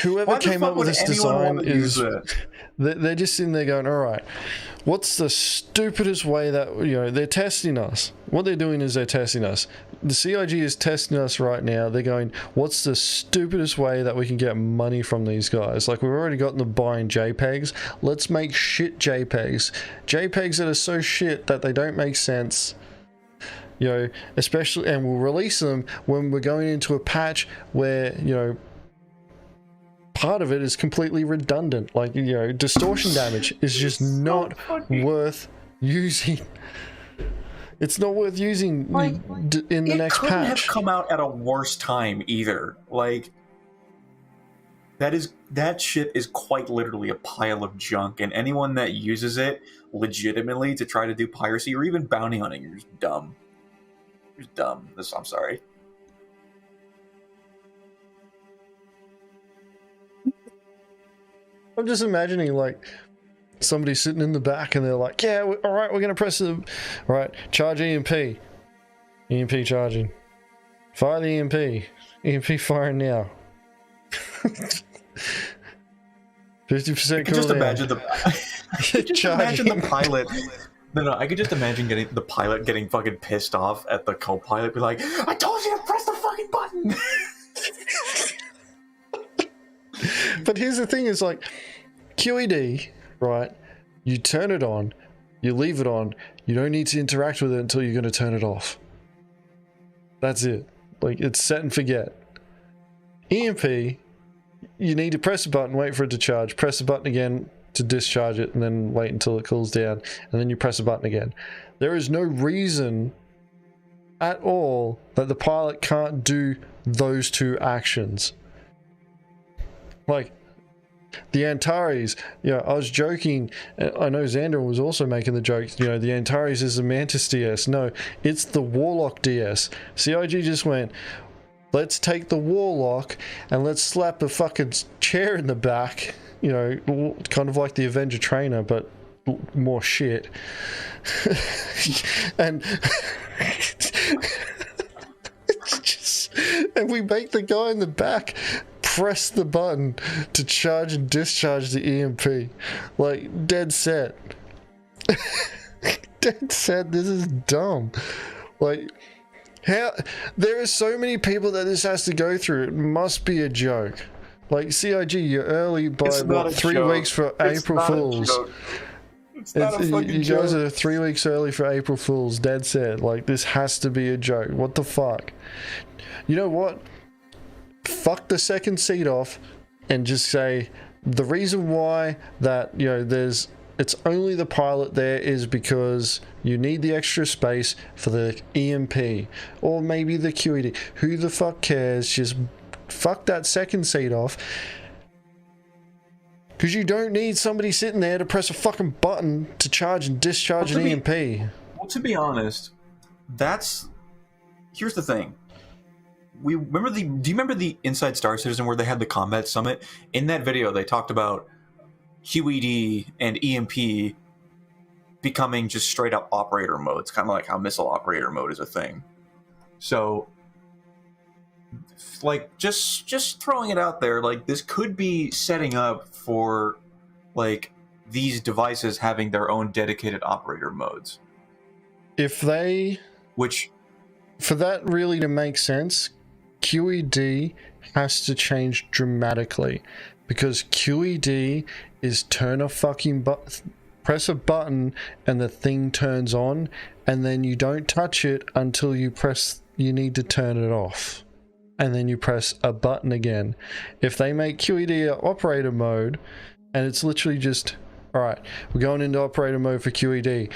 whoever came up with this design is they're just sitting there going, all right, what's the stupidest way that they're testing us? What they're doing is they're testing us. The CIG is testing us right now. They're going, what's the stupidest way that we can get money from these guys? Like, we've already gotten them buying JPEGs. Let's make shit JPEGs that are so shit that they don't make sense. Especially, and we'll release them when we're going into a patch where, part of it is completely redundant. Like, distortion damage is just not worth using. It's not worth using in the next patch. It couldn't have come out at a worse time either. Like, that shit is quite literally a pile of junk, and anyone that uses it legitimately to try to do piracy or even bounty hunting, you're just dumb. You're dumb. I'm sorry. I'm just imagining, like, somebody's sitting in the back and they're like, yeah, all right, we're going to press the... All right, charge EMP. EMP charging. Fire the EMP. EMP firing now. 50% could just imagine the pilot. No, I could just imagine the pilot getting fucking pissed off at the co-pilot, be like, I told you to press the fucking button. But here's the thing, is like, QED, right? You turn it on, you leave it on, you don't need to interact with it until you're going to turn it off. That's it. Like, it's set and forget. EMP, you need to press a button, wait for it to charge, press the button again to discharge it, and then wait until it cools down, and then you press a button again. There is no reason at all that the pilot can't do those two actions. Like, the Antares, you know, I was joking, I know Xander was also making the joke, you know, the Antares is the Mantis DS. No, it's the Warlock DS. CIG just went, let's take the Warlock and let's slap a fucking chair in the back, you know, kind of like the Avenger trainer, but more shit. And and we make the guy in the back press the button to charge and discharge the EMP. Like, dead set. Dead set, this is dumb. Like, how there are so many people that this has to go through. It must be a joke. Like, CIG, you're early by what, 3 weeks for April Fools. You guys are 3 weeks early for April Fools, dead set. Like, this has to be a joke. What the fuck? You know what? Fuck the second seat off and just say the reason why that, you know, it's only the pilot there is because you need the extra space for the EMP or maybe the QED. Who the fuck cares? Just fuck that second seat off, because you don't need somebody sitting there to press a fucking button to charge and discharge an EMP. Well, to be honest, here's the thing. Do you remember the Inside Star Citizen where they had the combat summit? In that video, they talked about QED and EMP becoming just straight up operator modes, kind of like how missile operator mode is a thing. So, like, just throwing it out there, like, this could be setting up for, like, these devices having their own dedicated operator modes. For that really to make sense, QED has to change dramatically, because QED is press a button and the thing turns on, and then you don't touch it until you need to turn it off, and then you press a button again. If they make QED operator mode and it's literally just, all right, we're going into operator mode for QED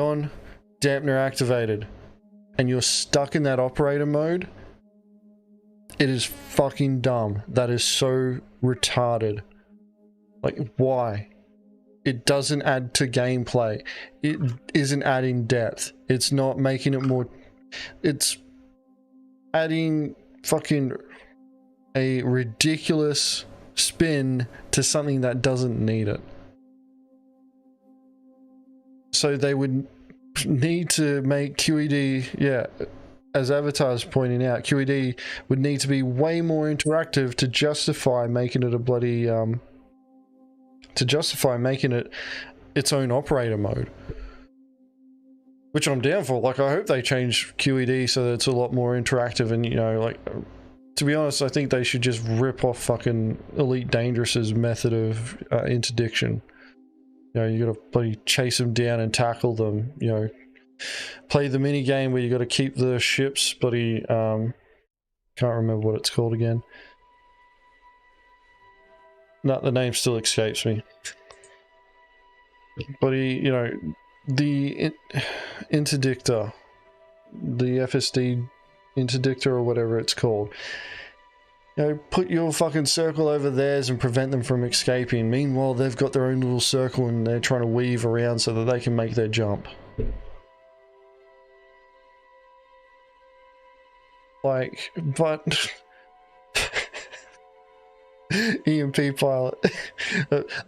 on, dampener activated, and you're stuck in that operator mode, it is fucking dumb. That is so retarded. Like, why? It doesn't add to gameplay. It isn't adding depth. It's not making it more... It's adding fucking a ridiculous spin to something that doesn't need it. So they would need to make QED... Yeah, as Avatar's pointing out, QED would need to be way more interactive to justify making it a bloody... to justify making it its own operator mode. Which I'm down for. Like, I hope they change QED so that it's a lot more interactive, and, you know, like, to be honest, I think they should just rip off fucking Elite Dangerous's method of interdiction. You know, you gotta bloody chase them down and tackle them, you know. Play the mini game where you gotta keep the ships, bloody, can't remember what it's called again. No, the name still escapes me. But you know, the interdictor, the FSD interdictor or whatever it's called. You know, put your fucking circle over theirs and prevent them from escaping. Meanwhile, they've got their own little circle and they're trying to weave around so that they can make their jump. Like, but... EMP pilot,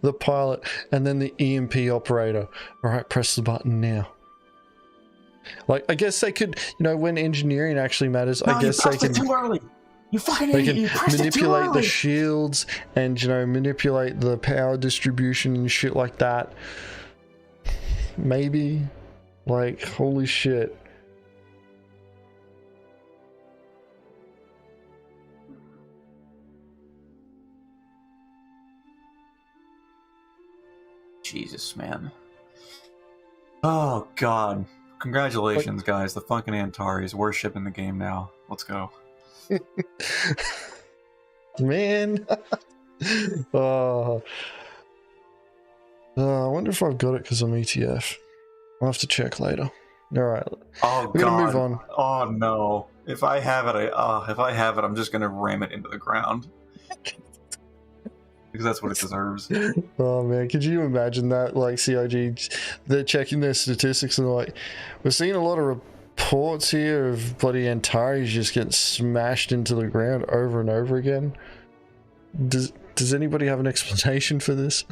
the pilot, and then the EMP operator. All right, press the button now. Like, I guess they could, you know, when engineering actually matters, No, I guess they can. Too early. You fucking They idiot. can You pressed it too manipulate the early. shields and, you know, manipulate the power distribution and shit like that. Maybe. Like, holy shit. Jesus, man. Oh, God. Congratulations, guys. The fucking Antares. We're shipping the game now. Let's go. Man. Oh. I wonder if I've got it because I'm ETF. I'll have to check later. Alright. Oh, We're God. gonna move on. Oh, no. If I have it, I'm just gonna ram it into the ground. Because that's what it deserves. Oh man, could you imagine that? Like CIG, they're checking their statistics and they're like, we're seeing a lot of reports here of bloody Antares just getting smashed into the ground over and over again. Does anybody have an explanation for this?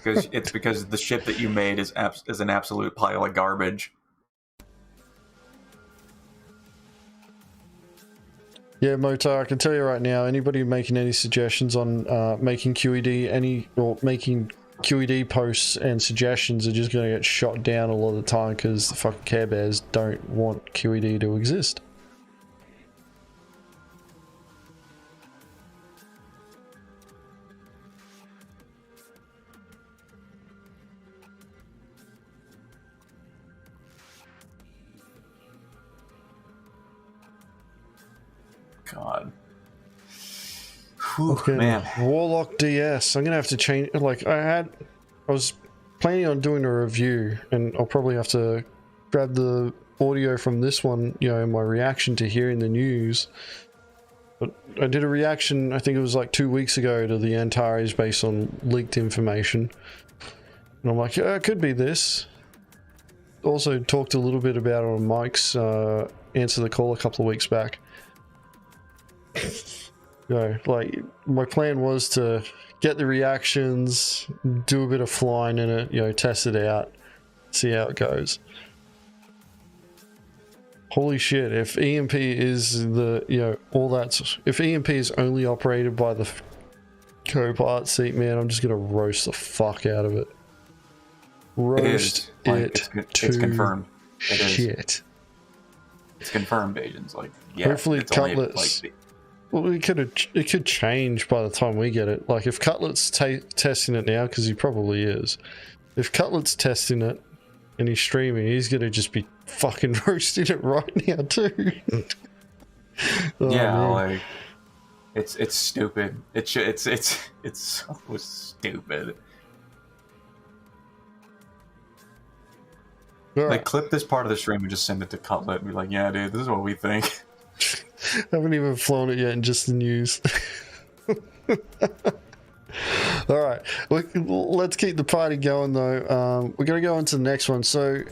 It's because the ship that you made is an absolute pile of garbage. Yeah, Motar, I can tell you right now, anybody making any suggestions on making QED or making QED posts and suggestions are just going to get shot down a lot of the time because the fucking Care Bears don't want QED to exist. God. Whew, Okay, man. Warlock DS. I'm gonna have to change. Like I was planning on doing a review, and I'll probably have to grab the audio from this one, you know, in my reaction to hearing the news. But I did a reaction, I think it was like 2 weeks ago, to the Antares based on leaked information, and I'm like, yeah, it could be this. Also talked a little bit about it on Mike's Answer the Call a couple of weeks back. You know, like my plan was to get the reactions, do a bit of flying in it, you know, test it out, see how it goes. Holy shit, if EMP is the, you know, all that's, if EMP is only operated by the co-pilot seat, man, I'm just gonna roast the fuck out of it. Roast it's confirmed. It is. Shit. It's confirmed, Agens. Like, yeah. Hopefully it's only, Cutlets. like, Well, it could change by the time we get it. Like if Cutlet's testing it now, because he probably is. If Cutlet's testing it and he's streaming, he's gonna just be fucking roasting it right now too. Oh, yeah, man. like it's stupid. It's so stupid. All right. Like, clip this part of the stream and just send it to Cutlet and be like, yeah, dude, this is what we think. Haven't even flown it yet in just the news. All right, let's keep the party going though. We're gonna go on to the next one. So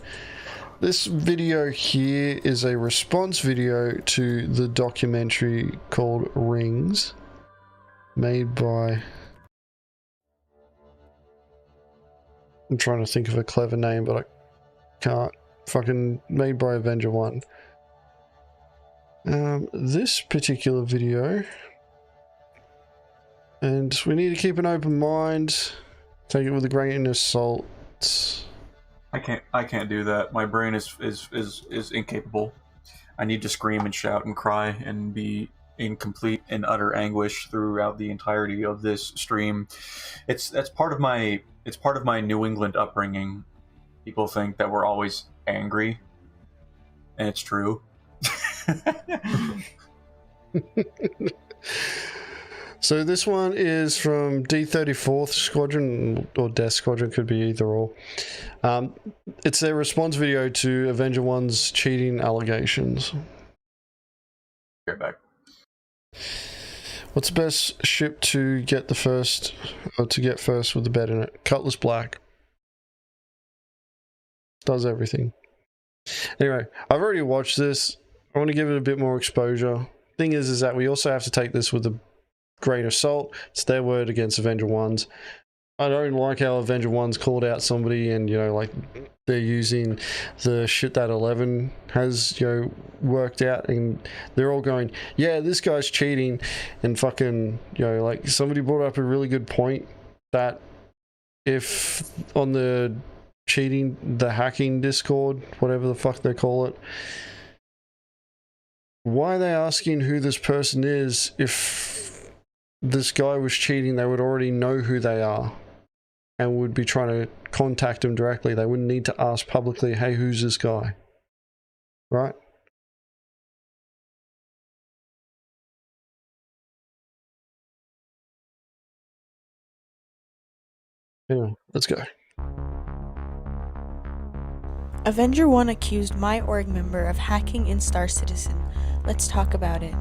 this video here is a response video to the documentary called Rings, made by, I'm trying to think of a clever name, but I can't. Fucking made by Avenger 1. This particular video, and we need to keep an open mind, take it with a grain of salt. I can't do that. My brain is incapable. I need to scream and shout and cry and be in complete and utter anguish throughout the entirety of this stream. That's part of my New England upbringing. People think that we're always angry, and it's true. So this one is from D34th Squadron, or Death Squadron, could be either or. It's their response video to Avenger 1's cheating allegations. Get back. What's the best ship to get first with the bed in it? Cutlass Black. Does everything. Anyway, I've already watched this. I want to give it a bit more exposure. Thing is that we also have to take this with a great assault. It's their word against Avenger 1's. I don't like how Avenger 1's called out somebody and, you know, like, they're using the shit that 11 has, you know, worked out, and they're all going, yeah, this guy's cheating, and fucking, you know, like, somebody brought up a really good point that if on the cheating, the hacking Discord, whatever the fuck they call it, why are they asking who this person is? If this guy was cheating, they would already know who they are and would be trying to contact him directly. They wouldn't need to ask publicly, hey, who's this guy? Right? Anyway, let's go. Avenger 1 accused my org member of hacking in Star Citizen. Let's talk about it.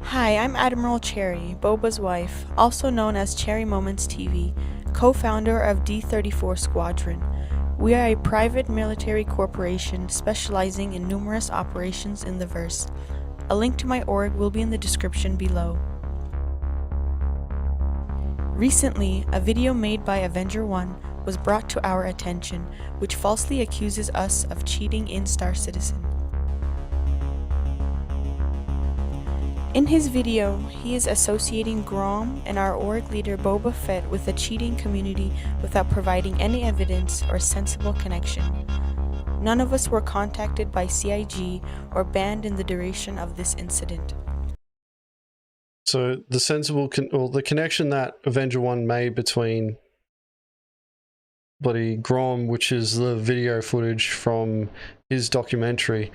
Hi, I'm Admiral Cherry, Boba's wife, also known as Cherry Moments TV, co-founder of D34 Squadron. We are a private military corporation specializing in numerous operations in the verse. A link to my org will be in the description below. Recently, a video made by Avenger 1 was brought to our attention, which falsely accuses us of cheating in Star Citizen. In his video, he is associating Grom and our org leader Boba Fett with the cheating community without providing any evidence or sensible connection. None of us were contacted by CIG or banned in the duration of this incident. So the sensible, the connection that Avenger 1 made between bloody Grom, which is the video footage from his documentary,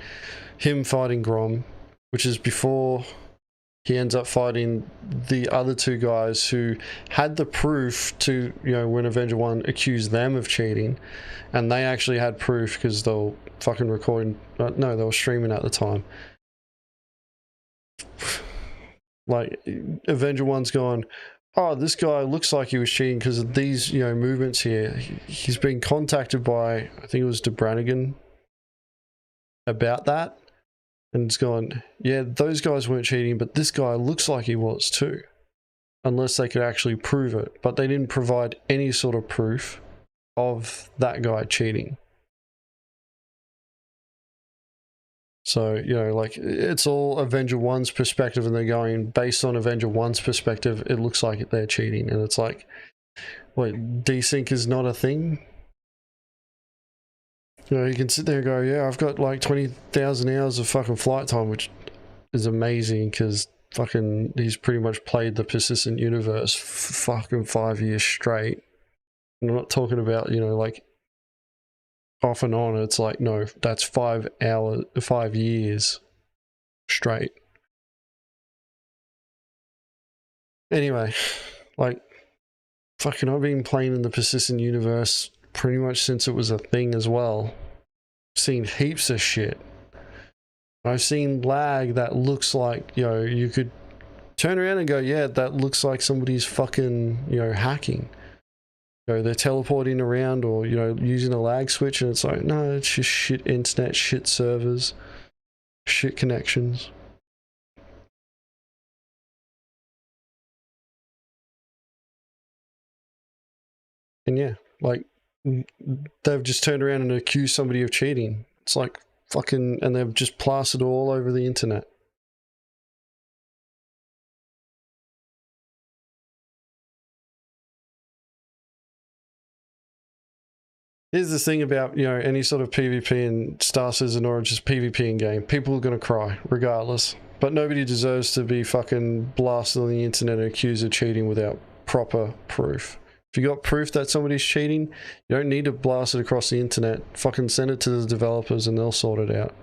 him fighting Grom, which is before he ends up fighting the other two guys who had the proof to, you know, when Avenger 1 accused them of cheating, and they actually had proof because they were fucking recording, no, they were streaming at the time. Like, Avenger 1's gone, oh, this guy looks like he was cheating because of these, you know, movements here. He's been contacted by, I think it was DeBranigan, about that. And it's gone, yeah, those guys weren't cheating, but this guy looks like he was too. Unless they could actually prove it. But they didn't provide any sort of proof of that guy cheating. So, you know, like, it's all Avenger 1's perspective, and they're going, based on Avenger 1's perspective, it looks like they're cheating. And it's like, wait, desync is not a thing? You know, you can sit there and go, yeah, I've got like 20,000 hours of fucking flight time, which is amazing because fucking he's pretty much played the persistent universe fucking 5 years straight. And I'm not talking about, you know, like off and on. It's like, no, that's 5 years straight. Anyway, like, fucking I've been playing in the persistent universe pretty much since it was a thing as well. Seen heaps of shit. I've seen lag that looks like, you know, you could turn around and go, yeah, that looks like somebody's fucking, you know, hacking. You know, they're teleporting around or, you know, using a lag switch, and it's like, no, it's just shit internet, shit servers, shit connections. And yeah, like, they've just turned around and accused somebody of cheating. It's like fucking, and they've just plastered it all over the internet. Here's the thing about, you know, any sort of PvP in Star Citizen or just PvP in game. People are going to cry, regardless. But nobody deserves to be fucking blasted on the internet and accused of cheating without proper proof. If you got proof that somebody's cheating, you don't need to blast it across the internet. Fucking send it to the developers and they'll sort it out.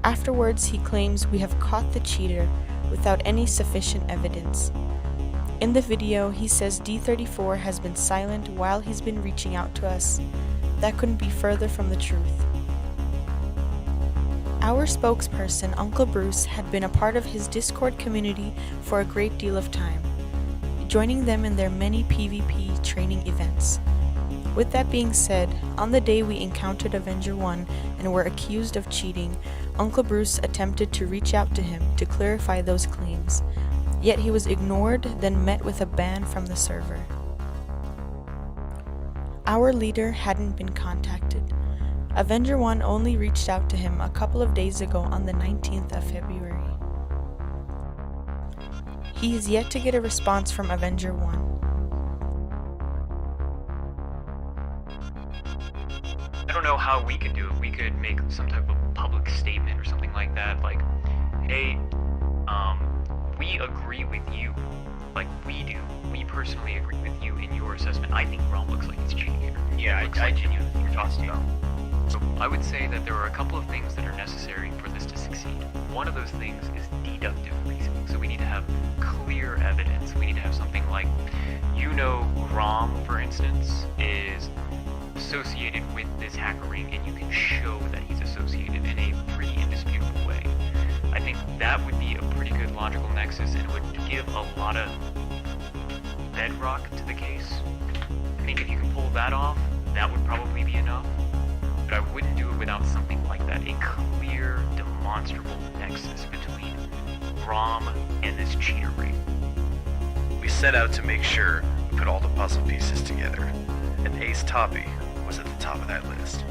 Afterwards, he claims we have caught the cheater without any sufficient evidence. In the video, he says D34 has been silent while he's been reaching out to us. That couldn't be further from the truth. Our spokesperson, Uncle Bruce, had been a part of his Discord community for a great deal of time, joining them in their many PvP training events. With that being said, on the day we encountered Avenger 1 and were accused of cheating, Uncle Bruce attempted to reach out to him to clarify those claims, yet he was ignored, then met with a ban from the server. Our leader hadn't been contacted. Avenger 1 only reached out to him a couple of days ago on the 19th of February. He is yet to get a response from Avenger 1. I don't know how we could do it. We could make some type of public statement or something like that, like, hey, we agree with you, like we do. We personally agree with you in your assessment. I think Rom looks like he's cheating here. Yeah, I genuinely think you're talking about. So I would say that there are a couple of things that are necessary for this to succeed. One of those things is deductive reasoning. So we need to have clear evidence. We need to have something like, you know, Rom, for instance, is associated with this hacker ring, and you can show that he's associated in a pretty indisputable way. I think that would be a pretty good logical nexus, and it would give a lot of bedrock to the case. I think if you can pull that off, that would probably be enough. But I wouldn't do it without something like that, a clear, demonstrable nexus between Rom and this cheater ring. We set out to make sure we put all the puzzle pieces together, and Ace Toppy was at the top of that list.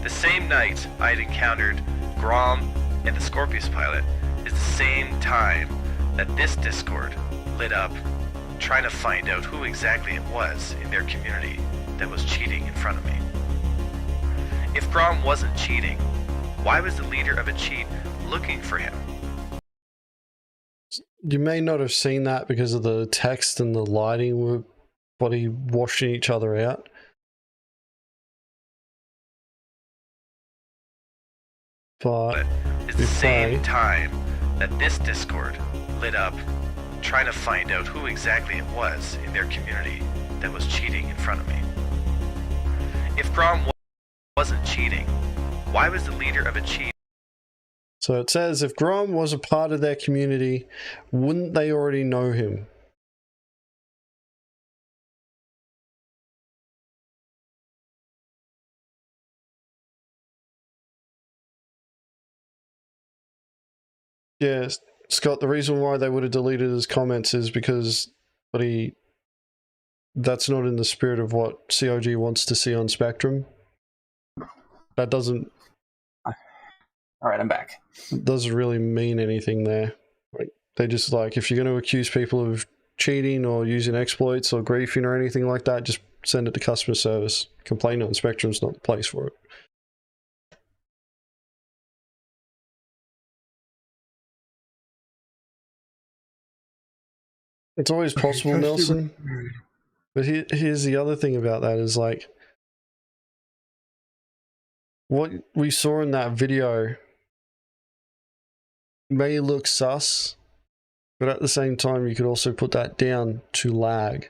The same night I'd encountered Grom and the Scorpius pilot is the same time that this Discord lit up trying to find out who exactly it was in their community that was cheating in front of me. If Grom wasn't cheating, why was the leader of a cheat looking for him? You may not have seen that because of the text and the lighting were bloody washing each other out. But it's the same time that this Discord lit up trying to find out who exactly it was in their community that was cheating in front of me. If Grom wasn't cheating, why was the leader of a cheat? So it says if Grom was a part of their community, wouldn't they already know him? Yeah, Scott, the reason why they would have deleted his comments is because that's not in the spirit of what COG wants to see on Spectrum. That doesn't... Alright, I'm back. Doesn't really mean anything there. Like, they just like, if you're going to accuse people of cheating or using exploits or griefing or anything like that, just send it to customer service. Complaining on Spectrum's not the place for it. It's always possible, Nelson. But here's the other thing about that is like, what we saw in that video may look sus, but at the same time you could also put that down to lag.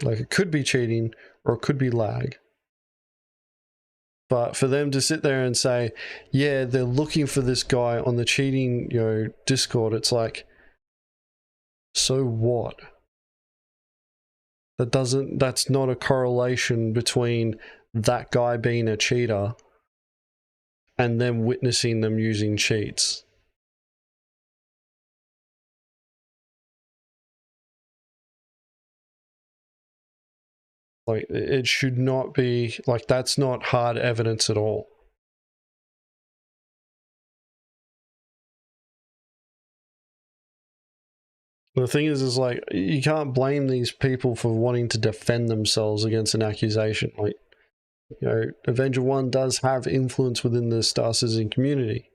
Like, it could be cheating or it could be lag. But for them to sit there and say, yeah, they're looking for this guy on the cheating, Discord, it's like, so what? That's not a correlation between that guy being a cheater and them witnessing them using cheats. Like, it should not be, like, that's not hard evidence at all. The thing is like, you can't blame these people for wanting to defend themselves against an accusation. Like, Avenger 1 does have influence within the Star Citizen community.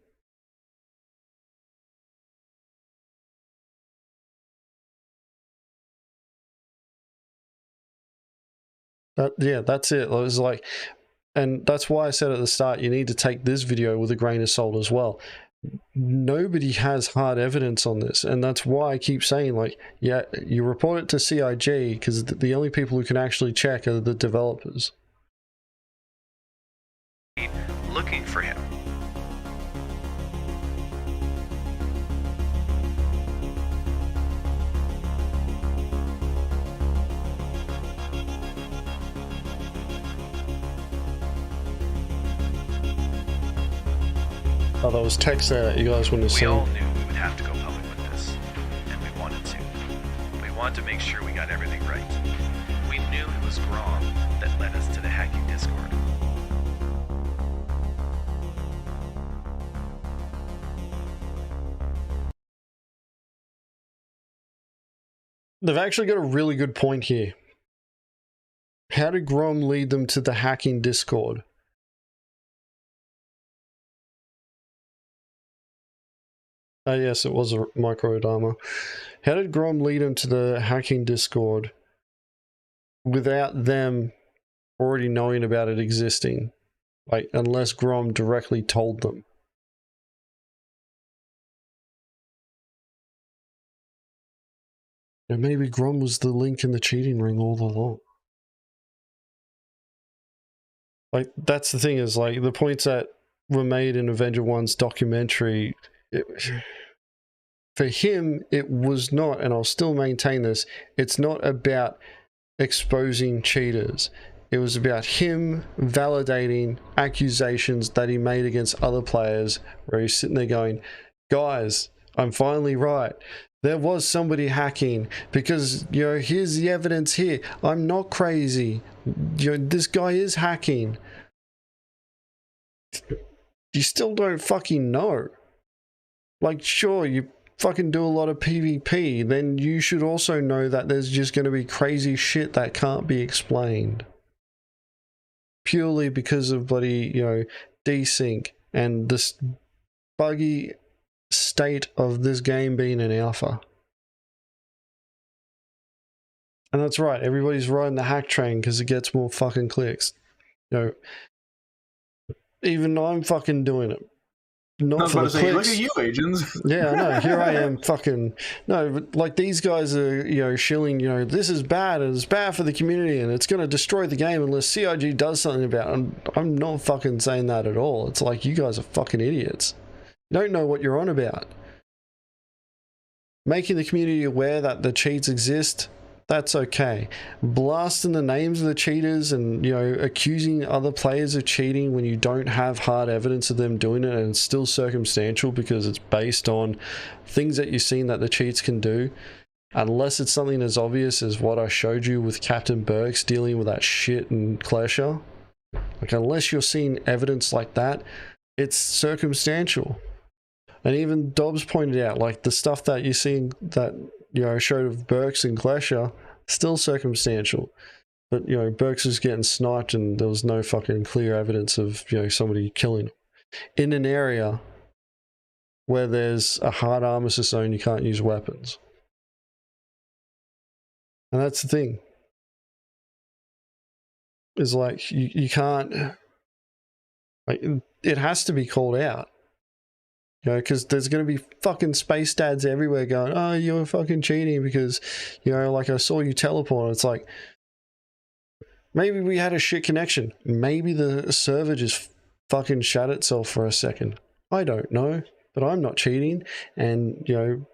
Yeah, that's it. It was like, and that's why I said at the start, you need to take this video with a grain of salt as well. Nobody has hard evidence on this, and that's why I keep saying, like, yeah, you report it to CIG because the only people who can actually check are the developers. Looking for him. Oh, there was text there that you guys wouldn't have We seen. all knew we would have to go public with this, and we wanted to. We wanted to make sure we got everything right. We knew it was Grom that led us to the hacking Discord. They've actually got a really good point here. How did Grom lead them to the hacking Discord? Oh yes, it was a microdama. How did Grom lead them to the hacking Discord without them already knowing about it existing? Like, unless Grom directly told them. And maybe Grom was the link in the cheating ring all along. Like, that's the thing, is like the points that were made in Avenger 1's documentary, for him, it was not, and I'll still maintain this, it's not about exposing cheaters. It was about him validating accusations that he made against other players, where he's sitting there going, guys, I'm finally right. There was somebody hacking because, you know, here's the evidence here. I'm not crazy. You know, this guy is hacking. You still don't fucking know. Like, sure, you fucking do a lot of PvP, then you should also know that there's just going to be crazy shit that can't be explained. Purely because of bloody, you know, desync and this buggy state of this game being an alpha. And that's right, everybody's riding the hack train because it gets more fucking clicks. You know, even I'm fucking doing it. Not I was for about the to say, clicks. look at you, Agens. Yeah, I know. Here I am fucking... No, but like these guys are, you know, shilling, you know, this is bad and it's bad for the community and it's going to destroy the game unless CIG does something about it. And I'm not fucking saying that at all. It's like, you guys are fucking idiots. You don't know what you're on about. Making the community aware that the cheats exist, that's okay. Blasting the names of the cheaters and, you know, accusing other players of cheating when you don't have hard evidence of them doing it and it's still circumstantial because it's based on things that you've seen that the cheats can do, unless it's something as obvious as what I showed you with Captain Burks dealing with that shit in Klesha. Like, unless you're seeing evidence like that, it's circumstantial. And even Dobbs pointed out, like, the stuff that you're seeing that, you know, showed of Burks and Glesher, still circumstantial. But, you know, Burks is getting sniped and there was no fucking clear evidence of, you know, somebody killing him. In an area where there's a hard armistice zone, you can't use weapons. And that's the thing. Is like, you can't... Like, it has to be called out. You know, because there's going to be fucking space dads everywhere going, oh, you're fucking cheating because, you know, like I saw you teleport. It's like, maybe we had a shit connection. Maybe the server just fucking shut itself for a second. I don't know, but I'm not cheating. And, you know,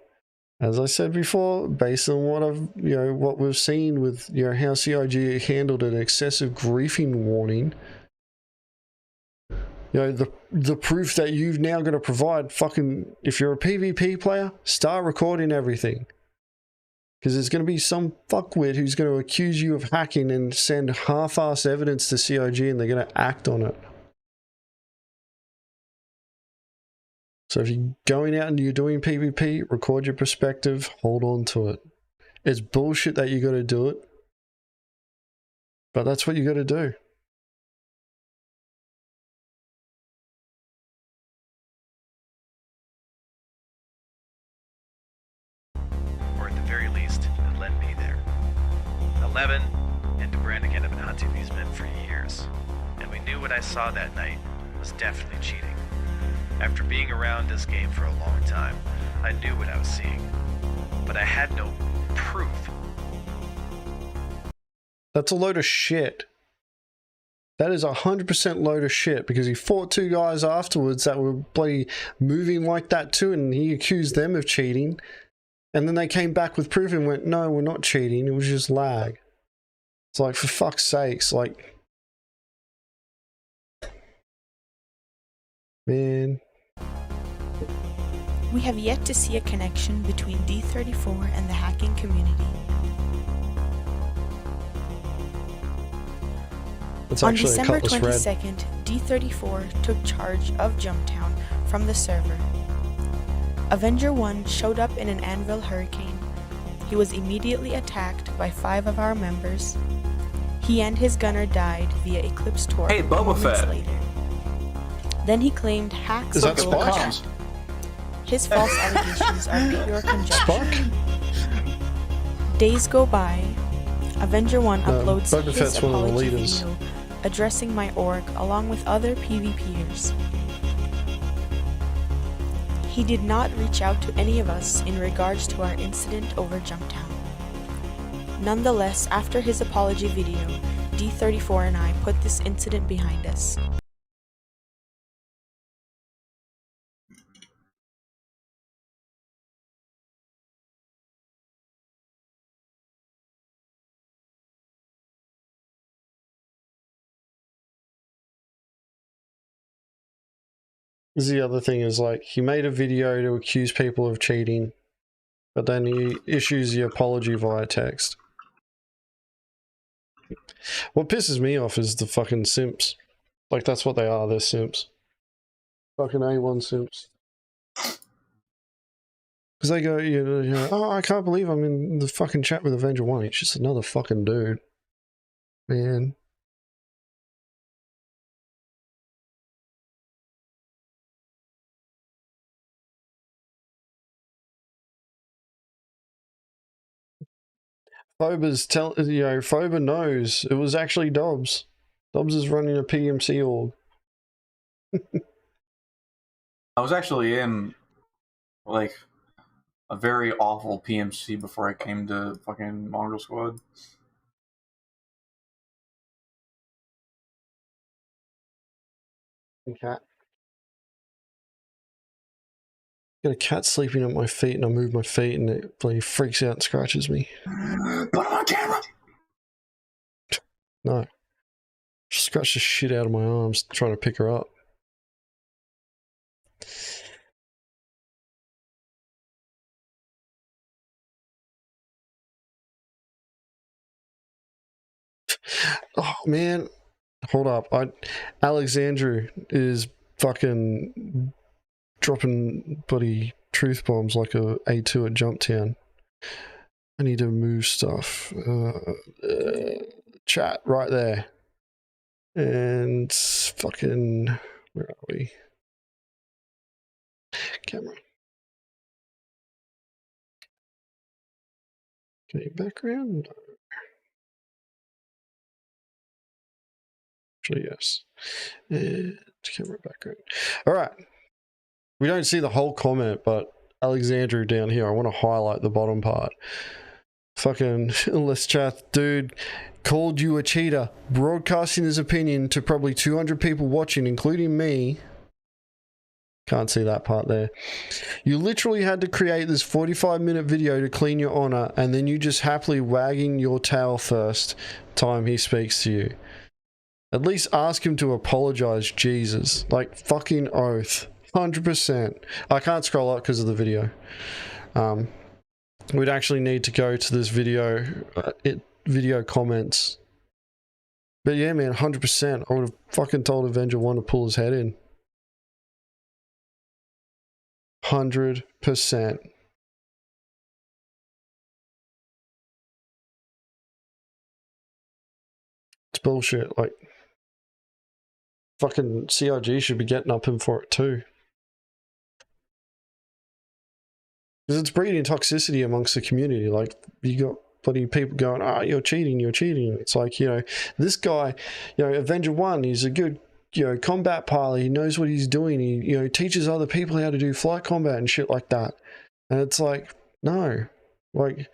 as I said before, based on what I've, you know, what we've seen with, you know, how CIG handled an excessive griefing warning, you know, the proof that you've now got to provide, fucking, if you're a PvP player, start recording everything. Because there's going to be some fuckwit who's going to accuse you of hacking and send half-ass evidence to CIG and they're going to act on it. So if you're going out and you're doing PvP, record your perspective, hold on to it. It's bullshit that you got to do it. But that's what you got to do. Or at the very least, it led me there. 11 and Brannigan have been hunting these men for years, and we knew what I saw that night was definitely cheating. After being around this game for a long time, I knew what I was seeing, but I had no proof. That's a load of shit. That is 100% load of shit, because he fought two guys afterwards that were bloody moving like that too, and he accused them of cheating. And then they came back with proof and went, no, we're not cheating, it was just lag. It's like, for fuck's sakes, like... Man... We have yet to see a connection between D34 and the hacking community. On December 22nd, D34 took charge of Jumptown from the server. Avenger 1 showed up in an Anvil Hurricane. He was immediately attacked by 5 of our members. He and his gunner died via Eclipse Torque moments later. Then he claimed hacks of the His false allegations are pure conjecture. Days go by. Avenger 1 uploads his apology video addressing my org along with other PvPers. He did not reach out to any of us in regards to our incident over Jumptown. Nonetheless, after his apology video, D34 and I put this incident behind us. The other thing is, like, he made a video to accuse people of cheating, but then he issues the apology via text. What pisses me off is the fucking simps. Like, that's what they are, they're simps. Fucking A1 simps. Because they go, you know, oh, I can't believe I'm in the fucking chat with Avenger 1. He's just another fucking dude. Man. Phoba knows it was actually Dobbs. Dobbs is running a PMC org. I was actually in, like, a very awful PMC before I came to fucking Mongrel Squad. Cat. Got a cat sleeping at my feet, and I move my feet, and it bloody freaks out and scratches me. Put him on camera! No. Just scratched the shit out of my arms trying to pick her up. Oh man, hold up. Alexandru is fucking dropping bloody truth bombs like a A2 at Jumptown. I need to move stuff. Chat right there. And fucking, where are we? Camera. Okay, background. Actually, yes. And camera background. All right. We don't see the whole comment, but Alexandru down here, I want to highlight the bottom part. Fucking, let's chat, dude. Called you a cheater, broadcasting his opinion to probably 200 people watching, including me. Can't see that part there. You literally had to create this 45-minute video to clean your honor, and then you just happily wagging your tail first time he speaks to you. At least ask him to apologize, Jesus. Like, fucking oath. 100%. I can't scroll up because of the video. We'd actually need to go to this video, video comments. But yeah, man, 100%. I would have fucking told Avenger 1 to pull his head in. 100%. It's bullshit. Like, fucking CRG should be getting up him for it too. Because it's breeding toxicity amongst the community. Like, you got bloody people going, oh, you're cheating, you're cheating. It's like, you know, this guy, you know, Avenger 1, he's a good, you know, combat pilot. He knows what he's doing. He, you know, teaches other people how to do flight combat and shit like that. And it's like, no. Like,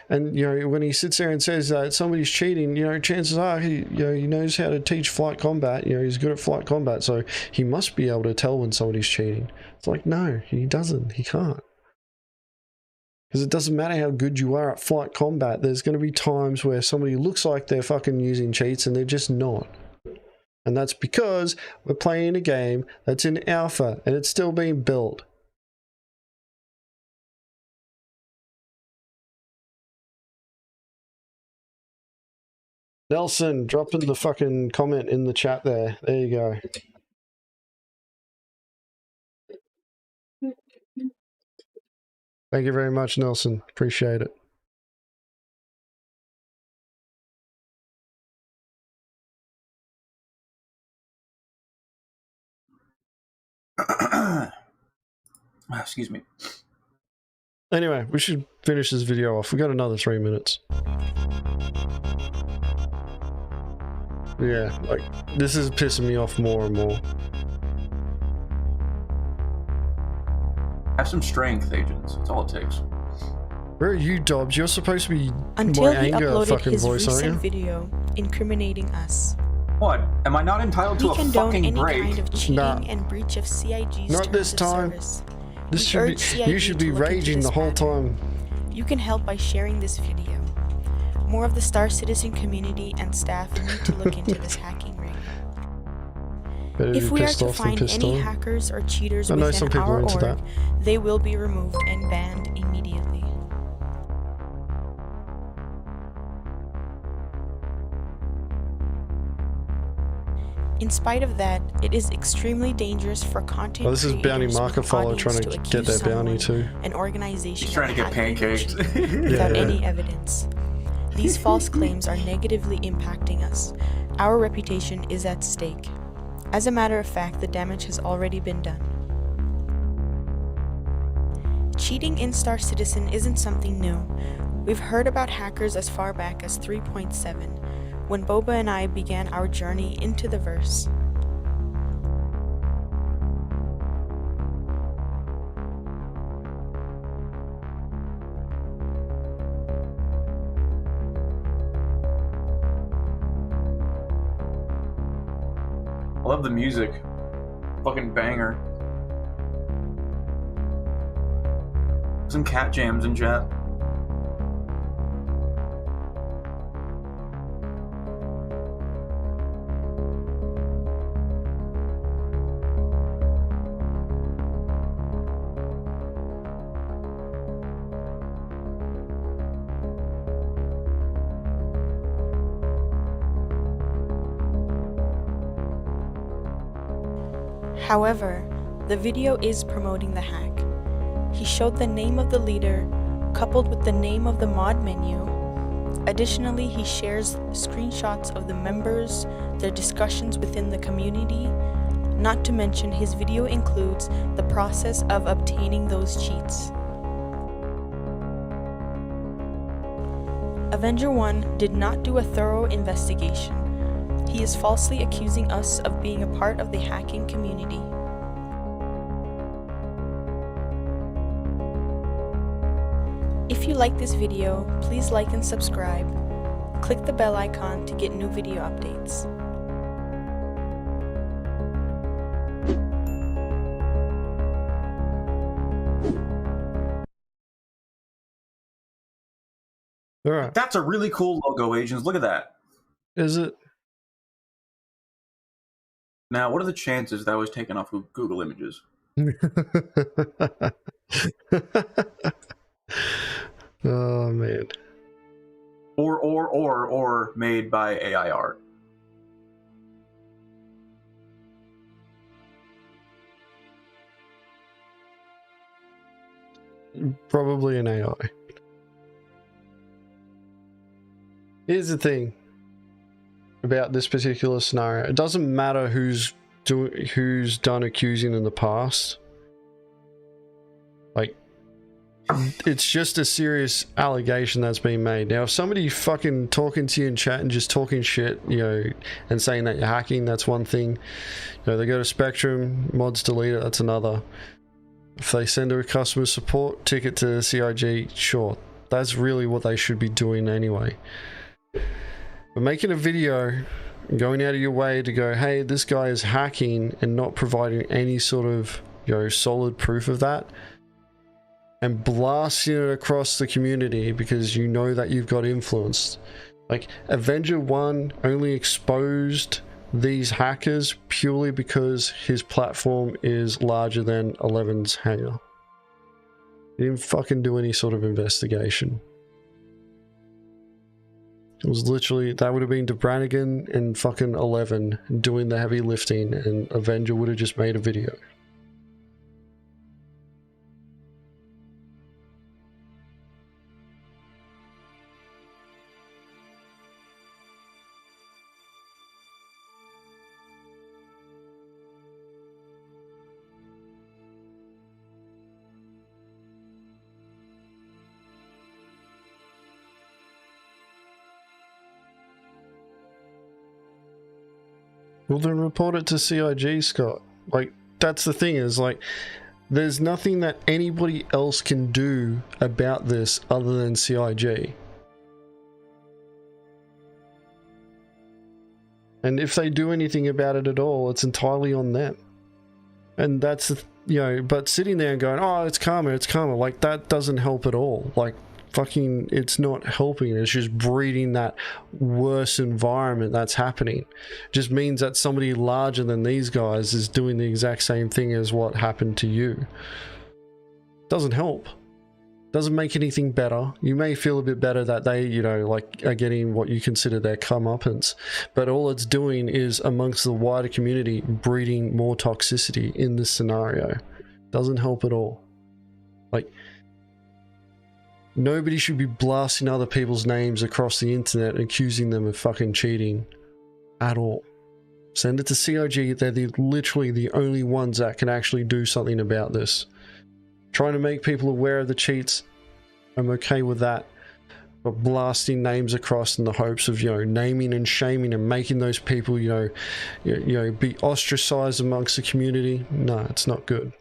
and, you know, when he sits there and says that somebody's cheating, you know, chances are he, you know, he knows how to teach flight combat. You know, he's good at flight combat. So he must be able to tell when somebody's cheating. It's like, no, he doesn't. He can't. Because it doesn't matter how good you are at flight combat, there's going to be times where somebody looks like they're fucking using cheats and they're just not. And that's because we're playing a game that's in alpha and it's still being built. Nelson, drop in the fucking comment in the chat there. There you go. Thank you very much, Nelson. Appreciate it. Excuse me. Anyway, we should finish this video off. We got another 3 minutes. Yeah, like, this is pissing me off more and more. Have some strength, agents. That's all it takes. Where are you, Dobbs? You're supposed to be Until my he anger uploaded fucking his voice, aren't recent you? video incriminating us. What? Am I not entitled to We a condone fucking any break? kind of cheating Nah. and breach of CIG's Not terms this of time. service. This We should urge be. CIG You should be to look into raging this the whole matter. time. You can help by sharing this video. More of the Star Citizen community and staff need to look into this hacking ring. Better If be we are pissed to off than find pissed any on. hackers or cheaters I know some within people are our into org, that. they will be removed and banned immediately. In spite of that, it is extremely dangerous for content Well, this is bounty creators with marker an follow audience trying to accuse get their bounty someone, too. an organization He's trying to of get hacking or pancaked. cheating without Yeah. any evidence. These false claims are negatively impacting us. Our reputation is at stake. As a matter of fact, the damage has already been done. Cheating in Star Citizen isn't something new. We've heard about hackers as far back as 3.7, when Boba and I began our journey into the verse. I love the music. Fucking banger. Some cat jams in chat. However, the video is promoting the hack. He showed the name of the leader, coupled with the name of the mod menu. Additionally, he shares screenshots of the members, their discussions within the community. Not to mention, his video includes the process of obtaining those cheats. Avenger 1 did not do a thorough investigation. He is falsely accusing us of being a part of the hacking community. If you like this video, please like and subscribe. Click the bell icon to get new video updates. All right. That's a really cool logo, agents. Look at that. Is it? Now, what are the chances that was taken off of Google Images? Oh man. Or made by AI art. Probably an AI. Here's the thing about this particular scenario. It doesn't matter who's done accusing in the past. Like, it's just a serious allegation that's being made. Now, if somebody fucking talking to you in chat and just talking shit, you know, and saying that you're hacking, that's one thing. You know, they go to Spectrum, mods delete it, that's another. If they send a customer support ticket to CIG, sure, that's really what they should be doing anyway. But making a video, going out of your way to go, hey, this guy is hacking, and not providing any sort of, you know, solid proof of that, and blasting it across the community because you know that you've got influenced. Like, Avenger 1 only exposed these hackers purely because his platform is larger than 11's hangar. He didn't fucking do any sort of investigation. It was literally, that would have been DeBranigan and fucking 11 doing the heavy lifting, and Avenger would have just made a video. Well, then report it to CIG, Scott. Like, that's the thing, is like, there's nothing that anybody else can do about this other than CIG. And if they do anything about it at all, it's entirely on them. And that's, you know, but sitting there and going, oh, it's karma, like, that doesn't help at all. Like, fucking, it's not helping. It's just breeding that worse environment that's happening. It just means that somebody larger than these guys is doing the exact same thing as what happened to you. Doesn't help. Doesn't make anything better. You may feel a bit better that they, you know, like, are getting what you consider their comeuppance, but all it's doing is, amongst the wider community, breeding more toxicity in this scenario. Doesn't help at all. Like, nobody should be blasting other people's names across the internet and accusing them of fucking cheating at all. Send it to CIG. They're literally the only ones that can actually do something about this. Trying to make people aware of the cheats, I'm okay with that. But blasting names across in the hopes of, you know, naming and shaming and making those people, you know, be ostracized amongst the community, no, it's not good.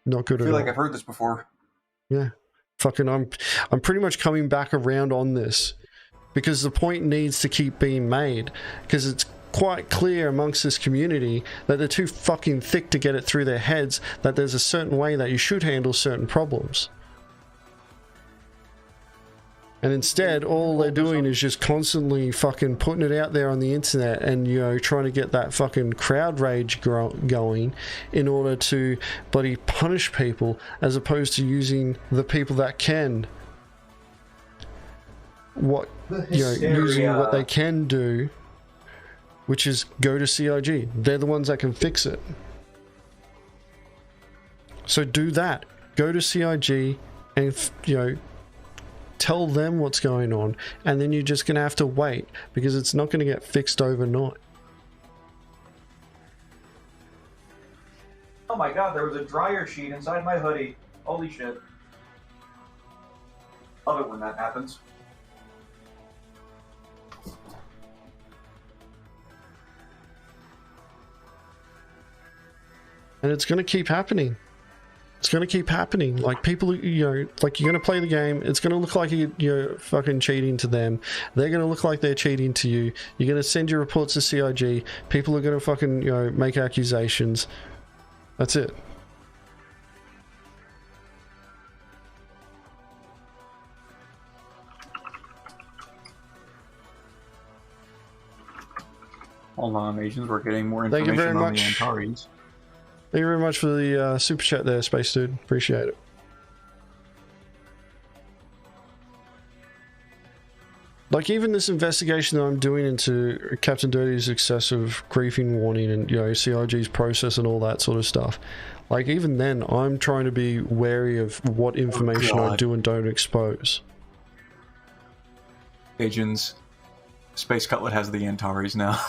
Not good at all. I feel like I've heard this before. Yeah. Fucking, I'm pretty much coming back around on this because the point needs to keep being made, because it's quite clear amongst this community that they're too fucking thick to get it through their heads that there's a certain way that you should handle certain problems. And instead, all they're doing is just constantly fucking putting it out there on the internet and, you know, trying to get that fucking crowd rage going in order to bloody punish people, as opposed to using the people that can, using what they can do, which is go to CIG. They're the ones that can fix it. So do that. Go to CIG and, you know, tell them what's going on, and then you're just gonna have to wait, because it's not gonna get fixed overnight. Oh my god, there was a dryer sheet inside my hoodie. Holy shit. Love it when that happens. And it's gonna keep happening. It's going to keep happening. Like, people, you know, like, you're going to play the game. It's going to look like you're fucking cheating to them. They're going to look like they're cheating to you. You're going to send your reports to CIG. People are going to fucking, you know, make accusations. That's it. Hold on, Asians, we're getting more information Thank you very on much. the Antares. Thank you very much for the super chat there, Space Dude. Appreciate it. Like, even this investigation that I'm doing into Captain Dirty's excessive griefing warning and, you know, CIG's process and all that sort of stuff. Like, even then, I'm trying to be wary of what information I do and don't expose. Agens, Space Cutlet has the Antares now.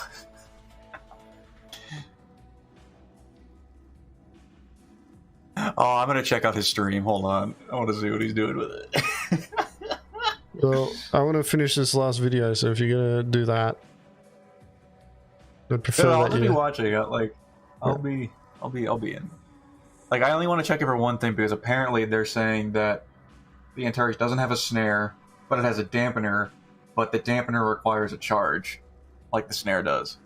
Oh, I'm gonna check out his stream. Hold on. I want to see what he's doing with it. Well, I want to finish this last video, so if you're gonna do that, I'd prefer I'll that be watching. I'll be in. Like, I only want to check it for one thing, because apparently they're saying that the Antares doesn't have a snare, but it has a dampener, but the dampener requires a charge, like the snare does.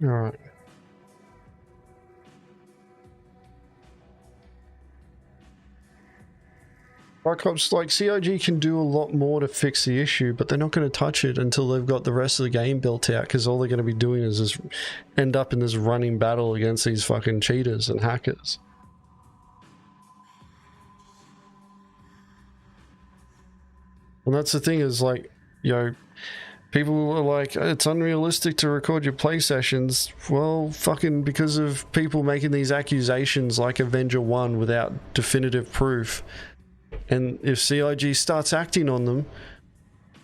All right. Cops, like, CIG can do a lot more to fix the issue, but they're not going to touch it until they've got the rest of the game built out, because all they're going to be doing is just end up in this running battle against these fucking cheaters and hackers. And that's the thing is, like, you know, people are like, it's unrealistic to record your play sessions. Well, fucking because of people making these accusations like Avenger 1 without definitive proof. And if CIG starts acting on them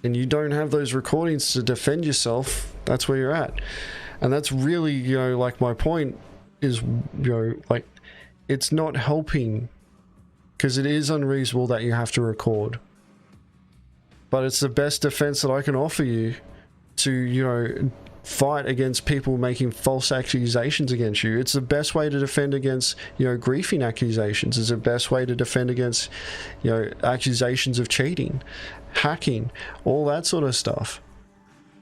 and you don't have those recordings to defend yourself, that's where you're at. And that's really, you know, like my point is, you know, like, it's not helping because it is unreasonable that you have to record. But it's the best defense that I can offer you to, you know, fight against people making false accusations against you. It's the best way to defend against, you know, griefing accusations. It's the best way to defend against, you know, accusations of cheating, hacking, all that sort of stuff.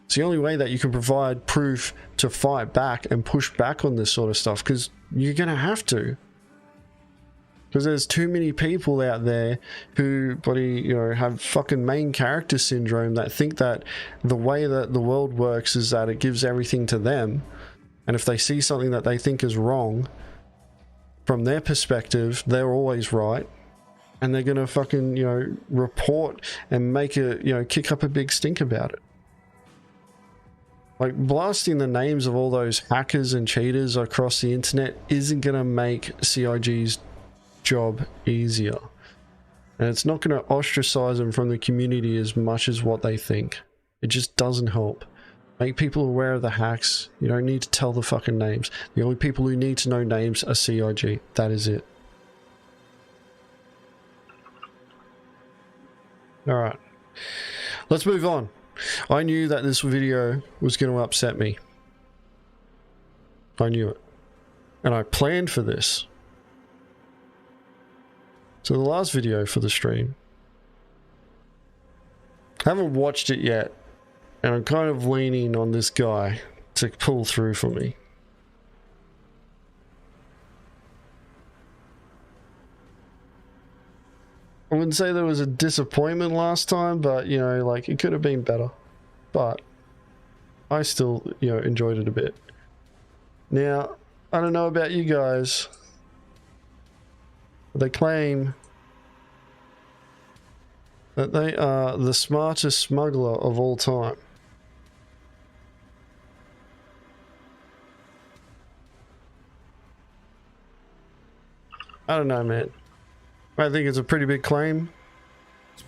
It's the only way that you can provide proof to fight back and push back on this sort of stuff, because you're going to have to. Because there's too many people out there who, you know, have fucking main character syndrome that think that the way that the world works is that it gives everything to them. And if they see something that they think is wrong, from their perspective, they're always right. And they're going to fucking, you know, report and make a, you know, kick up a big stink about it. Like, blasting the names of all those hackers and cheaters across the internet isn't going to make CIG's job easier, and it's not going to ostracize them from the community as much as what they think. It just doesn't help. Make people aware of the hacks. You don't need to tell the fucking names. The only people who need to know names are CIG. That is it. Alright, let's move on. I knew that this video was going to upset me. I knew it, and I planned for this. So the last video for the stream, I haven't watched it yet, and I'm kind of leaning on this guy to pull through for me. I wouldn't say there was a disappointment last time, but, you know, like, it could have been better. But I still, you know, enjoyed it a bit. Now, I don't know about you guys. They claim that they are the smartest smuggler of all time. I don't know, man. I think it's a pretty big claim.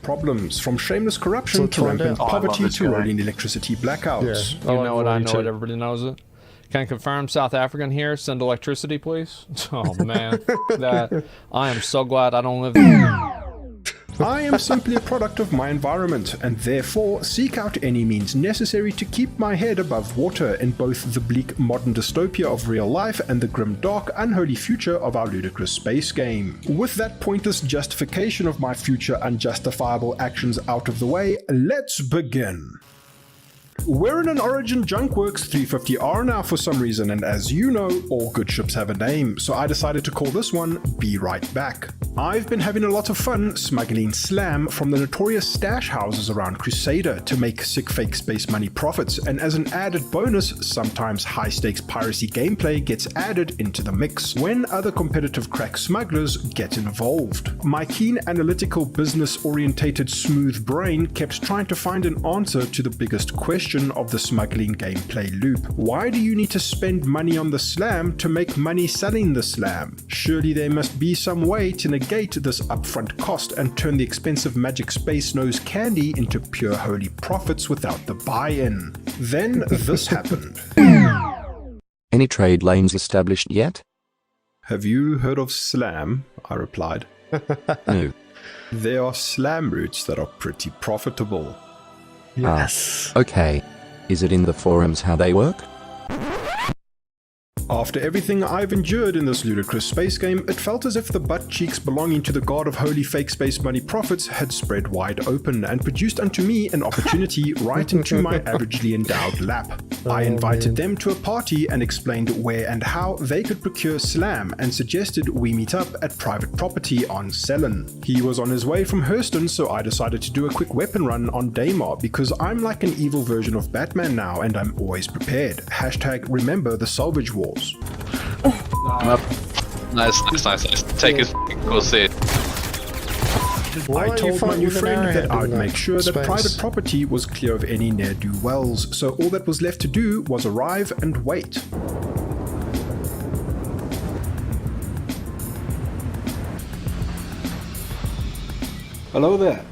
Problems from shameless corruption to rampant poverty to rolling electricity blackouts. Yeah, you know what I know, what everybody knows it. Can confirm South African here, send electricity please. Oh man, that I am so glad I don't live there. I am simply a product of my environment, and therefore seek out any means necessary to keep my head above water in both the bleak modern dystopia of real life and the grim dark unholy future of our ludicrous space game. With that pointless justification of my future unjustifiable actions out of the way, let's begin. We're in an Origin Junkworks 350R now for some reason, and as you know, all good ships have a name, so I decided to call this one Be Right Back. I've been having a lot of fun smuggling slam from the notorious stash houses around Crusader to make sick fake space money profits, and as an added bonus, sometimes high stakes piracy gameplay gets added into the mix when other competitive crack smugglers get involved. My keen analytical business orientated smooth brain kept trying to find an answer to the biggest question of the smuggling gameplay loop. Why do you need to spend money on the slam to make money selling the slam? Surely there must be some way to negate this upfront cost and turn the expensive magic space nose candy into pure holy profits without the buy-in. Then this happened. Any trade lanes established yet? Have you heard of slam? I replied. No. There are slam routes that are pretty profitable. Yes. Okay. Is it in the forums how they work? After everything I've endured in this ludicrous space game, it felt as if the butt cheeks belonging to the god of holy fake space money profits had spread wide open and produced unto me an opportunity right into my averagely endowed lap. I invited them to a party and explained where and how they could procure slam and suggested we meet up at private property on Selen. He was on his way from Hurston, so I decided to do a quick weapon run on Daymar because I'm like an evil version of Batman now and I'm always prepared. Hashtag remember the salvage wars. I'm up. Nice. Take his go see it. I told my new friend that I would make sure that private property was clear of any ne'er-do-wells, so all that was left to do was arrive and wait. Hello there.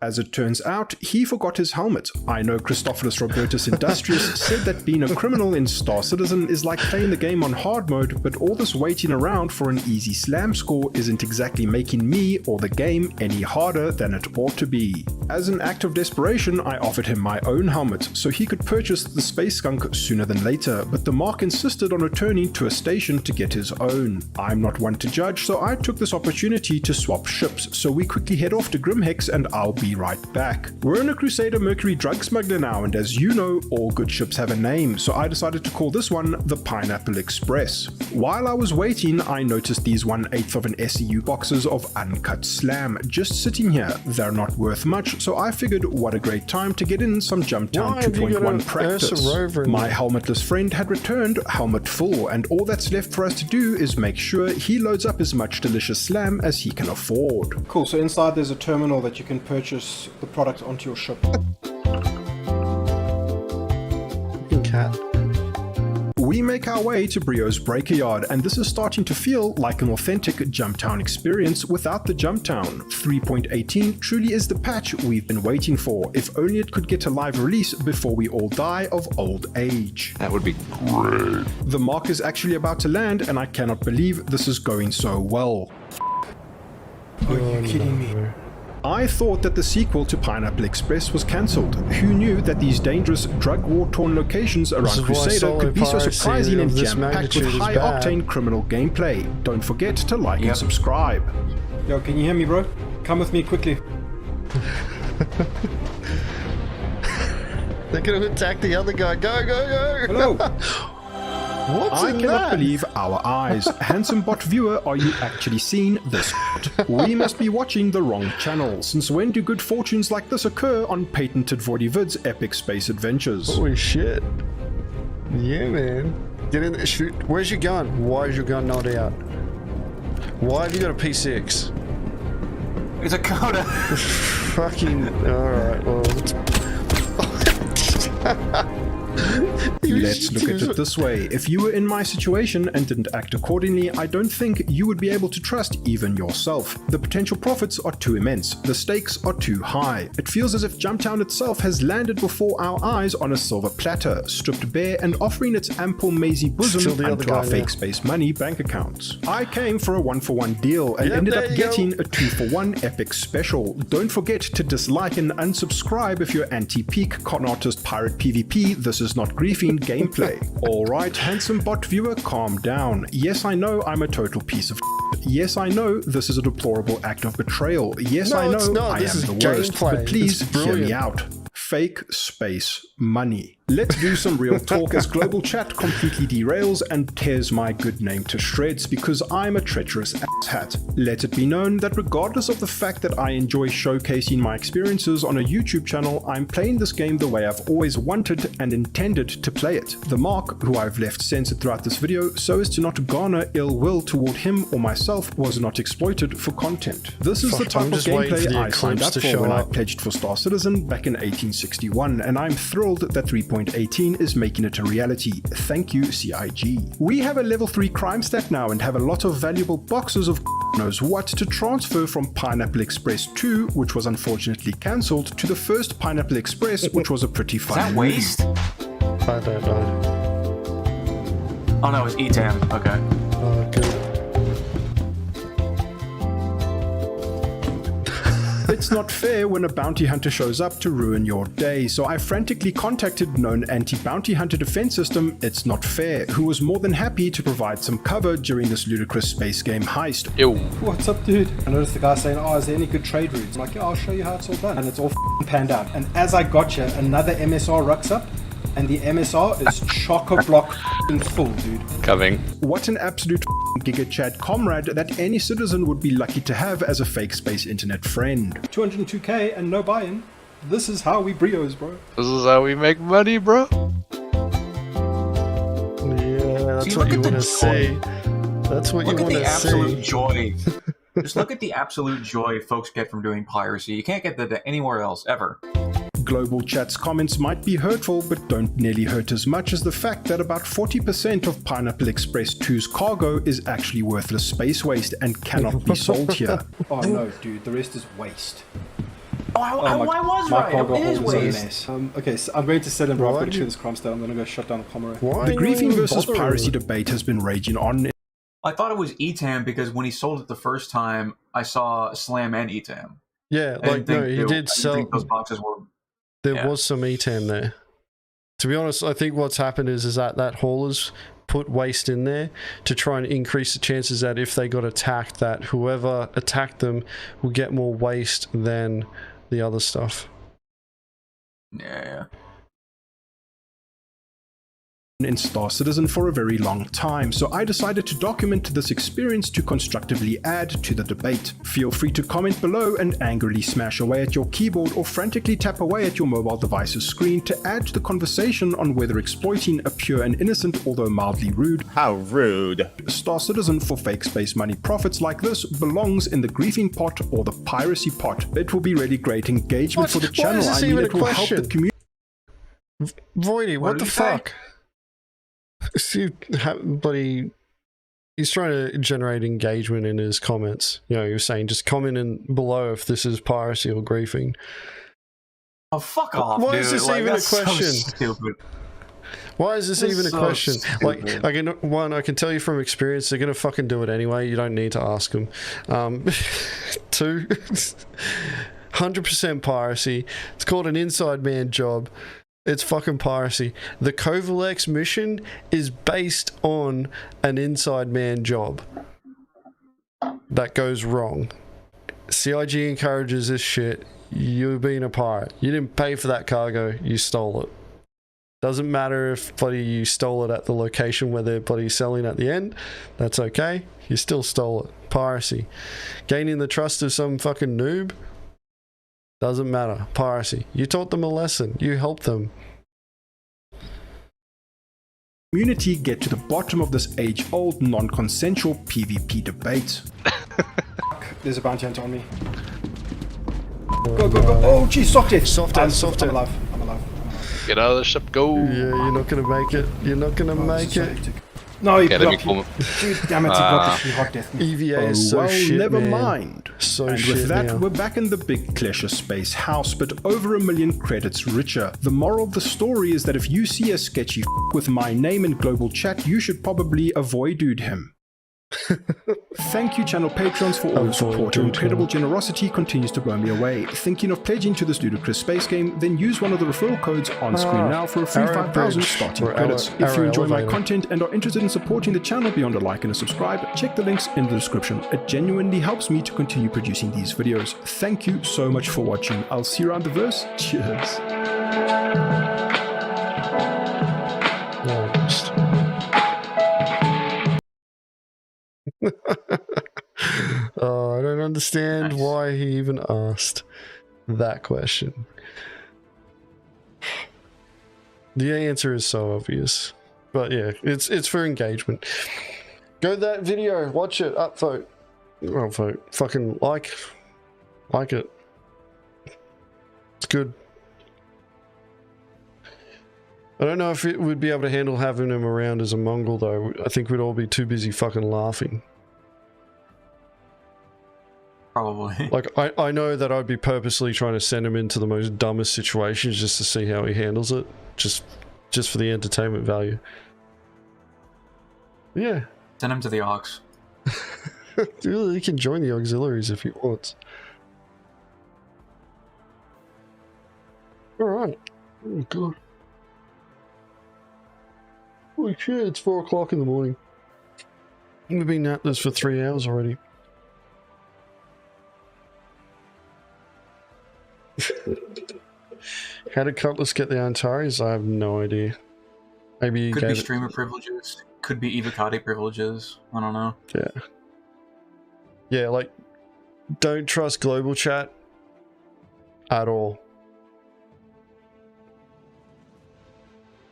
As it turns out, he forgot his helmet. I know Christophilus Robertus Industrius said that being a criminal in Star Citizen is like playing the game on hard mode, but all this waiting around for an easy slam score isn't exactly making me or the game any harder than it ought to be. As an act of desperation, I offered him my own helmet so he could purchase the Space Skunk sooner than later, but the Mark insisted on returning to a station to get his own. I'm not one to judge, so I took this opportunity to swap ships, so we quickly head off to Grimhex and I'll be right back. We're in a Crusader Mercury drug smuggler now, and as you know, all good ships have a name, so I decided to call this one the Pineapple Express. While I was waiting, I noticed these 1/8 of an SEU boxes of uncut slam just sitting here. They're not worth much, so I figured what a great time to get in some Jumptown 2.1 practice. My helmetless friend had returned helmet full, and all that's left for us to do is make sure he loads up as much delicious slam as he can afford. Cool, so inside there's a terminal that you can purchase the product onto your ship. Cat. We make our way to Brio's Breaker Yard, and this is starting to feel like an authentic Jumptown experience without the Jumptown. 3.18 truly is the patch we've been waiting for, if only it could get a live release before we all die of old age. That would be great. The Mark is actually about to land, and I cannot believe this is going so well. Are you kidding me? I thought that the sequel to Pineapple Express was cancelled. Who knew that these dangerous, drug war-torn locations around Crusader could be so surprising and jam-packed with high-octane criminal gameplay? Don't forget to like and subscribe. Yo, can you hear me, bro? Come with me quickly. They're gonna attack the other guy. Go, go, go! Hello! I cannot believe our eyes. Handsome bot viewer, are you actually seeing this? We must be watching the wrong channel. Since when do good fortunes like this occur on patented Voidyvid's epic space adventures? Holy shit. Yeah, man. Get in there, shoot. Where's your gun? Why is your gun not out? Why have you got a P6? It's a coda. Fucking... Alright, well... Let's look at it this way. If you were in my situation and didn't act accordingly, I don't think you would be able to trust even yourself. The potential profits are too immense. The stakes are too high. It feels as if Jumptown itself has landed before our eyes on a silver platter, stripped bare and offering its ample mazy bosom onto our fake space money bank accounts. I came for a 1-for-1 deal and ended up getting a 2-for-1 epic special. Don't forget to dislike and unsubscribe if you're anti-peak con artist pirate PvP. This is not griefing gameplay. Alright, handsome bot viewer, calm down. Yes, I know I'm a total piece of shit. Yes, I know this is a deplorable act of betrayal. Yes, I know I am the worst, but please hear me out. Fake space money. Let's do some real talk as global chat completely derails and tears my good name to shreds because I'm a treacherous asshat. Let it be known that regardless of the fact that I enjoy showcasing my experiences on a YouTube channel, I'm playing this game the way I've always wanted and intended to play it. The Mark, who I've left censored throughout this video so as to not garner ill will toward him or myself, was not exploited for content. This is the type of gameplay I signed up for when I pledged for Star Citizen back in 1861, and I'm thrilled that 3.18 is making it a reality. Thank you, CIG. We have a level 3 crime stat now and have a lot of valuable boxes of knows what to transfer from Pineapple Express 2, which was unfortunately cancelled, to the first Pineapple Express, which was a pretty fun Is that waste? I don't know. Oh no, it's E10. Okay. Oh, good. It's not fair when a bounty hunter shows up to ruin your day, so I frantically contacted known anti-bounty hunter defense system, It's Not Fair, who was more than happy to provide some cover during this ludicrous space game heist. Yo. What's up, dude? I noticed the guy saying, oh, is there any good trade routes? I'm like, yeah, I'll show you how it's all done. And it's all panned out. And as I gotcha, another MSR rocks up, and the MSR is chock-a-block full, dude. Coming. What an absolute Giga Chat comrade that any citizen would be lucky to have as a fake space internet friend. 202k and no buy-in. This is how we brios, bro. This is how we make money, bro. Yeah, that's what you want to see. That's what you want to see. Look at the absolute joy Just look at the absolute joy folks get from doing piracy. You can't get that anywhere else, ever. Global Chat's comments might be hurtful, but don't nearly hurt as much as the fact that about 40% of Pineapple Express 2's cargo is actually worthless space waste and cannot be sold here. Oh no, dude, the rest is waste. I was my right. cargo It is hold is a waste. mess. Okay, so I'm going to sit and after this Cromstar. I'm going to go shut down the Comrade. The griefing versus piracy debate has been raging on. I thought it was ETAM because when he sold it the first time, I saw Slam and ETAM. Yeah, I like no, he did sell. think those boxes were. There was some ETAM there. To be honest, I think what's happened is that haulers put waste in there to try and increase the chances that if they got attacked, that whoever attacked them will get more waste than the other stuff. Yeah. In Star Citizen for a very long time, so I decided to document this experience to constructively add to the debate. Feel free to comment below and angrily smash away at your keyboard or frantically tap away at your mobile device's screen to add to the conversation on whether exploiting a pure and innocent, although mildly rude, how rude, Star Citizen for fake space money profits like this belongs in the griefing pot or the piracy pot. It will be really great engagement for the channel. I mean, it will help the community. Voidy, what the fuck? See, buddy, he's trying to generate engagement in his comments. You know, he was saying just comment in below if this is piracy or griefing. Oh, fuck off, Why dude. is this Like, even a that's question? So stupid. Why is this That's even a so question? stupid. Like, I can tell you from experience, they're gonna fucking do it anyway. You don't need to ask them. 2, 100% piracy. It's called an inside man job. It's fucking piracy. The Kovalex mission is based on an inside man job. That goes wrong. CIG encourages this shit. You're being a pirate. You didn't pay for that cargo. You stole it. Doesn't matter if bloody you stole it at the location where they're bloody selling at the end. That's okay. You still stole it. Piracy. Gaining the trust of some fucking noob. Doesn't matter. Piracy. You taught them a lesson. You helped them. Community get to the bottom of this age-old, non-consensual PvP debate. There's a bounty hunter on me. Go, go, go. Oh, geez, soft hit. Soft hit, soft hit. I'm alive. I'm alive. Get out of the ship, go. Yeah, you're not gonna make it. You're not gonna make it. No, he Okay, blocked you. Dude, damn it, he blocked the hot death. EVA is so well, shit, never man. mind. So and shit with that, now. we're back in the big Klesher space house, but over 1 million credits richer. The moral of the story is that if you see a sketchy with my name in global chat, you should probably avoid him. Thank you, channel patrons, for all your support. Your incredible generosity continues to blow me away. Thinking of pledging to this ludicrous space game? Then use one of the referral codes on screen now for a free 5,000 starting credits. If you enjoy my content and are interested in supporting the channel beyond a like and a subscribe, check the links in the description. It genuinely helps me to continue producing these videos. Thank you so much for watching. I'll see you around the verse. Cheers. Oh, I don't understand why he even asked that question. The answer is so obvious, but yeah, it's for engagement. Go to that video, watch it, upvote, well, vote, fucking like it. It's good. I don't know if it would be able to handle having him around as a mongrel though. I think we'd all be too busy fucking laughing. Probably. Like, I know that I'd be purposely trying to send him into the most dumbest situations just to see how he handles it. Just for the entertainment value. Yeah. Send him to the Aux. He can join the auxiliaries if he wants. Alright. Oh god. Holy shit, it's 4 o'clock in the morning. We've been at this for 3 hours already. How did Cutlass get the Antares? I have no idea. Maybe he Could gave be streamer privileges. Could be Evocati privileges. I don't know. Yeah. Yeah, like, don't trust global chat at all.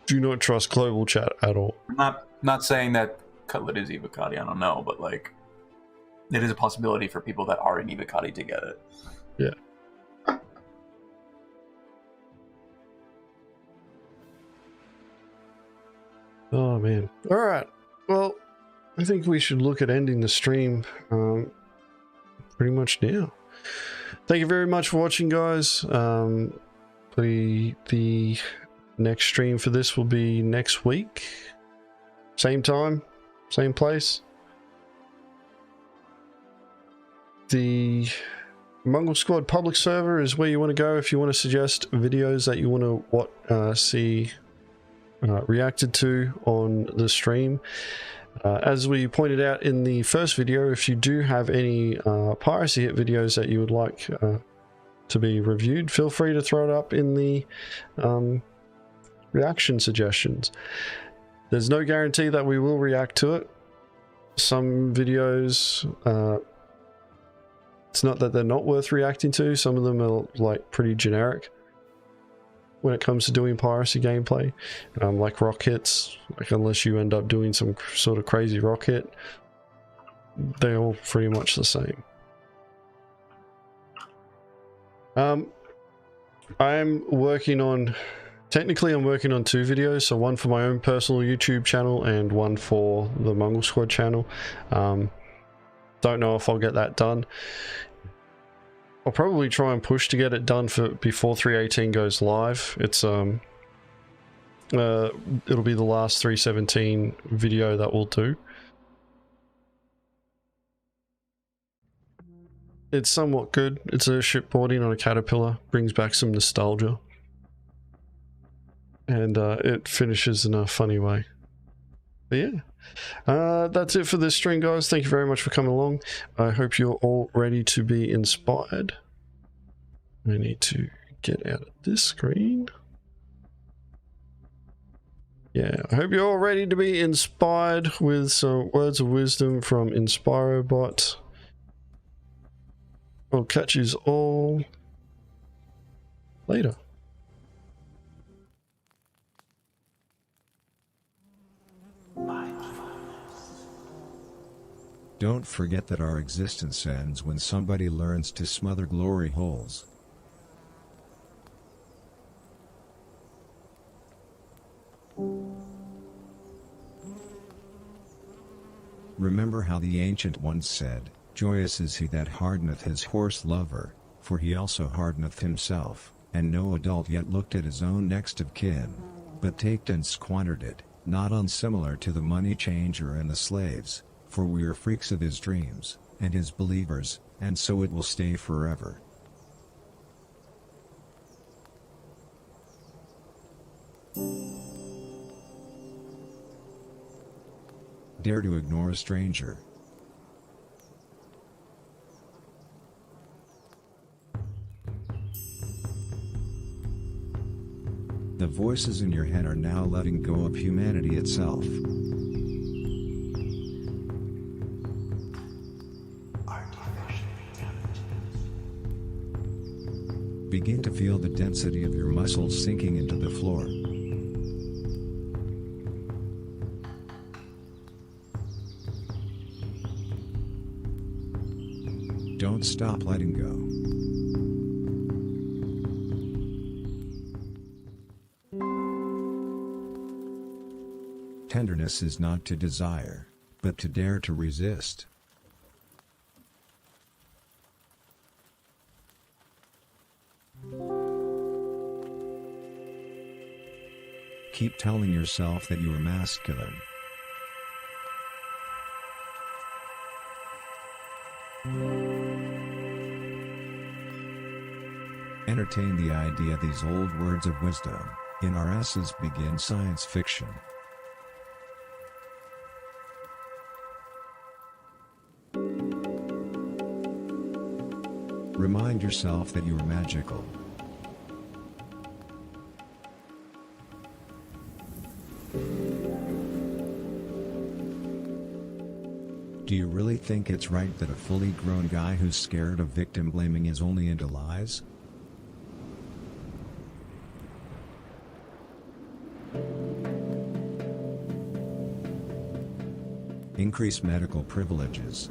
Do not trust global chat at all. I'm not saying that Cutlet is Evocati. I don't know, but like, it is a possibility for people that are in Ibikati to get it. Yeah. Oh man. All right. Well, I think we should look at ending the stream pretty much now. Thank you very much for watching, guys. The next stream for this will be next week. Same time, same place. The Mongrel Squad public server is where you want to go if you want to suggest videos that you want to see reacted to on the stream. As we pointed out in the first video, if you do have any piracy hit videos that you would like to be reviewed, feel free to throw it up in the reaction suggestions. There's no guarantee that we will react to it. Some videos, it's not that they're not worth reacting to. Some of them are like pretty generic when it comes to doing piracy gameplay, like rock hits. Like unless you end up doing some sort of crazy rock hit, they're all pretty much the same. I'm working on two videos, so one for my own personal YouTube channel and one for the Mongrel Squad channel. Don't know if I'll get that done. I'll probably try and push to get it done before 3.18 goes live. It's it'll be the last 3.17 video that we'll do. It's somewhat good. It's a shipboarding on a caterpillar, brings back some nostalgia, and it finishes in a funny way. But yeah, that's it for this stream, guys. Thank you very much for coming along. I hope you're all ready to be inspired. I need to get out of this screen. Yeah, I hope you're all ready to be inspired with some words of wisdom from InspiroBot. I'll catch you all later. Don't forget that our existence ends when somebody learns to smother glory holes. Remember how the ancient once said, "Joyous is he that hardeneth his horse lover, for he also hardeneth himself, and no adult yet looked at his own next of kin, but taked and squandered it, not unsimilar to the money changer and the slaves. For we are freaks of his dreams, and his believers, and so it will stay forever." Dare to ignore a stranger. The voices in your head are now letting go of humanity itself. Begin to feel the density of your muscles sinking into the floor. Don't stop letting go. Tenderness is not to desire, but to dare to resist. Keep telling yourself that you are masculine. Entertain the idea these old words of wisdom, in our essence begin science fiction. Remind yourself that you are magical. Do you really think it's right that a fully grown guy who's scared of victim blaming is only into lies? Increase medical privileges.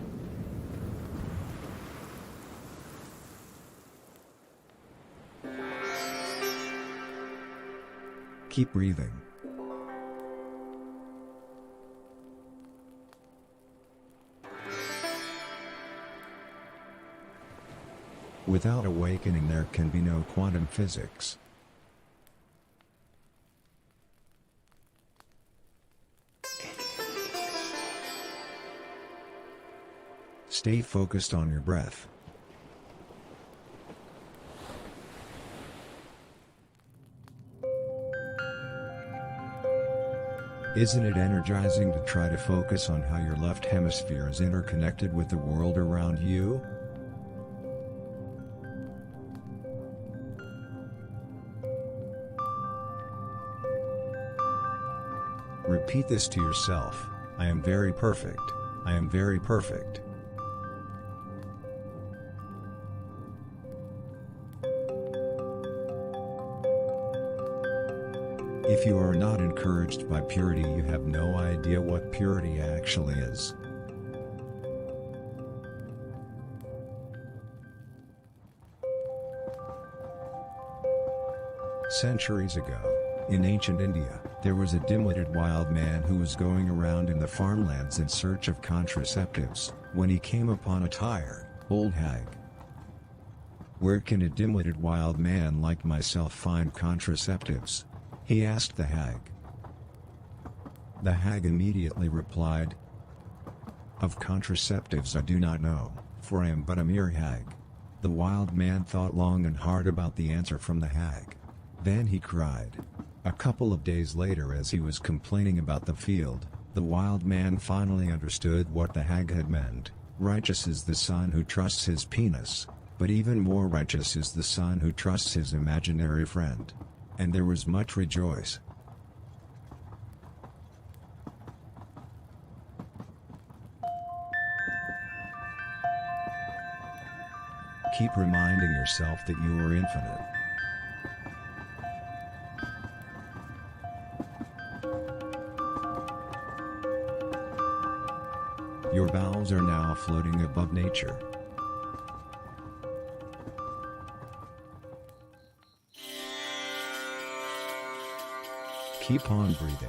Keep breathing. Without awakening there can be no quantum physics. Stay focused on your breath. Isn't it energizing to try to focus on how your left hemisphere is interconnected with the world around you? Repeat this to yourself. I am very perfect. I am very perfect. If you are not encouraged by purity, you have no idea what purity actually is. Centuries ago, in ancient India, there was a dim-witted wild man who was going around in the farmlands in search of contraceptives, when he came upon a tired, old hag. Where can a dim-witted wild man like myself find contraceptives? He asked the hag. The hag immediately replied, "Of contraceptives I do not know, for I am but a mere hag." The wild man thought long and hard about the answer from the hag. Then he cried. A couple of days later, as he was complaining about the field, the wild man finally understood what the hag had meant. Righteous is the son who trusts his penis, but even more righteous is the son who trusts his imaginary friend. And there was much rejoice. Keep reminding yourself that you are infinite. Your bowels are now floating above nature. Keep on breathing.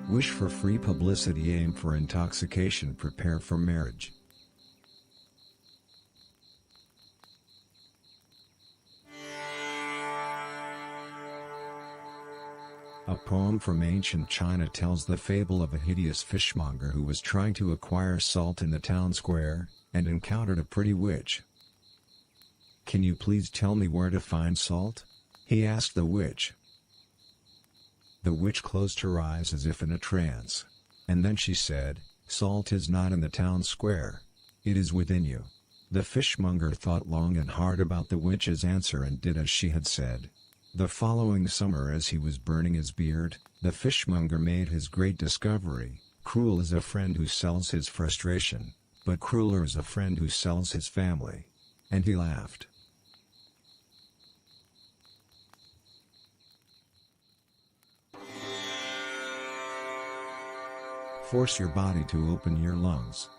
Wish for free publicity, aim for intoxication, prepare for marriage. A poem from ancient China tells the fable of a hideous fishmonger who was trying to acquire salt in the town square, and encountered a pretty witch. "Can you please tell me where to find salt?" he asked the witch. The witch closed her eyes as if in a trance, and then she said, "Salt is not in the town square. It is within you." The fishmonger thought long and hard about the witch's answer and did as she had said. The following summer, as he was burning his beard, the fishmonger made his great discovery. Cruel is a friend who sells his frustration, but crueler is a friend who sells his family. And he laughed. Force your body to open your lungs.